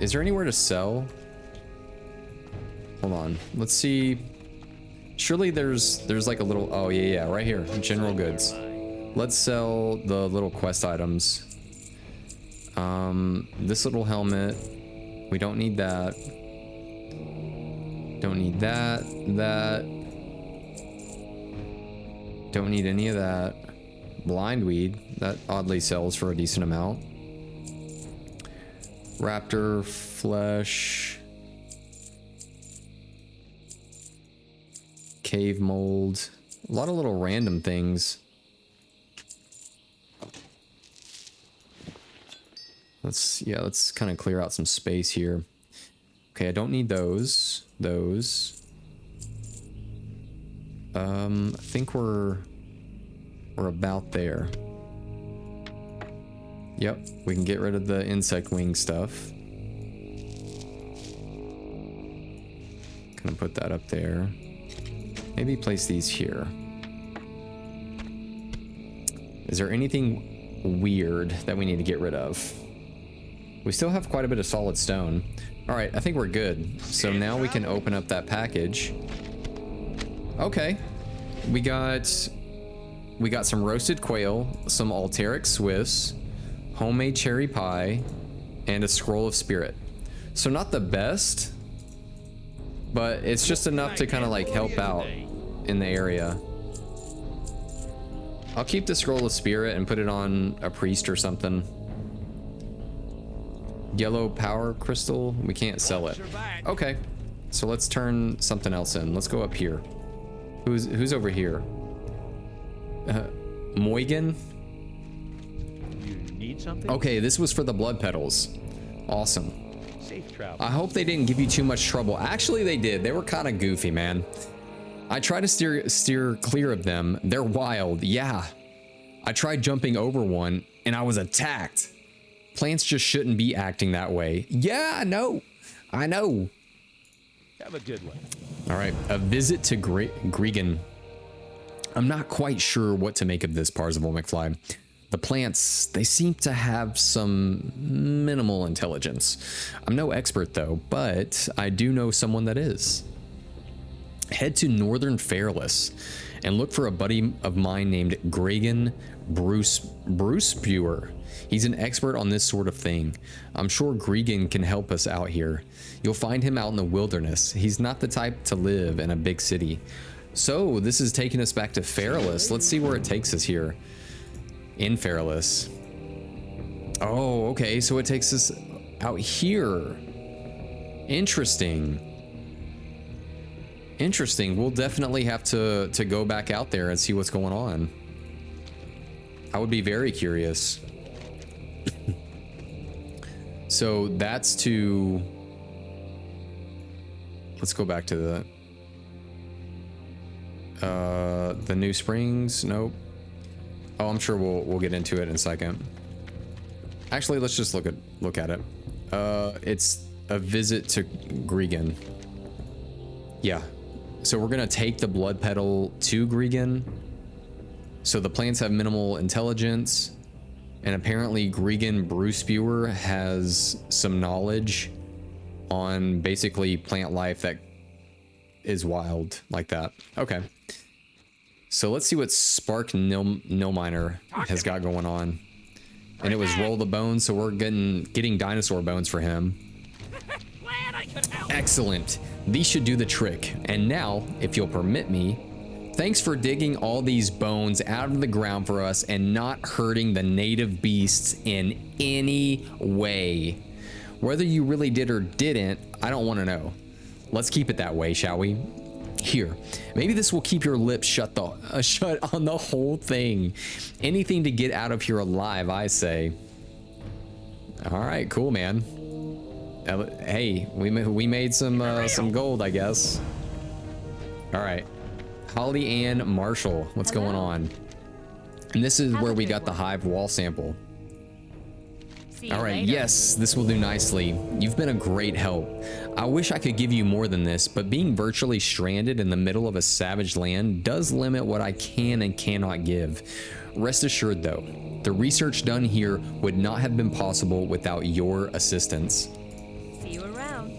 Is there anywhere to sell? Hold on, let's see. Surely there's like a little, oh yeah, right here, general goods. Let's sell the little quest items. This little helmet, we don't need that. Don't need that. Don't need any of that. Blindweed, that oddly sells for a decent amount. Raptor flesh. Cave mold. A lot of little random things. Let's kind of clear out some space here. Okay, I don't need those. I think we're about there. Yep, we can get rid of the insect wing stuff. Gonna put that up there. Maybe place these here. Is there anything weird that we need to get rid of? We still have quite a bit of solid stone. All right, I think we're good. So now we can open up that package. Okay, we got some roasted quail, some Alteric Swiss, homemade cherry pie, and a scroll of spirit. So not the best, but it's just enough to kind of like help out in the area. I'll keep the scroll of spirit and put it on a priest or something. Yellow power crystal, we can't sell it. Okay, so let's turn something else in. Let's go up here. Who's over here? Moigan?
You need something?
Okay, this was for the blood petals. Awesome.
Safe travel.
I hope they didn't give you too much trouble. Actually, they did. They were kind of goofy, man. I try to steer clear of them. They're wild. Yeah. I tried jumping over one and I was attacked. Plants just shouldn't be acting that way. Yeah, I know.
Have a good one.
All right, a visit to Gregan. I'm not quite sure what to make of this, Parzival McFly. The plants, they seem to have some minimal intelligence. I'm no expert though, but I do know someone that is. Head to Northern Fairless and look for a buddy of mine named Gregan Brucebuer. He's an expert on this sort of thing. I'm sure Gregan can help us out here. You'll find him out in the wilderness. He's not the type to live in a big city. So this is taking us back to Fairless. Let's see where it takes us here. In Fairless. Oh, okay. So it takes us out here. Interesting. We'll definitely have to go back out there and see what's going on. I would be very curious. So that's to, let's go back to the New Springs. Nope. Oh, I'm sure we'll get into it in a second. Actually, let's just look at it. It's a visit to Gregan. Yeah. So we're gonna take the blood petal to Gregan. So the plants have minimal intelligence. And apparently Gregan Brucebuer has some knowledge on basically plant life that is wild like that. Okay. So let's see what Spark Nil Miner has got going on. And it was roll the bones, so we're getting dinosaur bones for him.
Glad I could help.
Excellent. These should do the trick. And now, if you'll permit me, thanks for digging all these bones out of the ground for us and not hurting the native beasts in any way. Whether you really did or didn't, I don't want to know. Let's keep it that way, shall we? Here, maybe this will keep your lips shut on the whole thing. Anything to get out of here alive, I say. All right, cool, man. Hey, we made some gold, I guess. All right, Holly Ann Marshall, what's going on? And this is where we got the hive wall sample. All right, yes, this will do nicely. You've been a great help. I wish I could give you more than this, but being virtually stranded in the middle of a savage land does limit what I can and cannot give. Rest assured though, the research done here would not have been possible without your assistance.
See you around.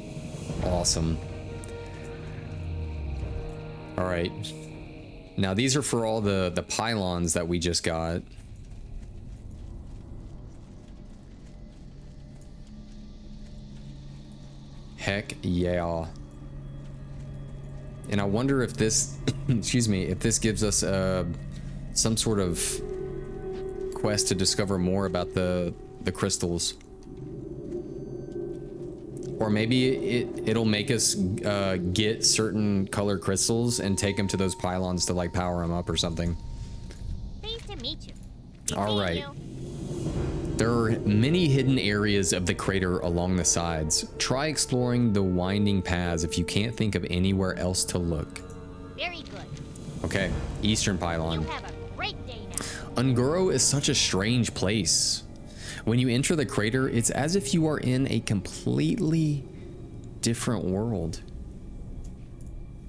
Awesome. All right. Now these are for all the pylons that we just got. Heck yeah. And I wonder if this, excuse me, if this gives us some sort of quest to discover more about the crystals. Or maybe it'll make us get certain colored crystals and take them to those pylons to like power them up or something.
Pleased to meet you.
All right. There are many hidden areas of the crater along the sides. Try exploring the winding paths if you can't think of anywhere else to look.
Very good.
Okay, Eastern Pylon.
You have a great day now.
Ungoro is such a strange place. When you enter the crater, it's as if you are in a completely different world.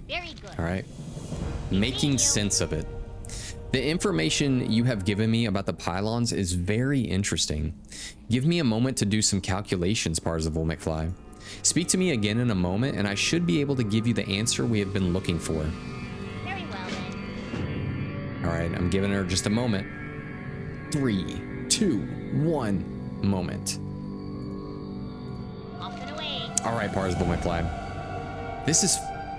Very good.
All right, making sense of it. The information you have given me about the pylons is very interesting. Give me a moment to do some calculations, Parzival McFly. Speak to me again in a moment, and I should be able to give you the answer we have been looking for.
Very well then.
All right, I'm giving her just a moment. 3, 2, 1 moment.
Off and away.
All right, Parzival McFly. This is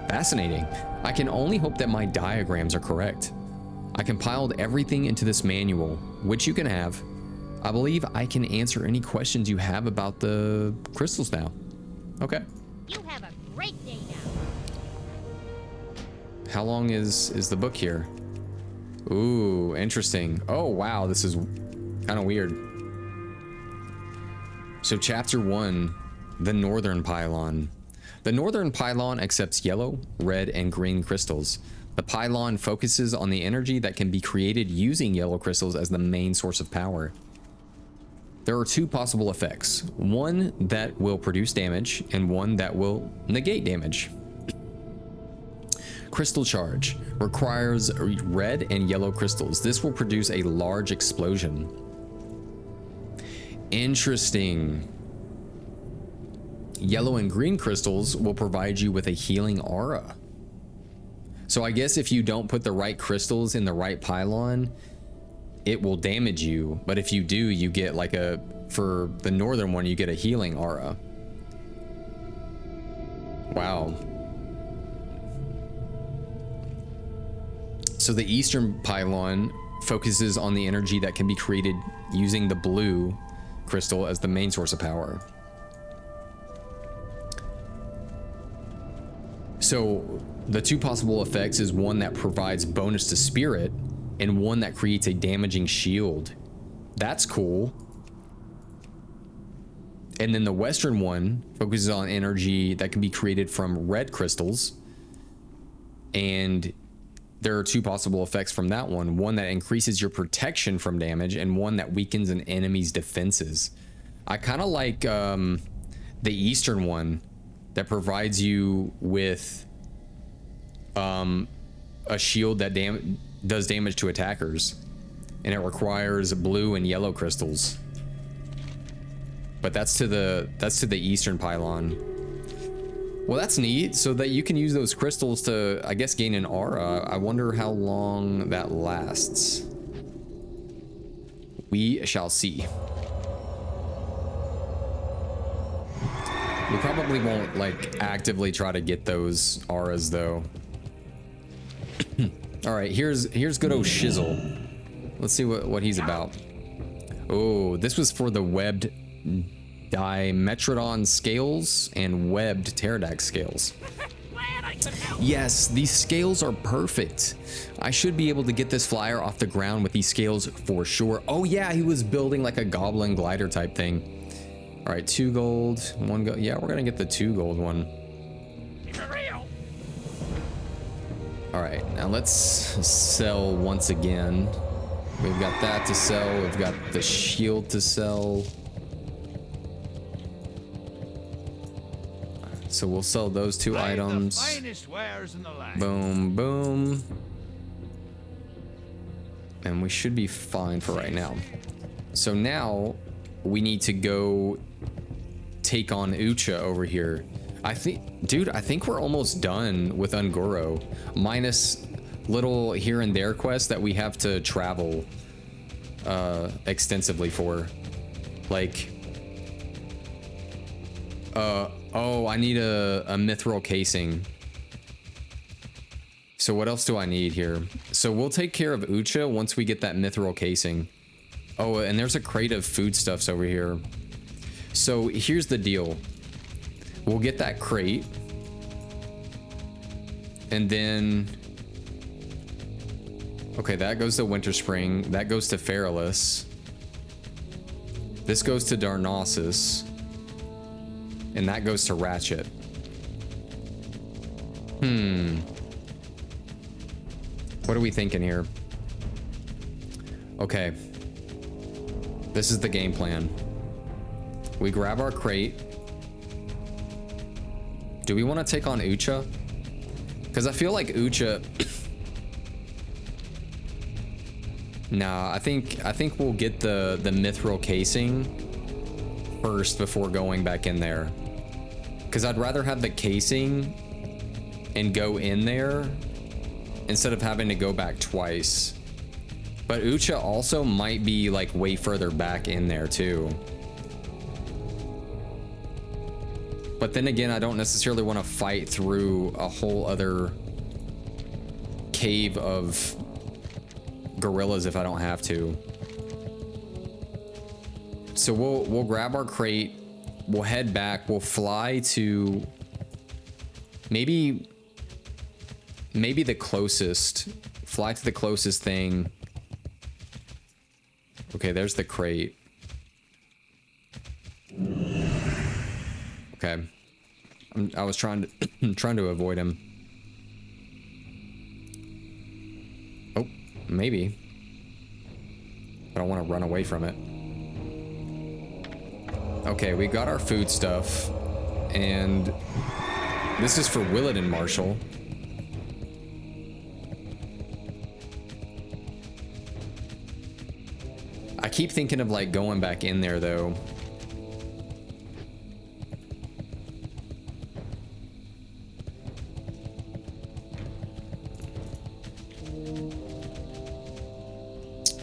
fascinating. I can only hope that my diagrams are correct. I compiled everything into this manual, which you can have. I believe I can answer any questions you have about the crystals now. Okay.
You have a great day now.
How long is the book here? Ooh, interesting. Oh, wow, this is kind of weird. So chapter 1, the Northern Pylon. The Northern Pylon accepts yellow, red, and green crystals. The pylon focuses on the energy that can be created using yellow crystals as the main source of power. There are 2 possible effects, one that will produce damage and one that will negate damage. Crystal charge requires red and yellow crystals. This will produce a large explosion. Interesting. Yellow and green crystals will provide you with a healing aura. So I guess if you don't put the right crystals in the right pylon, it will damage you. But if you do, you get like for the northern one, you get a healing aura. Wow. So the eastern pylon focuses on the energy that can be created using the blue crystal as the main source of power. So the 2 possible effects is one that provides bonus to spirit and one that creates a damaging shield. That's cool. And then the western one focuses on energy that can be created from red crystals. And there are 2 possible effects from that one. One that increases your protection from damage and one that weakens an enemy's defenses. I kind of like the eastern one that provides you with a shield that does damage to attackers, and it requires blue and yellow crystals. But that's to the eastern pylon. Well, that's neat. So that you can use those crystals to, I guess, gain an aura. I wonder how long that lasts. We shall see. We probably won't, like, actively try to get those auras, though. All right, here's good old Shizzle. Let's see what he's about. Oh, this was for the webbed Dimetrodon scales and webbed Pterodax scales. Yes, these scales are perfect. I should be able to get this flyer off the ground with these scales for sure. Oh yeah, he was building like a goblin glider type thing. All right, 2 gold, 1 gold. Yeah, we're gonna get the 2 gold one. All right, now let's sell once again. We've got that to sell. We've got the shield to sell. So we'll sell those 2 items.
The finest wares in the land.
Boom, boom. And we should be fine for right now. So now we need to go take on Ucha over here. I think we're almost done with Ungoro, minus little here and there quests that we have to travel extensively for. Like, oh, I need a mithril casing. So what else do I need here? So we'll take care of Ucha once we get that mithril casing. Oh, and there's a crate of foodstuffs over here. So here's the deal. We'll get that crate. And then... Okay, that goes to Winter Spring. That goes to Feralus. This goes to Darnassus. And that goes to Ratchet. What are we thinking here? Okay. This is the game plan. We grab our crate. Do we want to take on Ucha? Because I feel like Ucha... Nah, I think we'll get the mithril casing first before going back in there. Because I'd rather have the casing and go in there instead of having to go back twice. But Ucha also might be like way further back in there too. But then again, I don't necessarily want to fight through a whole other cave of gorillas if I don't have to. So we'll grab our crate, we'll head back, we'll fly to maybe the closest, fly to the closest thing. Okay, there's the crate. Okay, I was trying to avoid him. Oh, maybe. But I want to run away from it. Okay, we got our food stuff, and this is for Willardin Marshall. I keep thinking of like going back in there though.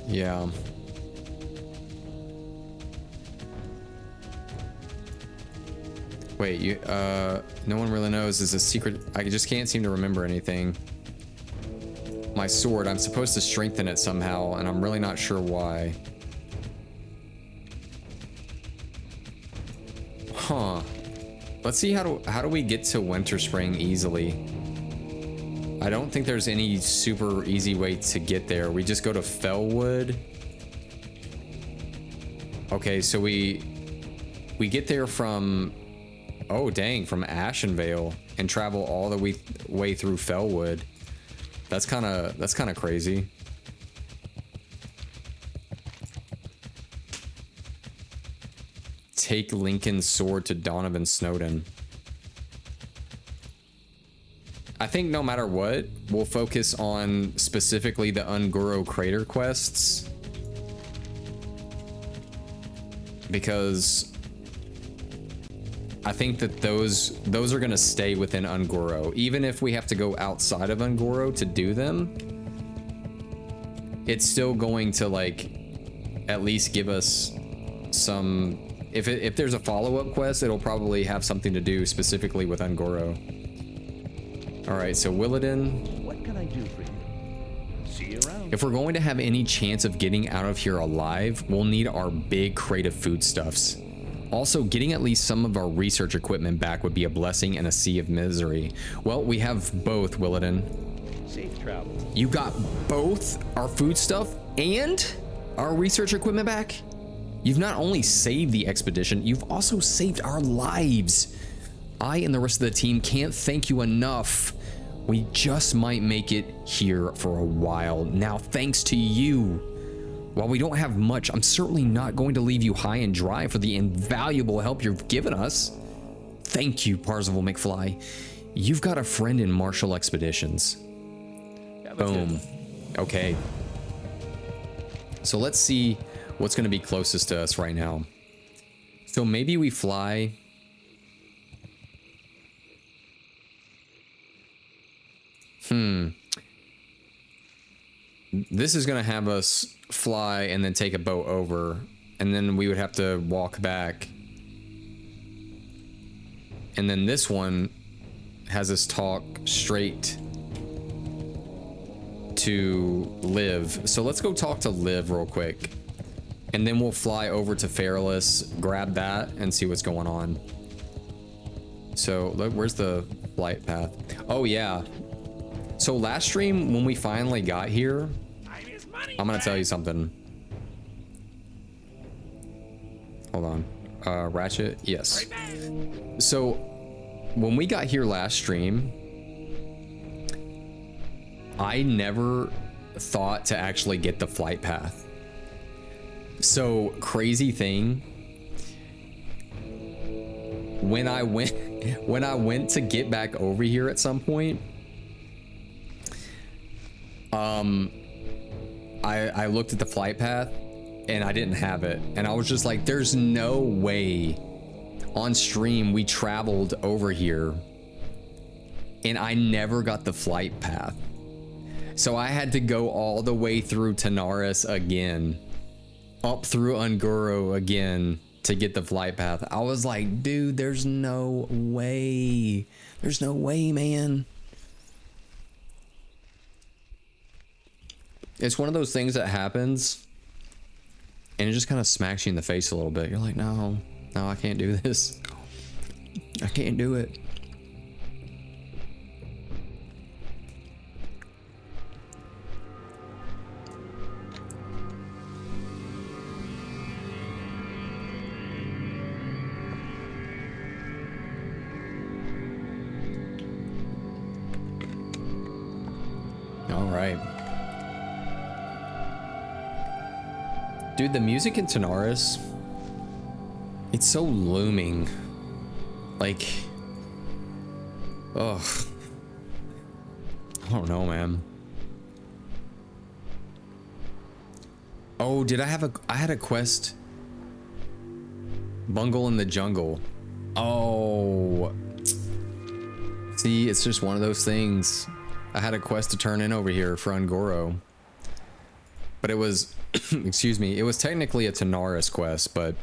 Yeah. Wait, you, no one really knows. Is a secret. I just can't seem to remember anything. My sword, I'm supposed to strengthen it somehow, and I'm really not sure why. Huh. Let's see how do we get to Winter Spring easily. I don't think there's any super easy way to get there. We just go to Fellwood. Okay, so we get there from, oh dang, from Ashenvale and travel all the way through Fellwood. That's kind of crazy. Take Lincoln's sword to Donovan Snowden. I think no matter what, we'll focus on specifically the Ungoro crater quests. Because I think that those are gonna stay within Ungoro. Even if we have to go outside of Ungoro to do them, it's still going to like at least give us some. If there's a follow-up quest, it'll probably have something to do specifically with Ungoro. All right, so Willadin.
What can I do for you? See you around.
If we're going to have any chance of getting out of here alive, we'll need our big crate of foodstuffs. Also, getting at least some of our research equipment back would be a blessing and a sea of misery. Well, we have both, Willadin.
Safe travel.
You got both our foodstuff and our research equipment back? You've not only saved the expedition, you've also saved our lives. I and the rest of the team can't thank you enough. We just might make it here for a while. Now, thanks to you. While we don't have much, I'm certainly not going to leave you high and dry for the invaluable help you've given us. Thank you, Parzival McFly. You've got a friend in Marshall Expeditions.
Yeah, that's
Boom.
it.
Okay. So let's see what's going to be closest to us right now. So maybe we fly. This is going to have us fly and then take a boat over, and then we would have to walk back. And then this one has us talk straight to Liv. So let's go talk to Liv real quick. And then we'll fly over to Fairless, grab that, and see what's going on. So, look, where's the flight path? Oh, yeah. So last stream, when we finally got here, I'm gonna tell you something. Hold on. Ratchet? Yes. So, when we got here last stream, I never thought to actually get the flight path. So, crazy thing, when I went to get back over here at some point, I looked at the flight path and I didn't have it, and I was just like, there's no way on stream we traveled over here and I never got the flight path. So I had to go all the way through Tanaris again, up through Ungoro again to get the flight path. I was like, dude, there's no way. There's no way, man. It's one of those things that happens and it just kind of smacks you in the face a little bit. You're like, no, I can't do this. I can't do it. All right. Dude, the music in Tanaris, it's so looming. Like, ugh. I don't know, man. Oh, I had a quest. Bungle in the Jungle. Oh. See, it's just one of those things. I had a quest to turn in over here for Ungoro. But it was, excuse me, it was technically a Tanaris quest, but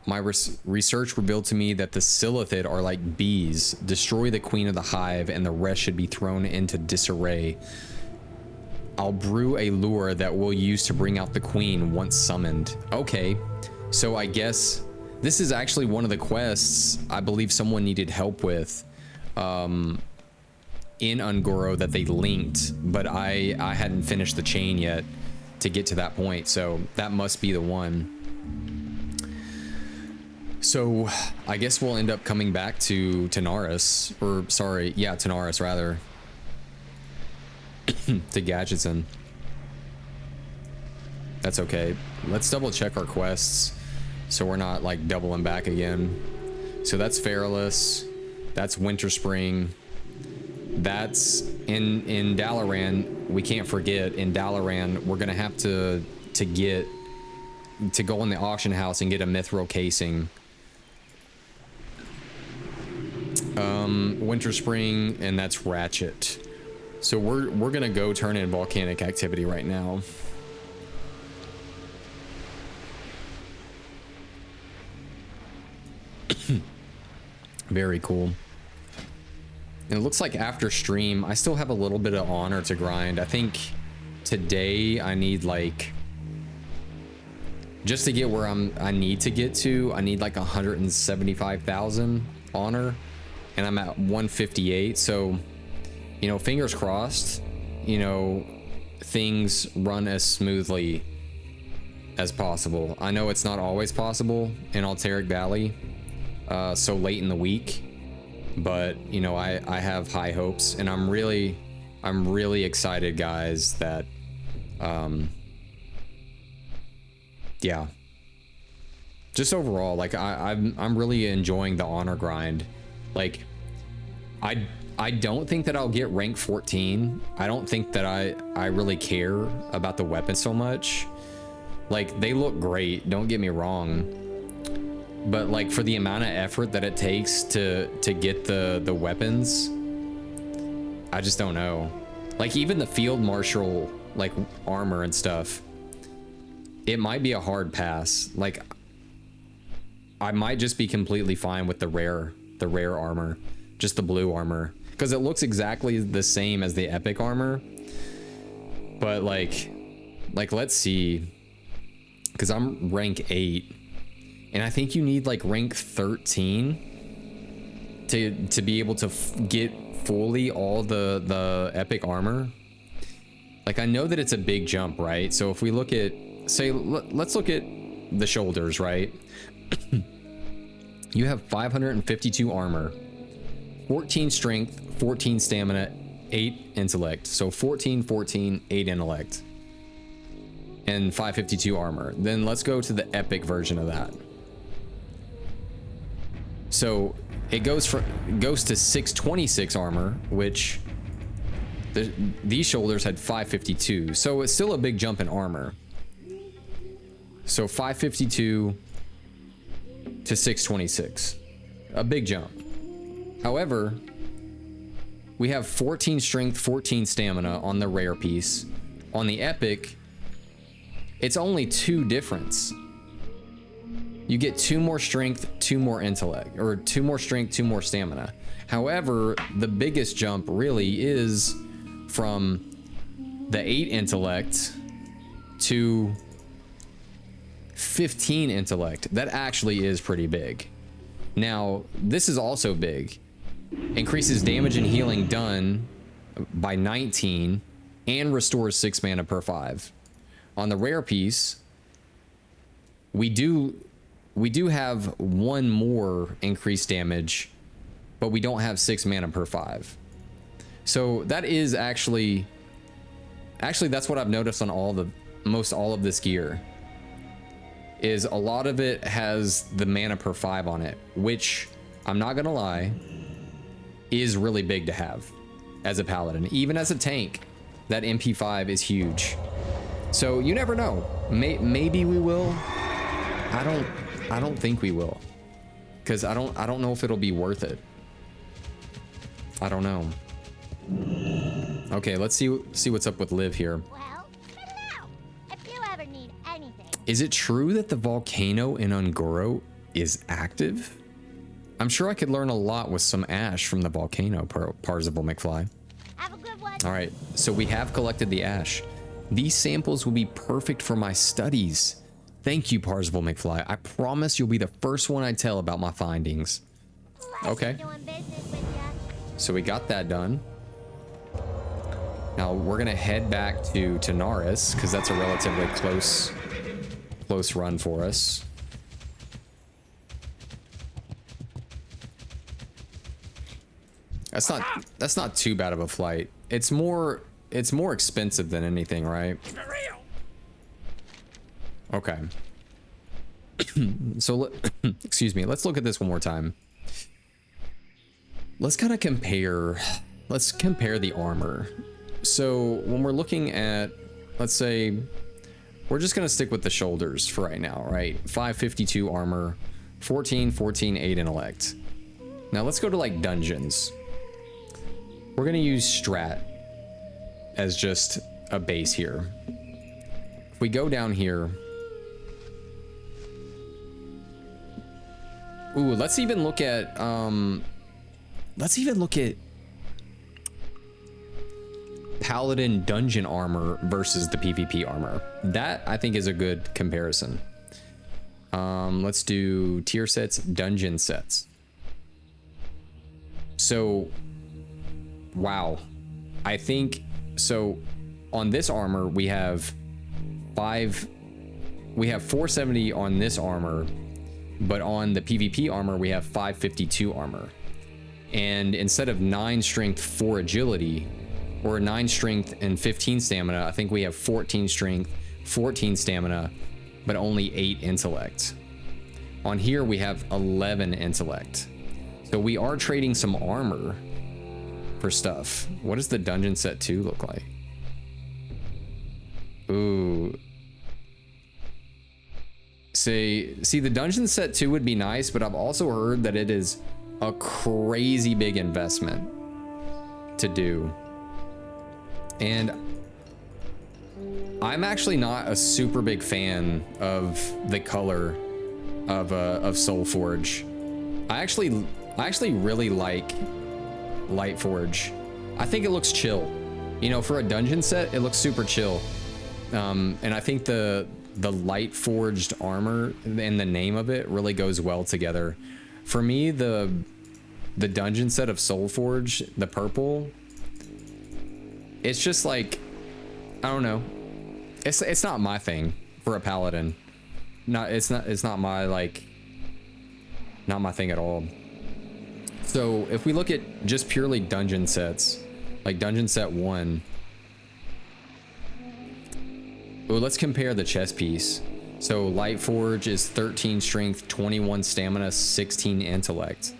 my research revealed to me that the Silithid are like bees. Destroy the queen of the hive and the rest should be thrown into disarray. I'll brew a lure that we'll use to bring out the queen once summoned. Okay, so I guess this is actually one of the quests I believe someone needed help with in Ungoro that they linked, but I hadn't finished the chain yet to get to that point, so that must be the one. So I guess we'll end up coming back to Tanaris, or sorry, yeah, Tanaris rather, to Gadgetzin. That's okay. Let's double check our quests so we're not like doubling back again. So that's Fairless, that's Winter Spring, that's in Dalaran. We can't forget, in Dalaran we're gonna have to get to go in the auction house and get a mithril casing. Winter Spring, and that's Ratchet. So we're gonna go turn in volcanic activity right now. Very cool. And it looks like after stream, I still have a little bit of honor to grind. I think today I need like, just to get where I need to get to, I need like 175,000 honor, and I'm at 158. So, you know, fingers crossed, you know, things run as smoothly as possible. I know it's not always possible in Alteric Valley, so late in the week, but you know, I have high hopes, and I'm really excited, guys, that yeah, just overall, like I'm really enjoying the honor grind. Like I don't think that I'll get rank 14. I don't think that I really care about the weapons so much. Like, they look great, don't get me wrong, but like for the amount of effort that it takes to get the weapons, I just don't know. Like even the field marshal like armor and stuff, it might be a hard pass. Like I might just be completely fine with the rare armor, just the blue armor, because it looks exactly the same as the epic armor. But like let's see, because I'm rank 8, and I think you need like rank 13 to be able to get fully all the epic armor. Like I know that it's a big jump, right? So if we look at, say, let's look at the shoulders, right? You have 552 armor, 14 strength, 14 stamina, 8 intellect. So 14, 14, 8 intellect, and 552 armor. Then let's go to the epic version of that. So it goes to 626 armor, which these shoulders had 552. So it's still a big jump in armor. So 552 to 626, a big jump. However, we have 14 strength, 14 stamina on the rare piece. On the epic, it's only 2 difference. You get 2 more strength, 2 more intellect, or 2 more strength, 2 more stamina. However, the biggest jump really is from the 8 intellect to 15 intellect. That actually is pretty big. Now, this is also big. Increases damage and healing done by 19 and restores 6 mana per 5. On the rare piece, we do have 1 more increased damage, but we don't have 6 mana per 5. So that is actually that's what I've noticed on all of this gear, is a lot of it has the mana per 5 on it, which I'm not gonna lie is really big to have as a paladin. Even as a tank, that MP5 is huge. So you never know, maybe we will. I don't think we will, because I don't know if it'll be worth it. I don't know. Okay, let's see what's up with Liv here.
Well, spit it out. If you ever need anything.
Is it true that the volcano in Ungoro is active? I'm sure I could learn a lot with some ash from the volcano, Parzival McFly.
Have a good one.
All right, so we have collected the ash. These samples will be perfect for my studies. Thank you, Parzival McFly. I promise you'll be the first one I tell about my findings.
Pleasure
Okay.
doing business with ya.
So we got that done. Now we're gonna head back to Naris, because that's a relatively close run for us. That's not too bad of a flight. It's more expensive than anything, right? Okay. So excuse me, let's look at this one more time. Let's kind of compare the armor. So when we're looking at, let's say, we're just gonna stick with the shoulders for right now, right? 552 armor, 14, 14, 8 intellect. Now let's go to like dungeons. We're gonna use strat as just a base here. If we go down here, ooh, let's even look at Paladin dungeon armor versus the PvP armor. That I think is a good comparison. Let's do tier sets, dungeon sets. So, wow. I think, so on this armor, we have 470 on this armor, but on the PvP armor, we have 552 armor. And instead of 9 strength, 4 agility, or 9 strength and 15 stamina, I think we have 14 strength, 14 stamina, but only 8 intellect. On here, we have 11 intellect. So we are trading some armor for stuff. What does the dungeon set 2 look like? Ooh. See, the dungeon set 2 would be nice, but I've also heard that it is a crazy big investment to do. And I'm actually not a super big fan of the color of Soulforge. I actually really like Lightforge. I think it looks chill. You know, for a dungeon set, it looks super chill. And I think the Lightforged armor and the name of it really goes well together. For me, the dungeon set of Soulforge, the purple, it's just like, I don't know. It's not my thing for a paladin. It's not my not my thing at all. So if we look at just purely dungeon sets, like dungeon set 1. Well, let's compare the chest piece. So Lightforge is 13 strength, 21 stamina, 16 intellect.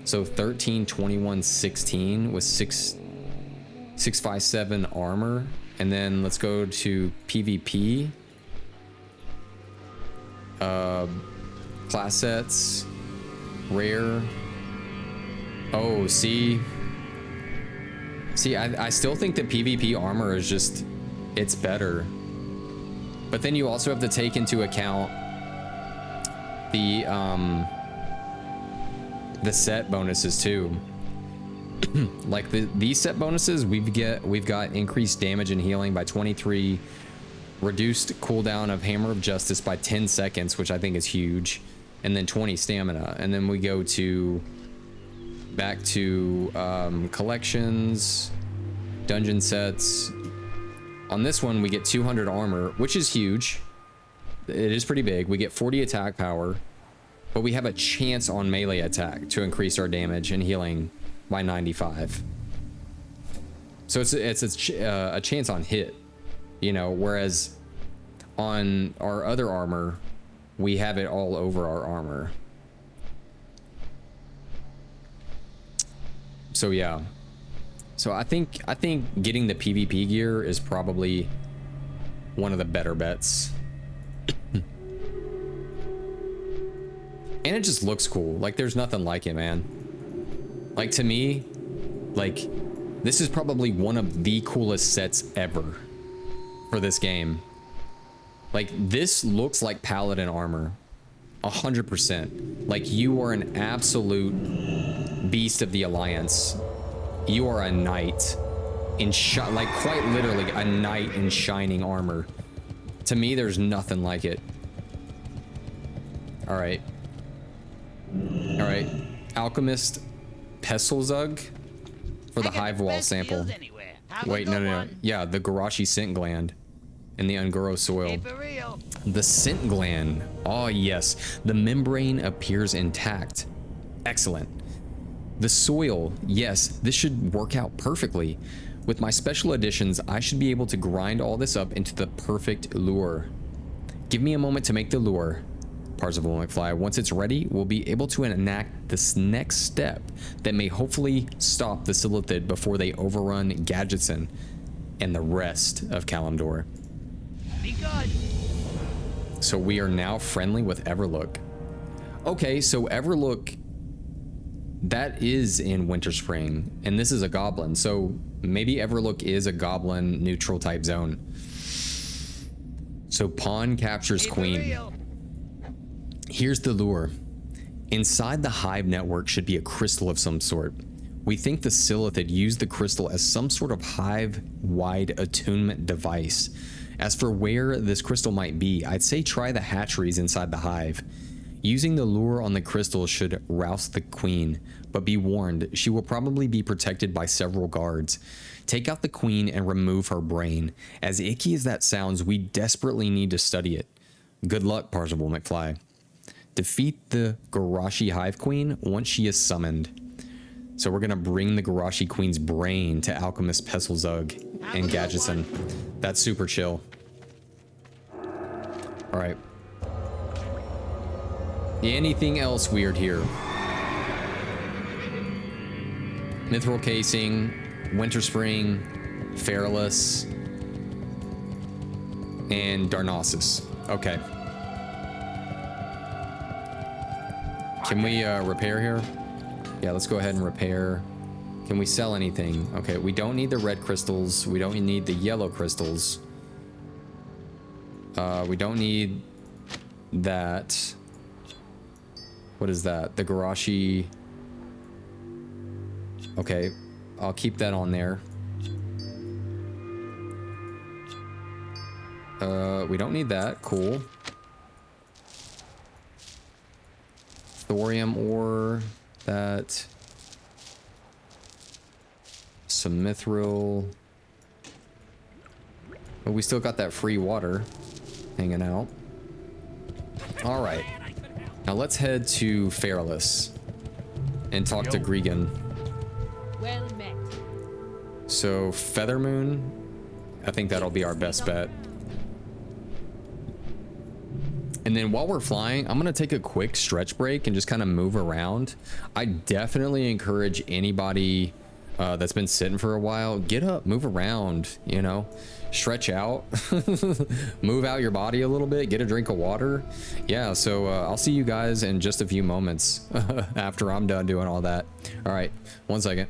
So 13, 21, 16 with 657 armor. And then let's go to PvP. Class sets, rare. Oh, see, I still think the PvP armor is just, it's better. But then you also have to take into account the set bonuses too. Like these set bonuses, we've got increased damage and healing by 23, reduced cooldown of Hammer of Justice by 10 seconds, which I think is huge, and then 20 stamina. And then we go to back to collections, dungeon sets. On this one, we get 200 armor, which is huge. It is pretty big. We get 40 attack power, but we have a chance on melee attack to increase our damage and healing by 95. So it's a chance on hit, you know, whereas on our other armor, we have it all over our armor. So yeah. So I think getting the PvP gear is probably one of the better bets. And it just looks cool. Like there's nothing like it, man. Like to me, like this is probably one of the coolest sets ever for this game. Like this looks like Paladin armor 100%. Like you are an absolute beast of the Alliance. You are a knight in like quite literally a knight in shining armor. To me, there's nothing like it. All right. Alchemist Pestlezug for the hive wall sample. Wait, no. Yeah, the Garashi scent gland in the Ungoro soil. The scent gland. Oh yes, the membrane appears intact. Excellent. The soil, yes, this should work out perfectly. With my special additions, I should be able to grind all this up into the perfect lure. Give me a moment to make the lure. Parzival McFly, once it's ready, we'll be able to enact this next step that may hopefully stop the Silithid before they overrun Gadgetzan and the rest of Kalimdor.
Be good.
So we are now friendly with Everlook. Okay, so Everlook, that is in Winterspring, and this is a goblin. So maybe Everlook is a goblin neutral type zone. So pawn captures queen. Here's the lure. Inside the hive network should be a crystal of some sort. We think the Silithid used the crystal as some sort of hive-wide attunement device. As for where this crystal might be, I'd say try the hatcheries inside the hive. Using the lure on the crystal should rouse the queen, but be warned, she will probably be protected by several guards. Take out the queen and remove her brain. As icky as that sounds, we desperately need to study it. Good luck, Parzival McFly. Defeat the Garashi Hive Queen once she is summoned. So we're gonna bring the Garashi Queen's brain to Alchemist Pesselzug and Gadgetzin. That's super chill. Alright. Anything else weird here? Mithril Casing, Winterspring, Fairless, and Darnassus. Okay. Can we repair here? Yeah, let's go ahead and repair. Can we sell anything? Okay, we don't need the red crystals. We don't need the yellow crystals. We don't need that. What is that? The Garashi. Okay, I'll keep that on there. We don't need that. Cool. Thorium ore. That. Some mithril. But we still got that free water hanging out. All right. Now let's head to Fairless and talk to Gregan.
Well met.
So Feathermoon, I think that'll be our best bet. And then while we're flying, I'm gonna take a quick stretch break and just kind of move around. I definitely encourage anybody that's been sitting for a while, get up, move around, you know, stretch out, move out your body a little bit, get a drink of water. Yeah, so I'll see you guys in just a few moments after I'm done doing all that. All right, 1 second.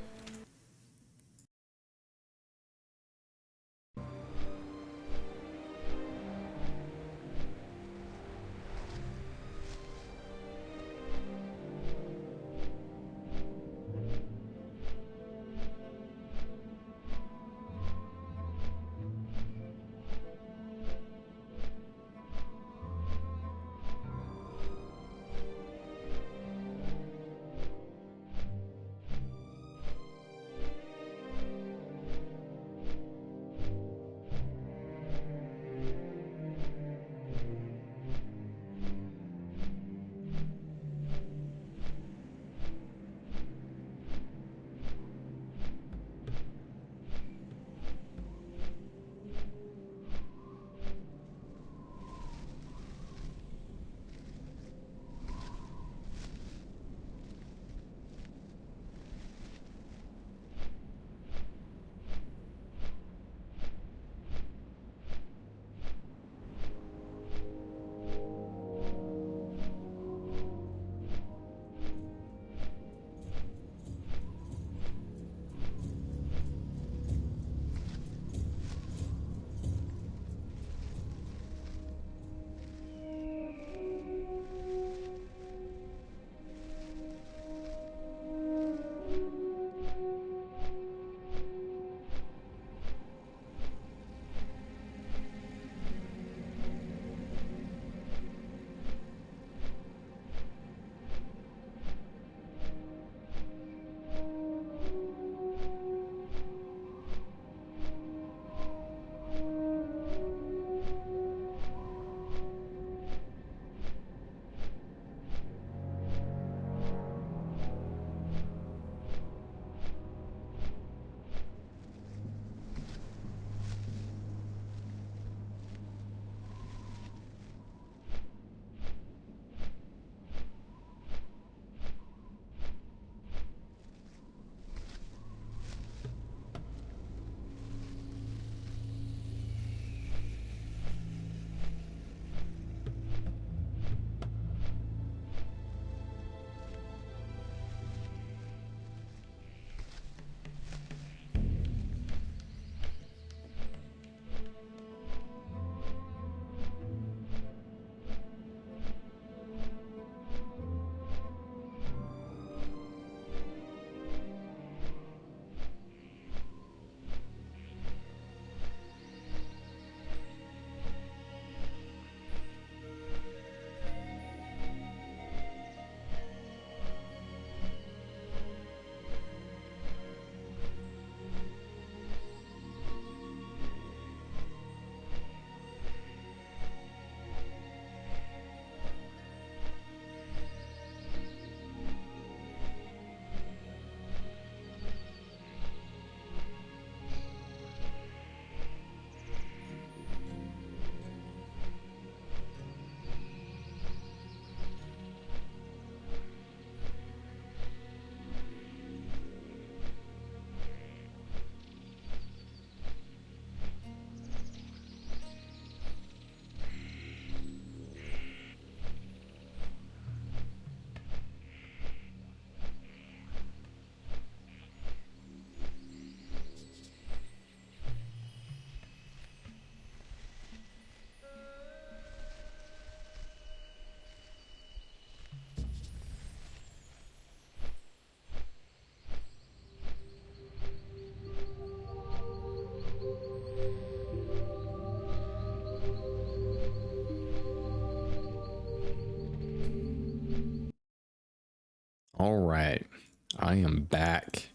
I am back.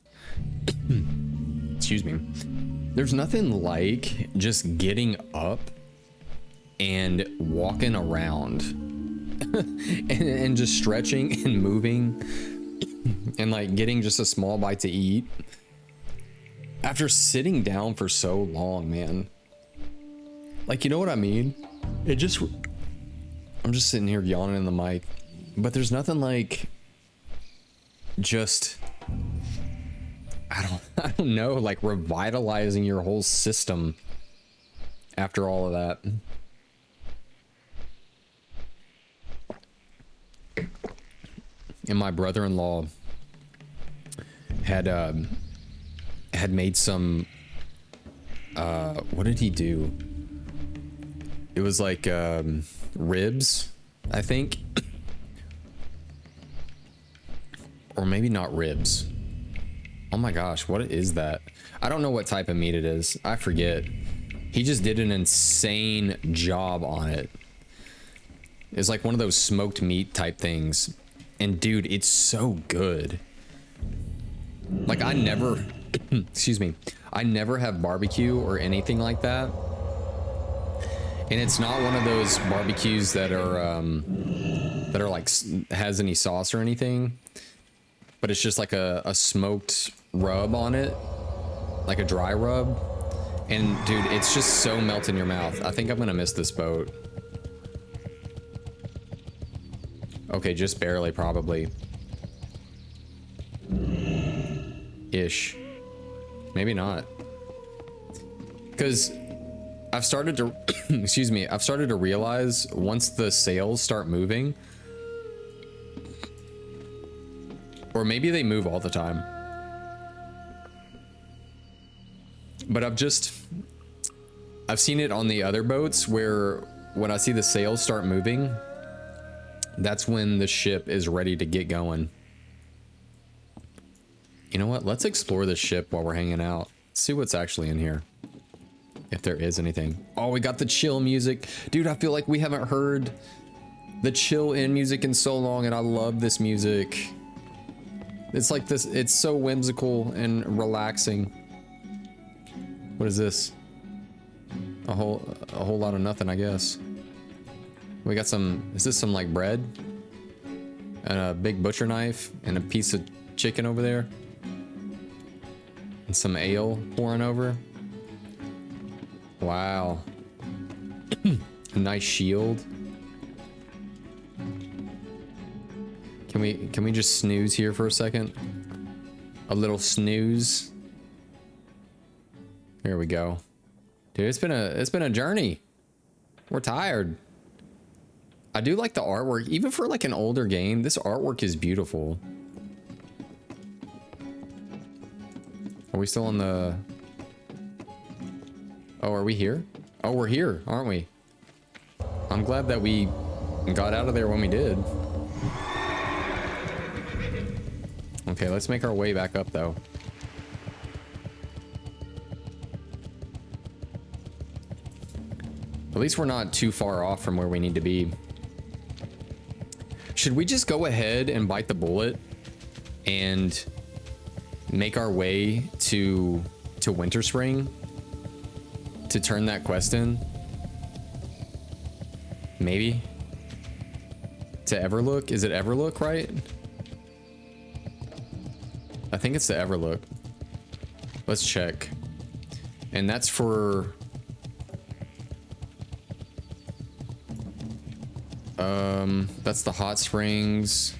Excuse me. There's nothing like just getting up and walking around and just stretching and moving and like getting just a small bite to eat after sitting down for so long, man. Like, you know what I mean? I'm just sitting here yawning in the mic, but there's nothing like just, I don't know, like revitalizing your whole system after all of that. And my brother-in-law had made some, what did he do? It was like ribs, I think. Or maybe not ribs. Oh my gosh, what is that? I don't know what type of meat it is. I forget. He just did an insane job on it. It's like one of those smoked meat type things. And dude, it's so good. Like I never, excuse me, I never have barbecue or anything like that. And it's not one of those barbecues that are like, has any sauce or anything. But it's just like a smoked rub on it. Like a dry rub. And dude, it's just so melt in your mouth. I think I'm gonna miss this boat. Okay, just barely, probably. Ish. Maybe not. Because I've started to, excuse me, I've started to realize once the sails start moving, or maybe they move all the time, but I've seen it on the other boats where when I see the sails start moving, that's when the ship is ready to get going. You know what? Let's explore the ship while we're hanging out. See what's actually in here. If there is anything. Oh, we got the chill music. Dude, I feel like we haven't heard the chill in music in so long, and I love this music. It's like this, it's so whimsical and relaxing. What is this? A whole lot of nothing, I guess. We got some, is this some like bread? And a big butcher knife and a piece of chicken over there. And some ale pouring over. Wow. A nice shield. Can we just snooze here for a second? A little snooze. Here we go. Dude, it's been a journey. We're tired. I do like the artwork. Even for like an older game, this artwork is beautiful. Are we still on the... Oh, are we here? Oh, we're here, aren't we? I'm glad that we got out of there when we did. Okay, let's make our way back up, though. At least we're not too far off from where we need to be. Should we just go ahead and bite the bullet and make our way to Winter Spring to turn that quest in? Maybe? To Everlook? Is it Everlook, right? I think it's the Everlook. Let's check. And that's for... that's the hot springs.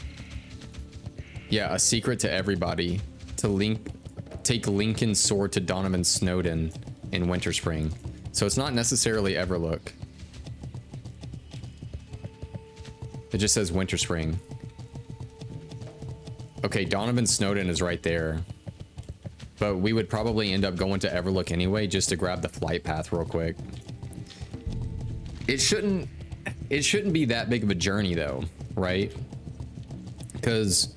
Yeah, a secret to everybody. To take Lincoln's sword to Donovan Snowden in Winter Spring. So it's not necessarily Everlook. It just says Winter Spring. Okay, Donovan Snowden is right there. But we would probably end up going to Everlook anyway just to grab the flight path real quick. It shouldn't be that big of a journey though, right? Because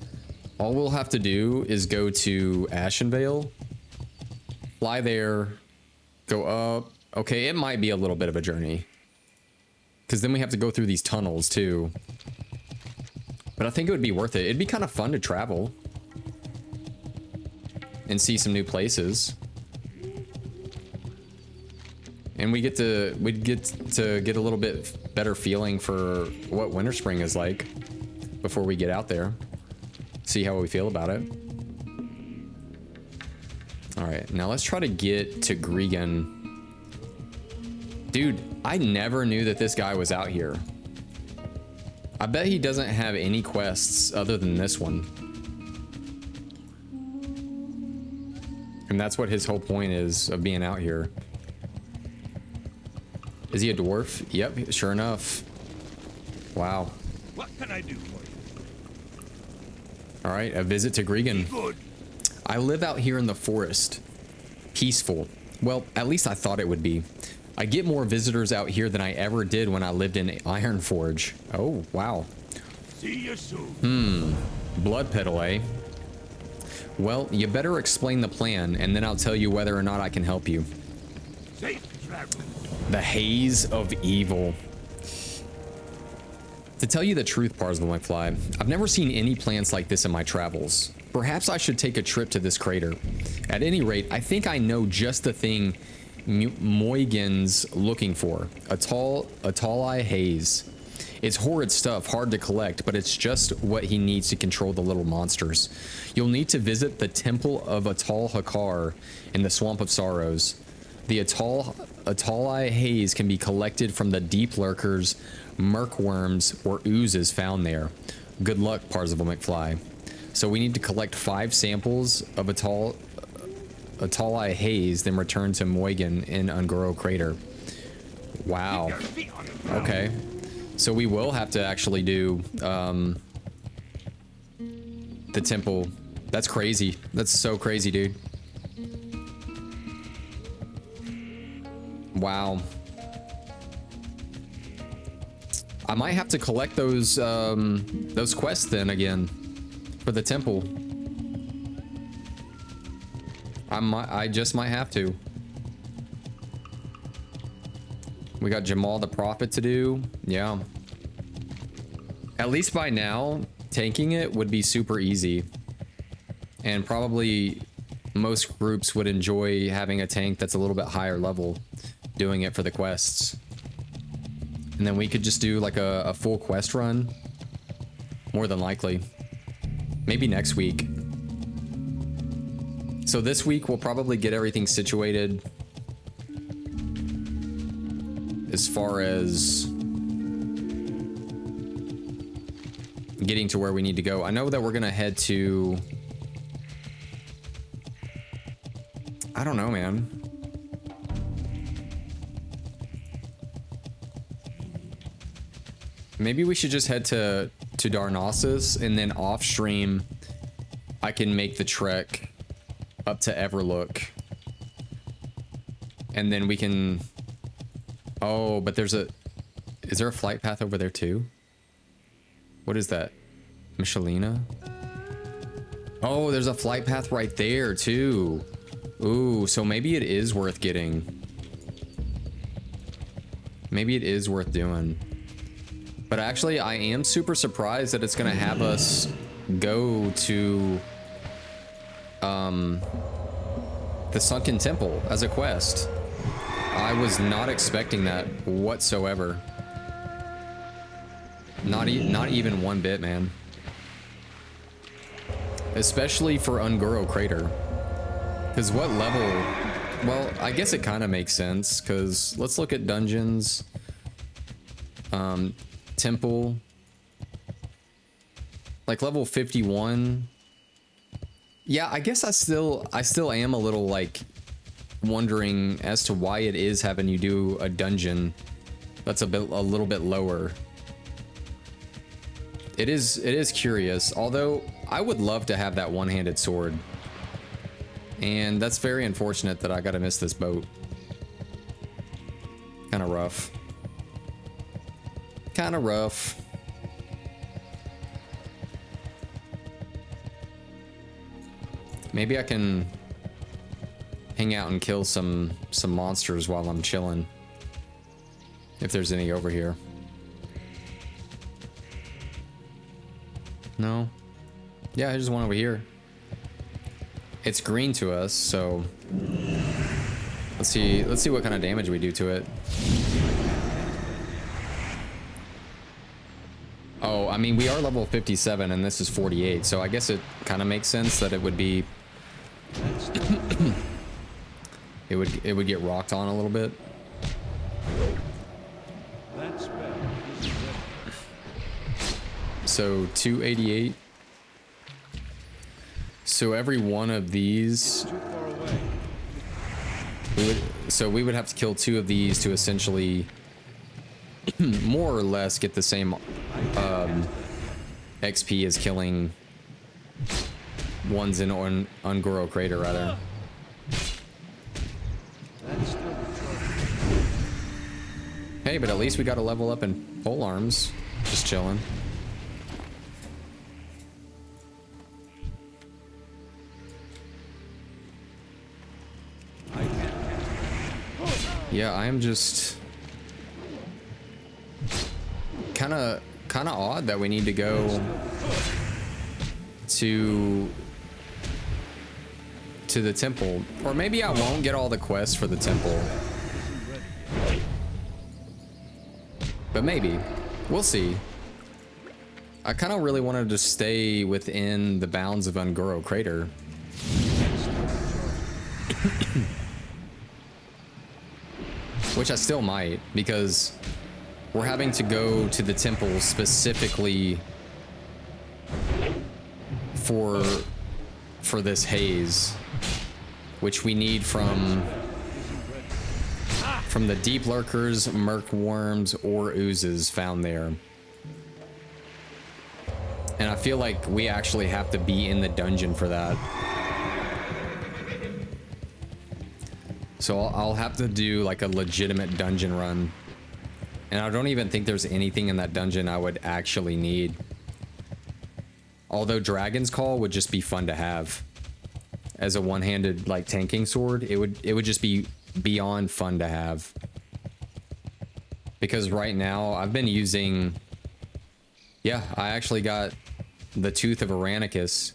all we'll have to do is go to Ashenvale, fly there, go up. Okay, it might be a little bit of a journey. Because then we have to go through these tunnels too. But I think it would be worth it. It'd be kind of fun to travel. and see some new places. And we get to get a little bit better feeling for what Winter Spring is like before we get out there. See how we feel about it. All right, now let's try to get to Gregan. Dude, I never knew that this guy was out here. I bet he doesn't have any quests other than this one. And that's what his whole point is of being out here. Is he a dwarf? Yep, sure enough. Wow.
What can I do for you?
All right, a visit to Gregan.
Good.
I live out here in the forest. Peaceful. Well, at least I thought it would be. I get more visitors out here than I ever did when I lived in Ironforge. Oh, wow.
See you soon.
Blood petal, eh? Well, you better explain the plan, and then I'll tell you whether or not I can help you.
Safe travel.
The Haze of Evil. To tell you the truth, Parzival McFly, I've never seen any plants like this in my travels. Perhaps I should take a trip to this crater. At any rate, I think I know just the thing Moigan's looking for. A tall eye haze. It's horrid stuff, hard to collect, but it's just what he needs to control the little monsters. You'll need to visit the Temple of Atal Hakar in the Swamp of Sorrows. The Atal eye haze can be collected from the deep lurkers, murkworms, or oozes found there. Good luck, Parzival McFly. So we need to collect 5 samples of Atal eye haze, then return to Moigan in Ungoro crater. Wow. Okay. So we will have to actually do the temple. That's crazy. That's so crazy, dude. Wow. I might have to collect those quests then again for the temple. I just might have to. We got Jamal the Prophet to do. Yeah. At least by now, tanking it would be super easy. And probably most groups would enjoy having a tank that's a little bit higher level, doing it for the quests. And then we could just do like a full quest run. More than likely. Maybe next week. So this week we'll probably get everything situated as far as getting to where we need to go. I know that we're gonna head to... I don't know, man. Maybe we should just head to Darnassus, and then off stream I can make the trek up to Everlook. And then we can... Oh, but there's a... Is there a flight path over there too? What is that? Michelina? Oh, there's a flight path right there too. Ooh, so maybe it is worth getting. Maybe it is worth doing. But actually, I am super surprised that it's gonna have us go to the Sunken Temple as a quest. I was not expecting that whatsoever. Not even one bit, man. Especially for Ungoro Crater. Because what level... Well, I guess it kind of makes sense, because let's look at dungeons. Temple. Like level 51. Yeah, I guess I still am a little like wondering as to why it is having you do a dungeon that's a little bit lower. It is curious, although I would love to have that one-handed sword. And that's very unfortunate that I gotta miss this boat. Kinda rough. Kinda rough. Maybe I can hang out and kill some monsters while I'm chilling. If there's any over here. No? Yeah, there's one over here. It's green to us, so let's see what kind of damage we do to it. Oh, I mean, we are level 57 and this is 48, so I guess it kind of makes sense that it would be it would get rocked on a little bit.
That's better. This is better.
So 288. So every one of these,
Too far away.
we would have to kill 2 of these to essentially more or less get the same XP as killing ones in Ungoro crater, rather.
That's still the charge.
Hey, but at least we got a level up in pole arms. Just chilling.
I can't cast
Yeah, I am just kind of odd that we need to go to the temple, or maybe I won't get all the quests for the temple, but maybe we'll see. I kind of really wanted to stay within the bounds of Ungoro crater. Which I still might, because we're having to go to the temple specifically for this haze, which we need from the deep lurkers, murk worms, or oozes found there. And I feel like we actually have to be in the dungeon for that. So I'll have to do like a legitimate dungeon run. And I don't even think there's anything in that dungeon I would actually need. Although Dragon's Call would just be fun to have. As a one-handed like tanking sword, it would just be beyond fun to have. Because right now I've been using, yeah, I actually got the Tooth of Aranicus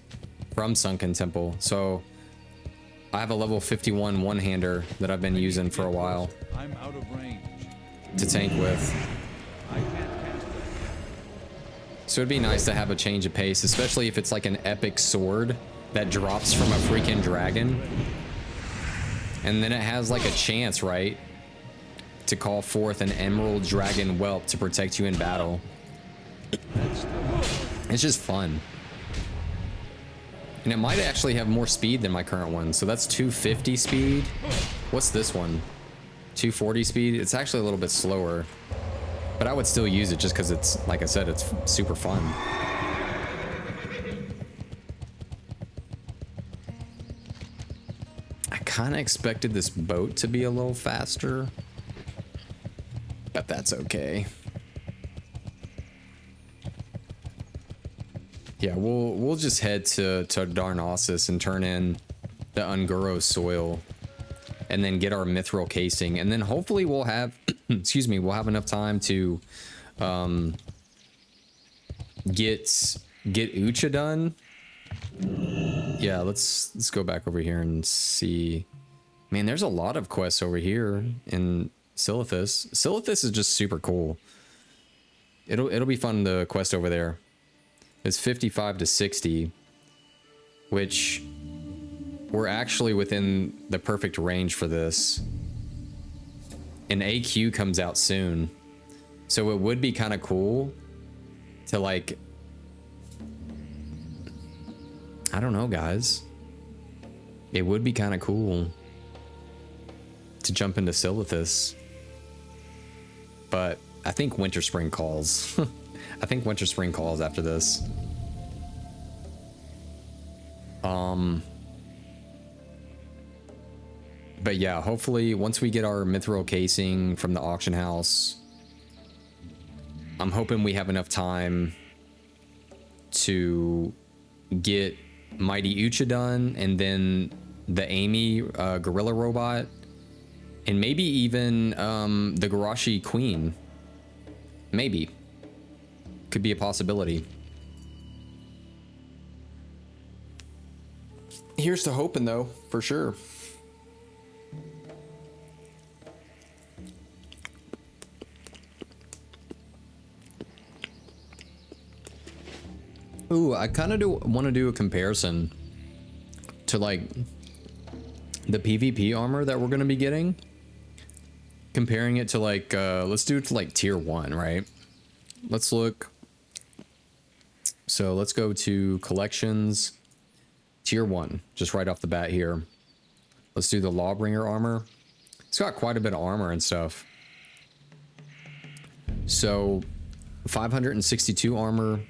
from Sunken Temple. So I have a level 51 one-hander that I've been using for a while
I'm out of range.
to tank with.
I can't cast that.
So it'd be nice to have a change of pace, especially if it's like an epic sword that drops from a freaking dragon. And then it has like a chance, right, to call forth an emerald dragon whelp to protect you in battle. It's just fun. And it might actually have more speed than my current one. So that's 250 speed. What's this one? 240 speed. It's actually a little bit slower. But I would still use it just because it's, like I said, it's super fun. I kind of expected this boat to be a little faster. But that's okay. Yeah, we'll just head to Darnassus and turn in the Ungoro soil, and then get our mithril casing, and then hopefully we'll have, excuse me, we'll have enough time to get Ucha done. Yeah, let's go back over here and see. Man, there's a lot of quests over here in Silithus. Silithus is just super cool. It'll be fun to quest over there. It's 55 to 60, which we're actually within the perfect range for this. And AQ comes out soon, so it would be kind of cool to, like, I don't know, guys. It would be kind of cool to jump into Silithus, but I think Winter Spring calls. I think Winter Spring calls after this. But yeah, hopefully once we get our mithril casing from the auction house, I'm hoping we have enough time to get Mighty Ucha done, and then the Amy gorilla robot, and maybe even the Garashi Queen. Maybe. Could be a possibility. Here's to hoping, though, for sure. Ooh, I kind of want to do a comparison to like the PvP armor that we're going to be getting. Comparing it to like, let's do it to like tier 1, right? Let's look. So let's go to collections, tier 1, just right off the bat here. Let's do the Lawbringer armor. It's got quite a bit of armor and stuff. So 562 armor.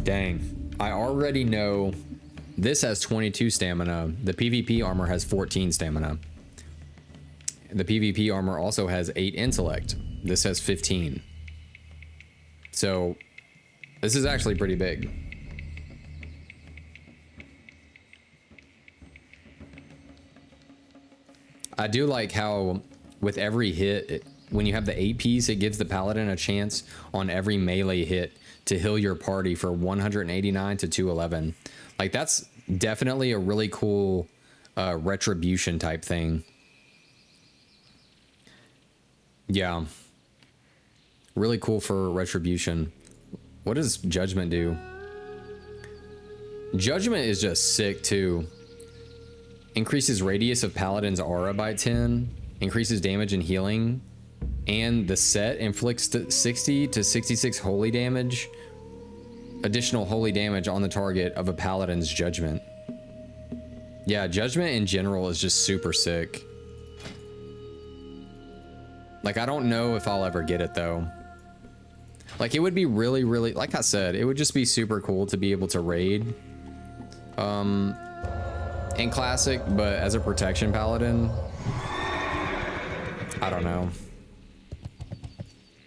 Dang, I already know this has 22 stamina. The PvP armor has 14 stamina. The PvP armor also has 8 intellect. This has 15. So this is actually pretty big. I do like how with every hit, when you have the 8 piece, it gives the Paladin a chance on every melee hit to heal your party for 189 to 211. Like, that's definitely a really cool retribution type thing. Yeah. Really cool for retribution. What does Judgment do? Judgment is just sick too. Increases radius of Paladin's aura by 10. Increases damage and healing. And the set inflicts 60 to 66 holy damage. Additional holy damage on the target of a Paladin's Judgment. Yeah, Judgment in general is just super sick. Like, I don't know if I'll ever get it though. Like, it would be really, really, like I said, it would just be super cool to be able to raid in Classic, but as a protection Paladin, I don't know.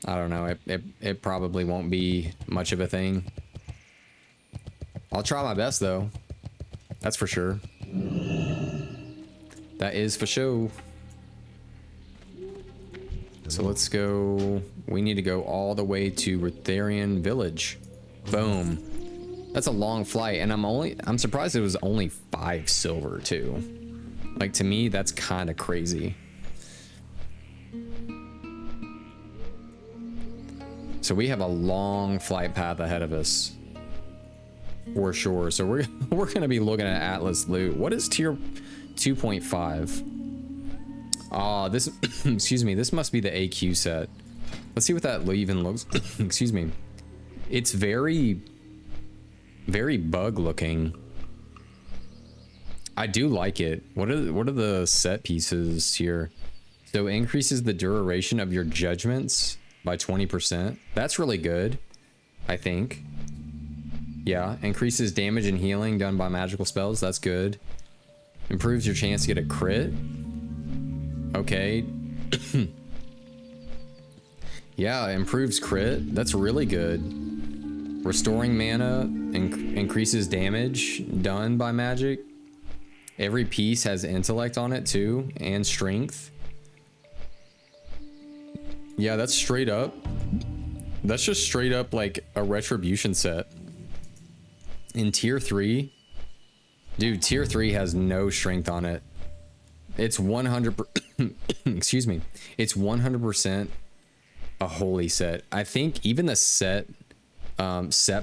I don't know. It probably won't be much of a thing. I'll try my best though. That's for sure. That is for sure. So let's go. We need to go all the way to Rutharian Village. Boom. That's a long flight, and I'm surprised it was only 5 silver too. Like, to me, that's kind of crazy. So we have a long flight path ahead of us, for sure. So we're gonna be looking at Atlas loot. What is tier 2.5? Ah, this excuse me, this must be the AQ set. Let's see what that even looks. Excuse me. It's very bug looking. I do like it. What are the set pieces here? So increases the duration of your judgments by 20%. That's really good, I think. Yeah, increases damage and healing done by magical spells. That's good. Improves your chance to get a crit. Okay. Yeah, improves crit. That's really good. Restoring mana increases damage done by magic. Every piece has intellect on it too, and strength. Yeah, that's straight up. That's just straight up like a retribution set. In tier 3, dude, tier 3 has no strength on it. It's 100%. Excuse me. It's 100% a holy set. I think even the set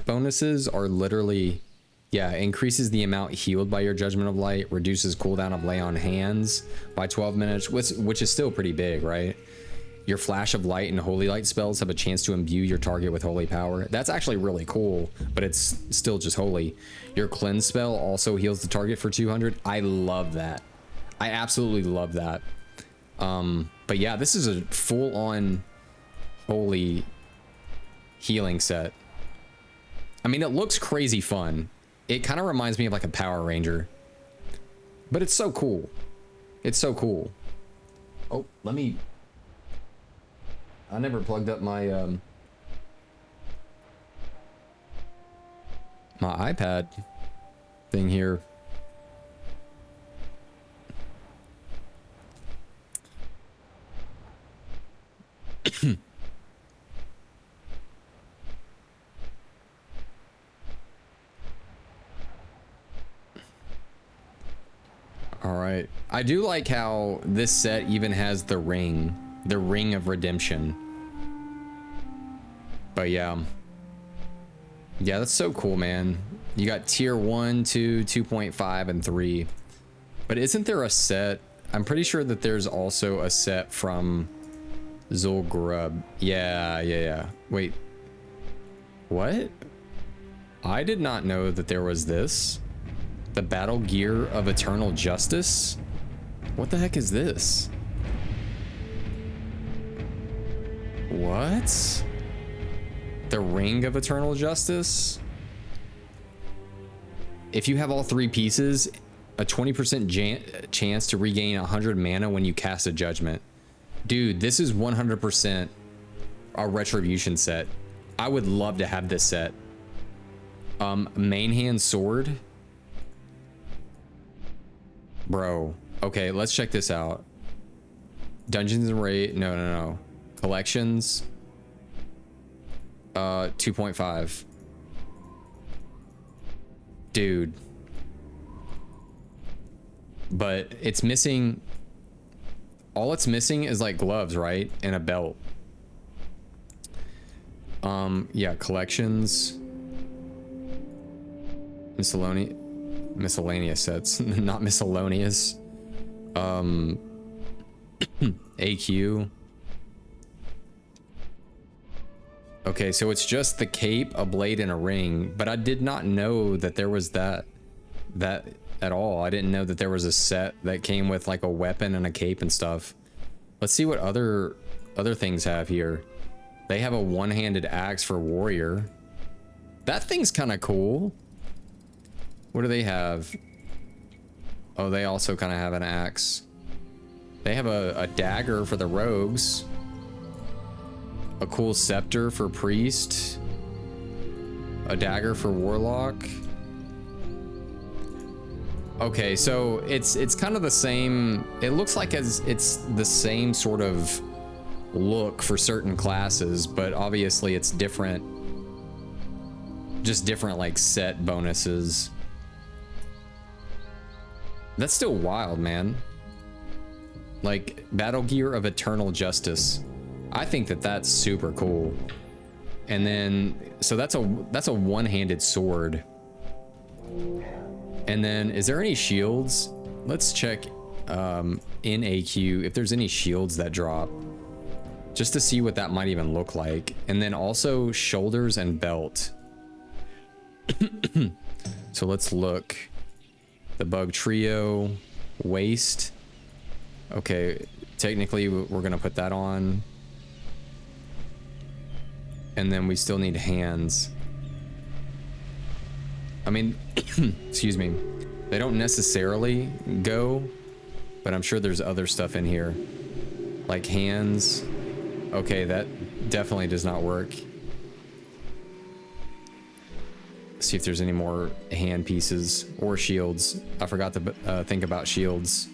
bonuses are literally, yeah, increases the amount healed by your Judgment of Light, reduces cooldown of Lay on Hands by 12 minutes, which is still pretty big, right? Your Flash of Light and Holy Light spells have a chance to imbue your target with holy power. That's actually really cool, but it's still just holy. Your Cleanse spell also heals the target for 200. I love that. I absolutely love that. But yeah, this is a full-on holy healing set. I mean, it looks crazy fun. It kind of reminds me of like a Power Ranger, but it's so cool. It's so cool. Oh, I never plugged up my my iPad thing here. I do like how this set even has the ring of redemption. But yeah. Yeah, that's so cool, man. You got tier 1, 2, 2.5, and 3. But isn't there a set? I'm pretty sure that there's also a set from Zul'Gurub. Yeah. Wait. What? I did not know that there was this. The Battle Gear of Eternal Justice? What the heck is this? What? The Ring of Eternal Justice? If you have all 3 pieces, a 20% chance to regain 100 mana when you cast a judgment. Dude, this is 100% a Retribution set. I would love to have this set. Main hand sword. Bro. Okay, let's check this out. Dungeons and Raid. No. Collections. 2.5. Dude. But it's missing. All it's missing is like gloves, right? And a belt. Yeah, collections. Miscellaneous sets, not miscellaneous. AQ. Okay, so it's just the cape, a blade, and a ring, but I did not know that there was that at all. I didn't know that there was a set that came with like a weapon and a cape and stuff. Let's see what other things have here. They have a one-handed axe for warrior. That thing's kind of cool. What do they have? Oh, they also kind of have an axe. They have a dagger for the rogues. A cool scepter for priest. A dagger for warlock. Okay, so it's kind of the same. It looks like it's the same sort of look for certain classes, but obviously it's different. Just different like set bonuses. That's still wild, man. Like Battle Gear of Eternal Justice. I think that that's super cool. And then, so that's a one-handed sword. And then, is there any shields? Let's check in AQ if there's any shields that drop, just to see what that might even look like. And then also shoulders and belt. So let's look. The bug trio, waist. Okay, technically we're gonna put that on. And then we still need hands. I mean, excuse me. They don't necessarily go, but I'm sure there's other stuff in here. Like hands. Okay, that definitely does not work. See if there's any more hand pieces or shields. I forgot to think about shields.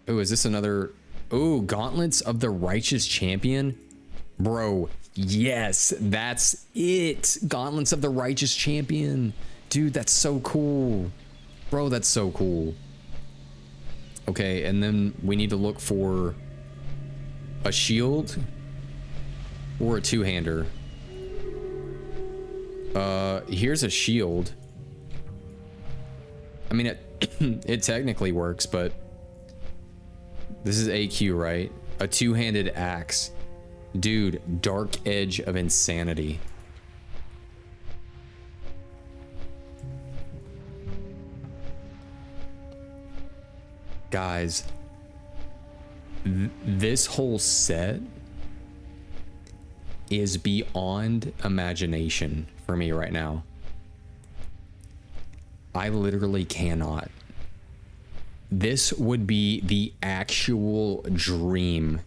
Oh, is this another? Oh, Gauntlets of the Righteous Champion. Bro, yes, that's it. Gauntlets of the Righteous Champion. Dude, that's so cool. Bro, that's so cool. Okay, and then we need to look for a shield or a two-hander. Here's a shield. I mean, it technically works, but this is AQ, right? A two-handed axe. Dude, Dark Edge of Insanity. Guys, this whole set is beyond imagination for me right now. I literally cannot. This would be the actual dream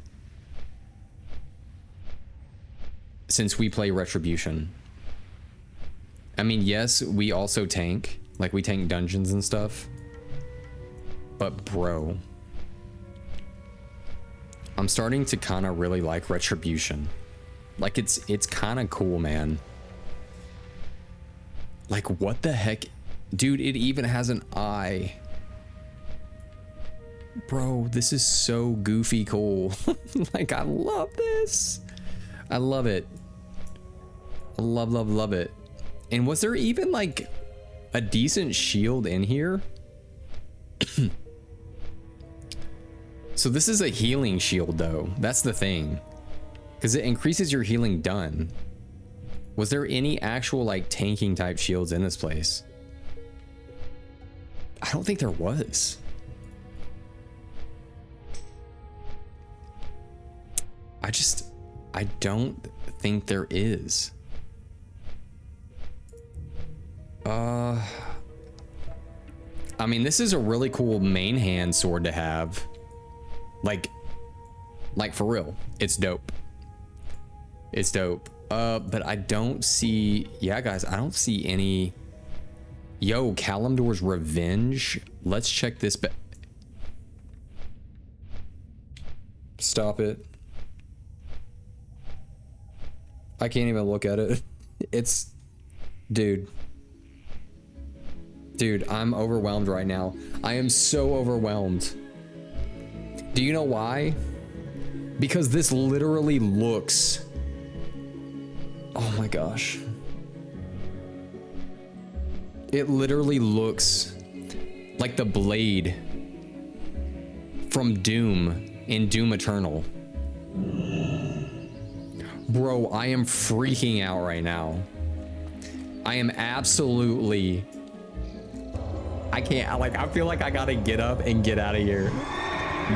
since we play Retribution. I mean, yes, we also tank. Like, we tank dungeons and stuff. But, bro, I'm starting to kind of really like Retribution. Like, it's kind of cool, man. Like, what the heck Dude, it even has an eye. Bro, this is so goofy cool. Like, I love this. I love it. I love, love, love it. And was there even like a decent shield in here? So this is a healing shield though. That's the thing. Because it increases your healing done. Was there any actual like tanking type shields in this place? I don't think there was. I don't think there is. I mean, this is a really cool main hand sword to have. Like for real, it's dope. It's dope. But I don't see, yeah guys, I don't see any. Yo, Kalimdor's Revenge. Let's check this. Stop it. I can't even look at it. It's, dude, I'm overwhelmed right now. I am so overwhelmed. Do you know why? Because this literally looks, oh my gosh. It literally looks like the blade from Doom in Doom Eternal. Bro, I am freaking out right now. I am absolutely, I can't, like, I feel like I gotta get up and get out of here.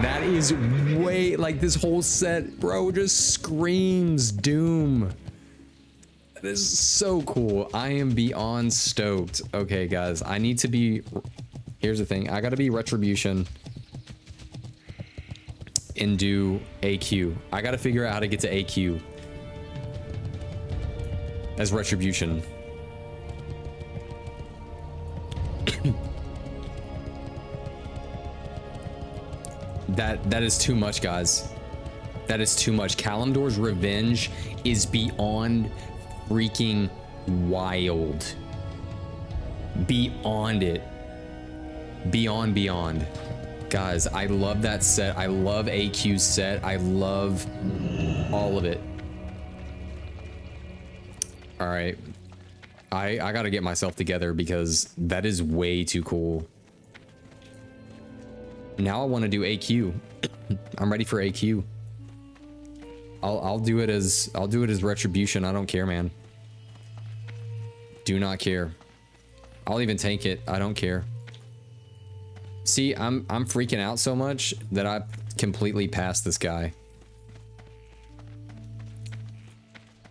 That is way, like, this whole set, bro, just screams Doom. That is so cool. I am beyond stoked. Okay, guys, I need to be, here's the thing. I gotta be Retribution and do AQ. I gotta figure out how to get to AQ as Retribution. That is too much, guys. That is too much. Kalimdor's Revenge is beyond freaking wild. Beyond it. Beyond. Guys, I love that set. I love AQ's set. I love all of it. All right. I gotta get myself together because that is way too cool. Now I want to do AQ. I'm ready for AQ. I'll do it as Retribution. I don't care, man. Do not care. I'll even tank it. I don't care. See, I'm freaking out so much that I completely passed this guy.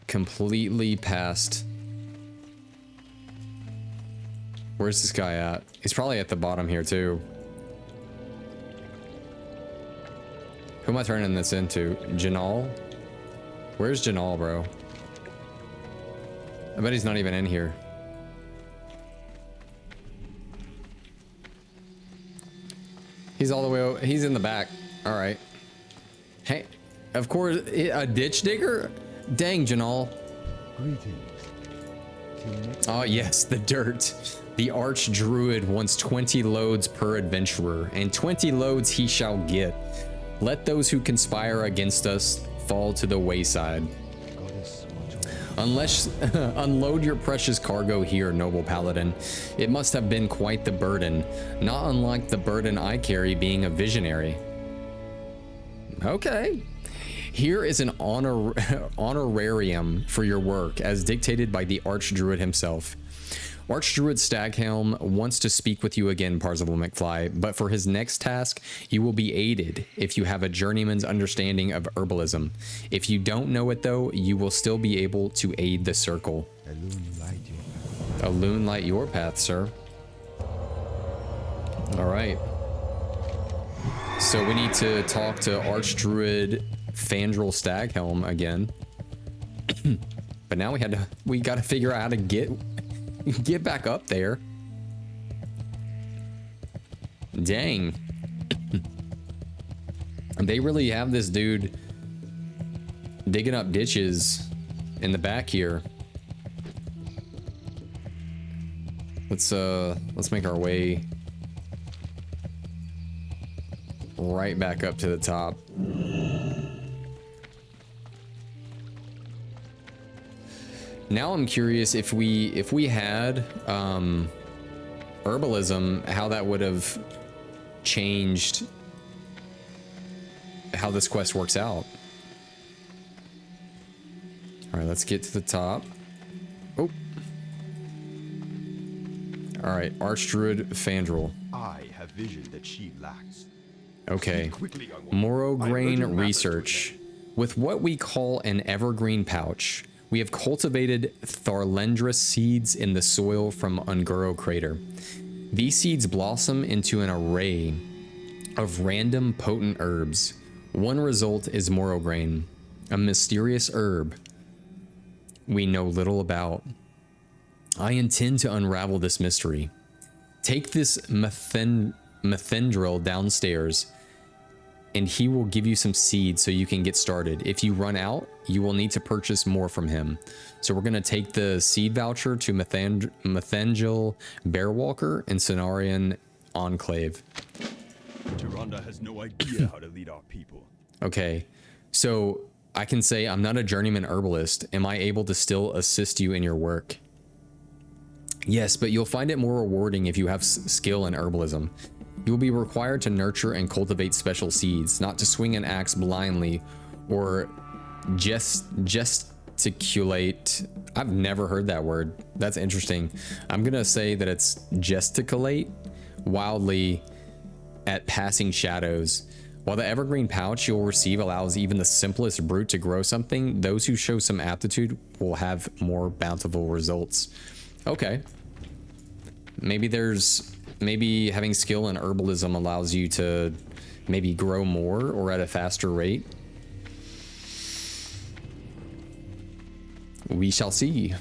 Completely passed. Where's this guy at? He's probably at the bottom here too. Who am I turning this into? Janal? Where's Janal, bro? I bet he's not even in here. He's all the way, he's in the back. All right. Hey, of course, a ditch digger? Dang, Janal. Oh yes, the dirt. The arch druid wants 20 loads per adventurer, and 20 loads he shall get. Let those who conspire against us fall to the wayside. Unload your precious cargo here, noble paladin. It must have been quite the burden, not unlike the burden I carry being a visionary. Okay. Here is an honorarium for your work, as dictated by the Archdruid himself. Archdruid Staghelm wants to speak with you again, Parzival McFly, but for his next task, you will be aided if you have a journeyman's understanding of herbalism. If you don't know it though, you will still be able to aid the circle. A loon light your path, sir. All right. So we need to talk to Archdruid Fandral Staghelm again. But now we gotta figure out how to get back up there. Dang. They really have this dude digging up ditches in the back here. Let's make our way right back up to the top. Now I'm curious if we had herbalism, how that would have changed how this quest works out. All right, let's get to the top. Oh. All right, Archdruid Fandral.
I have vision that she lacks.
Okay.
Speak quickly, Ungoro.
Morrow
I urgent
grain
matters to
research. With what we call an evergreen pouch, we have cultivated Tharlendra seeds in the soil from Ungoro crater. These seeds blossom into an array of random potent herbs. One result is morrow grain, a mysterious herb we know little about. I intend to unravel this mystery. Take this Methendril downstairs, and he will give you some seeds so you can get started. If you run out, you will need to purchase more from him. So we're going to take the seed voucher to Methendril Bearwalker and Cenarian Enclave.
Tyrande has no idea how to lead our people.
Okay, so I can say I'm not a journeyman herbalist. Am I able to still assist you in your work? Yes, but you'll find it more rewarding if you have skill in herbalism. You will be required to nurture and cultivate special seeds, not to swing an axe blindly or gesticulate. I've never heard that word. That's interesting. I'm gonna say that it's gesticulate wildly at passing shadows. While the evergreen pouch you'll receive allows even the simplest brute to grow something, those who show some aptitude will have more bountiful results. Okay. Maybe having skill in herbalism allows you to maybe grow more or at a faster rate. We shall see.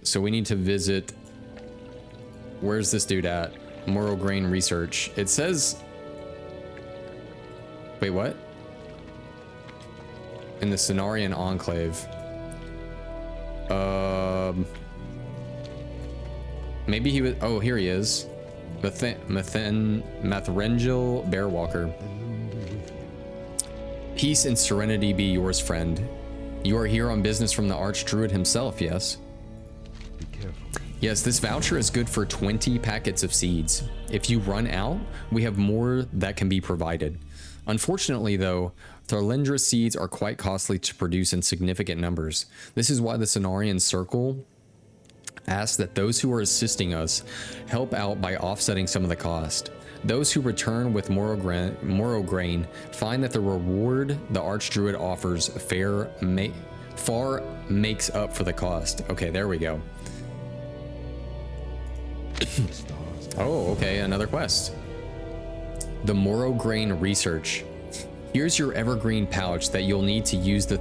So we need to visit. Where's this dude at? Morrow grain research. It says. Wait, what? In the Cenarian Enclave. Maybe he was. Oh, here he is. Methrengil Bearwalker. Peace and serenity be yours, friend. You are here on business from the Archdruid himself, yes?
Be careful.
Yes, this voucher is good for 20 packets of seeds. If you run out, we have more that can be provided. Unfortunately, though, Tharlendra seeds are quite costly to produce in significant numbers. This is why the Cenarian Circle asks that those who are assisting us help out by offsetting some of the cost. Those who return with morrow grain find that the reward the Archdruid offers far makes up for the cost. Okay, there we go. Oh, okay, another quest. The morrow grain research. Here's your evergreen pouch that you'll need to use the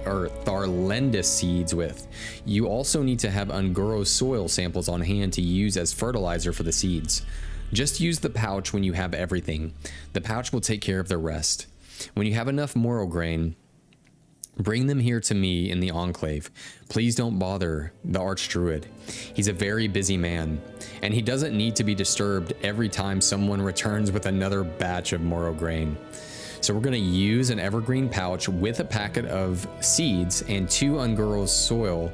Tharlendra seeds with. You also need to have Ungoro soil samples on hand to use as fertilizer for the seeds. Just use the pouch when you have everything. The pouch will take care of the rest. When you have enough morrow grain, bring them here to me in the Enclave. Please don't bother the Archdruid. He's a very busy man, and he doesn't need to be disturbed every time someone returns with another batch of morrow grain. So we're going to use an evergreen pouch with a packet of seeds and 2 Ungoro soil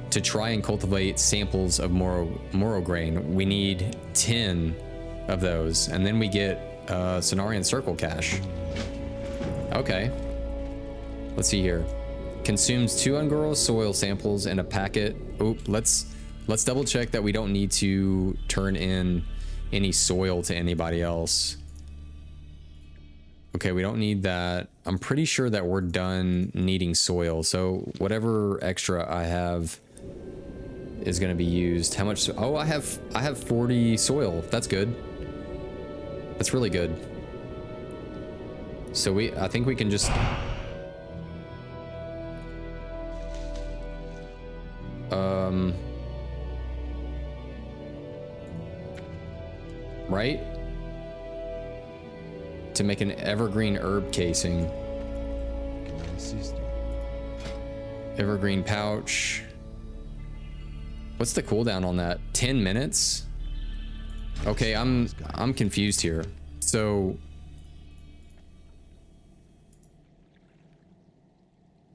to try and cultivate samples of morrow grain. We need 10 of those, and then we get Cenarian Circle cash. Okay. Let's see here. Consumes 2 Ungoro soil samples and a packet. Oh, let's double check that we don't need to turn in any soil to anybody else. Okay, we don't need that. I'm pretty sure that we're done needing soil. So whatever extra I have is going to be used. How much? Oh, I have 40 soil. That's good. That's really good. So I think we can just right? To make an evergreen herb casing.
Can I assist you?
Evergreen pouch. What's the cooldown on that? 10 minutes? Okay, I'm confused here. So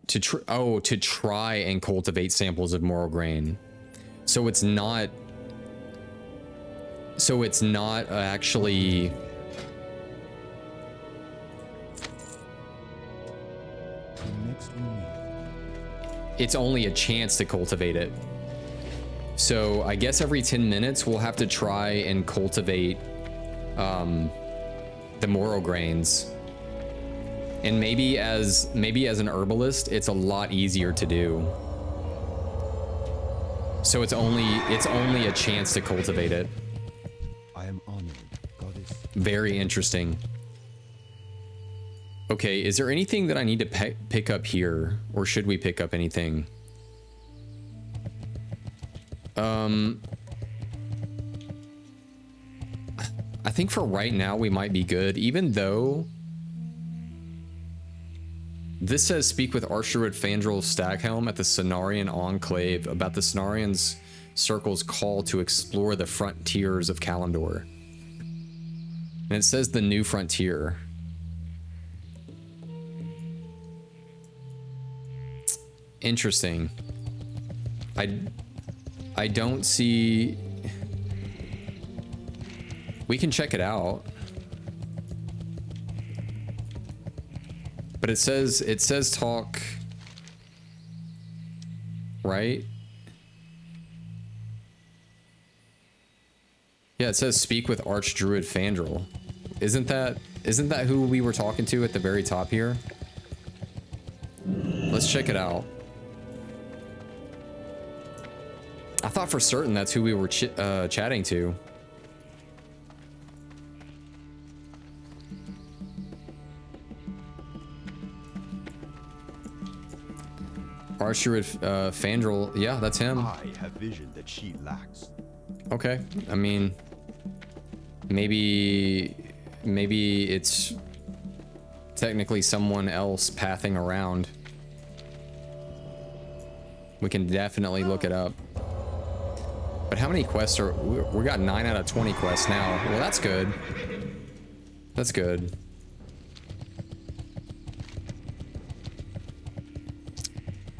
to try and cultivate samples of moral grain. So it's not actually it's only a chance to cultivate it. So I guess every 10 minutes we'll have to try and cultivate the moral grains. And maybe as an herbalist, it's a lot easier to do. So it's only a chance to cultivate it.
I am honored, goddess.
Very interesting. Okay, is there anything that I need to pick up here, or should we pick up anything? I think for right now we might be good, even though this says speak with Archdruid Fandral Staghelm at the Cenarian Enclave about the Cenarian's Circle's call to explore the frontiers of Kalimdor. And it says the new frontier. Interesting. I don't see... We can check it out. But it says talk, right? Yeah, it says speak with Archdruid Fandral. Isn't that who we were talking to at the very top here? Let's check it out. I thought for certain that's who we were chatting to. Archdruid Fandral, yeah, that's him.
I have vision that she lacks.
Okay, I mean, maybe it's technically someone else pathing around. We can definitely look it up. But how many quests are we got? 9 out of 20 quests now. Well, that's good. That's good.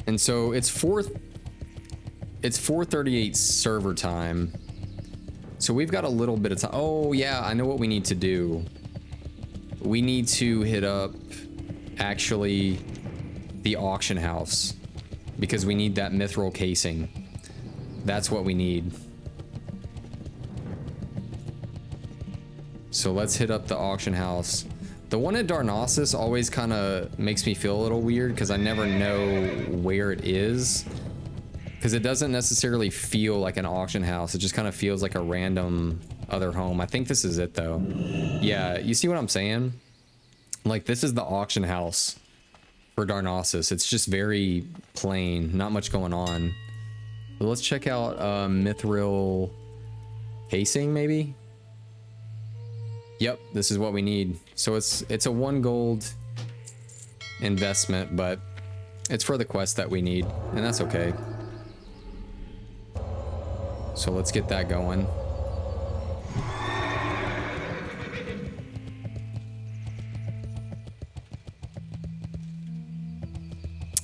And so it's 4:38 server time. So we've got a little bit of time. Oh yeah, I know what we need to do. We need to hit up actually the auction house because we need that mithril casing. That's what we need. So let's hit up the auction house. The one at Darnassus always kind of makes me feel a little weird because I never know where it is. Because it doesn't necessarily feel like an auction house. It just kind of feels like a random other home. I think this is it though. Yeah, you see what I'm saying? Like this is the auction house for Darnassus. It's just very plain, not much going on. But let's check out mithril casing maybe. Yep, this is what we need. So it's a 1 gold investment, but it's for the quest that we need, and that's okay. So let's get that going.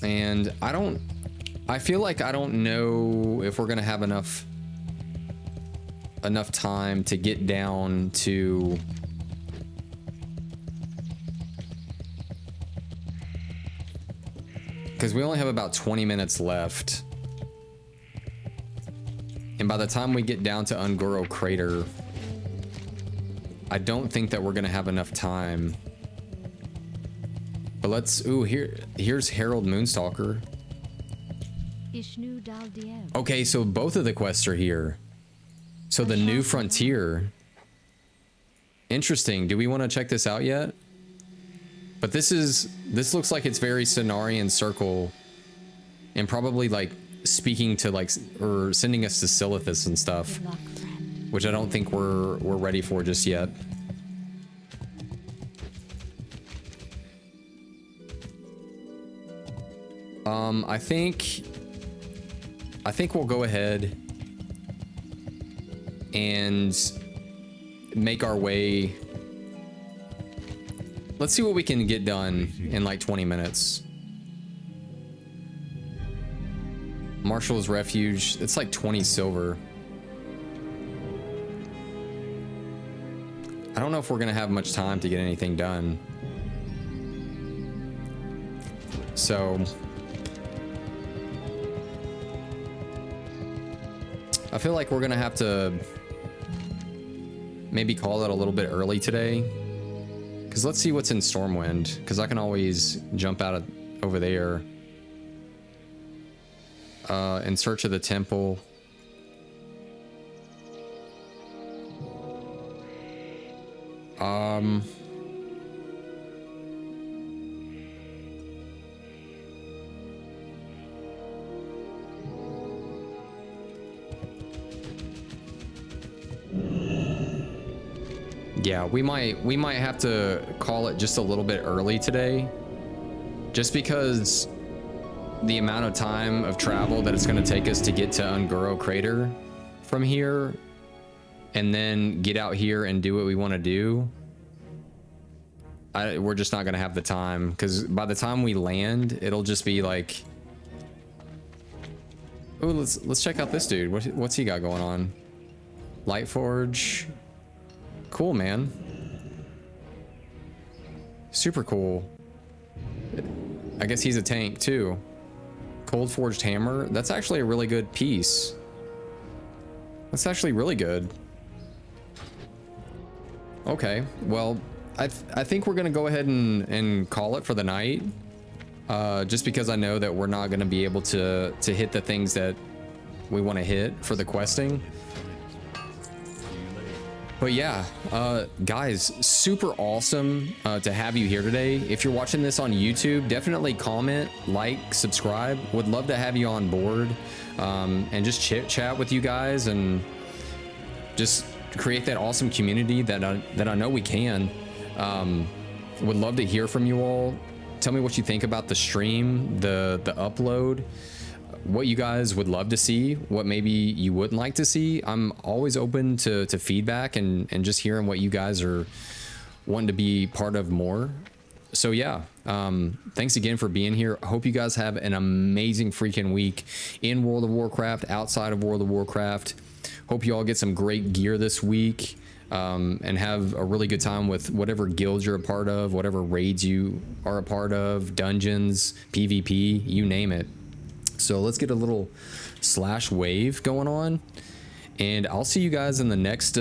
And I feel like I don't know if we're gonna have enough time to get down to because we only have about 20 minutes left. And by the time we get down to Ungoro Crater, I don't think that we're gonna have enough time. But let's, ooh, here's Herald Moonstalker.
Ishnu Dal Diel.
Okay, so both of the quests are here. So the new frontier. Interesting. Do we want to check this out yet? But this looks like it's very Cenarian Circle and probably like speaking to like or sending us to Silithus and stuff,
Good luck, friend.
which I don't think we're ready for just yet. I think we'll go ahead and make our way. Let's see what we can get done in like 20 minutes. Marshall's Refuge, it's like 20 silver. I don't know if we're gonna have much time to get anything done. So I feel like we're gonna have to maybe call it a little bit early today. Because let's see what's in Stormwind, because I can always jump out of over there. In search of the temple. Yeah, we might have to call it just a little bit early today, just because the amount of time of travel that it's going to take us to get to Ungoro Crater from here, and then get out here and do what we want to do. We're just not going to have the time, because by the time we land, it'll just be like, oh, let's check out this dude. What's he got going on? Lightforge. Cool, man. Super cool. I guess he's a tank too. Cold Forged Hammer. That's actually a really good piece. That's actually really good. Okay, well, I think we're gonna go ahead and call it for the night. Just because I know that we're not gonna be able to hit the things that we want to hit for the questing. But yeah, guys, super awesome to have you here today. If you're watching this on YouTube, definitely comment, like, subscribe. Would love to have you on board, and just chit chat with you guys and just create that awesome community that I know we can. Would love to hear from you all. Tell me what you think about the stream, the upload, what you guys would love to see, what maybe you wouldn't like to see. I'm always open to feedback and just hearing what you guys are wanting to be part of more. So yeah, thanks again for being here. I hope you guys have an amazing freaking week in World of Warcraft, outside of World of Warcraft. Hope you all get some great gear this week, and have a really good time with whatever guilds you're a part of, whatever raids you are a part of, dungeons, PvP, you name it. So let's get a little slash wave going on, and I'll see you guys in the next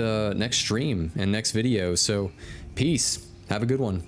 stream and next video. So peace. Have a good one.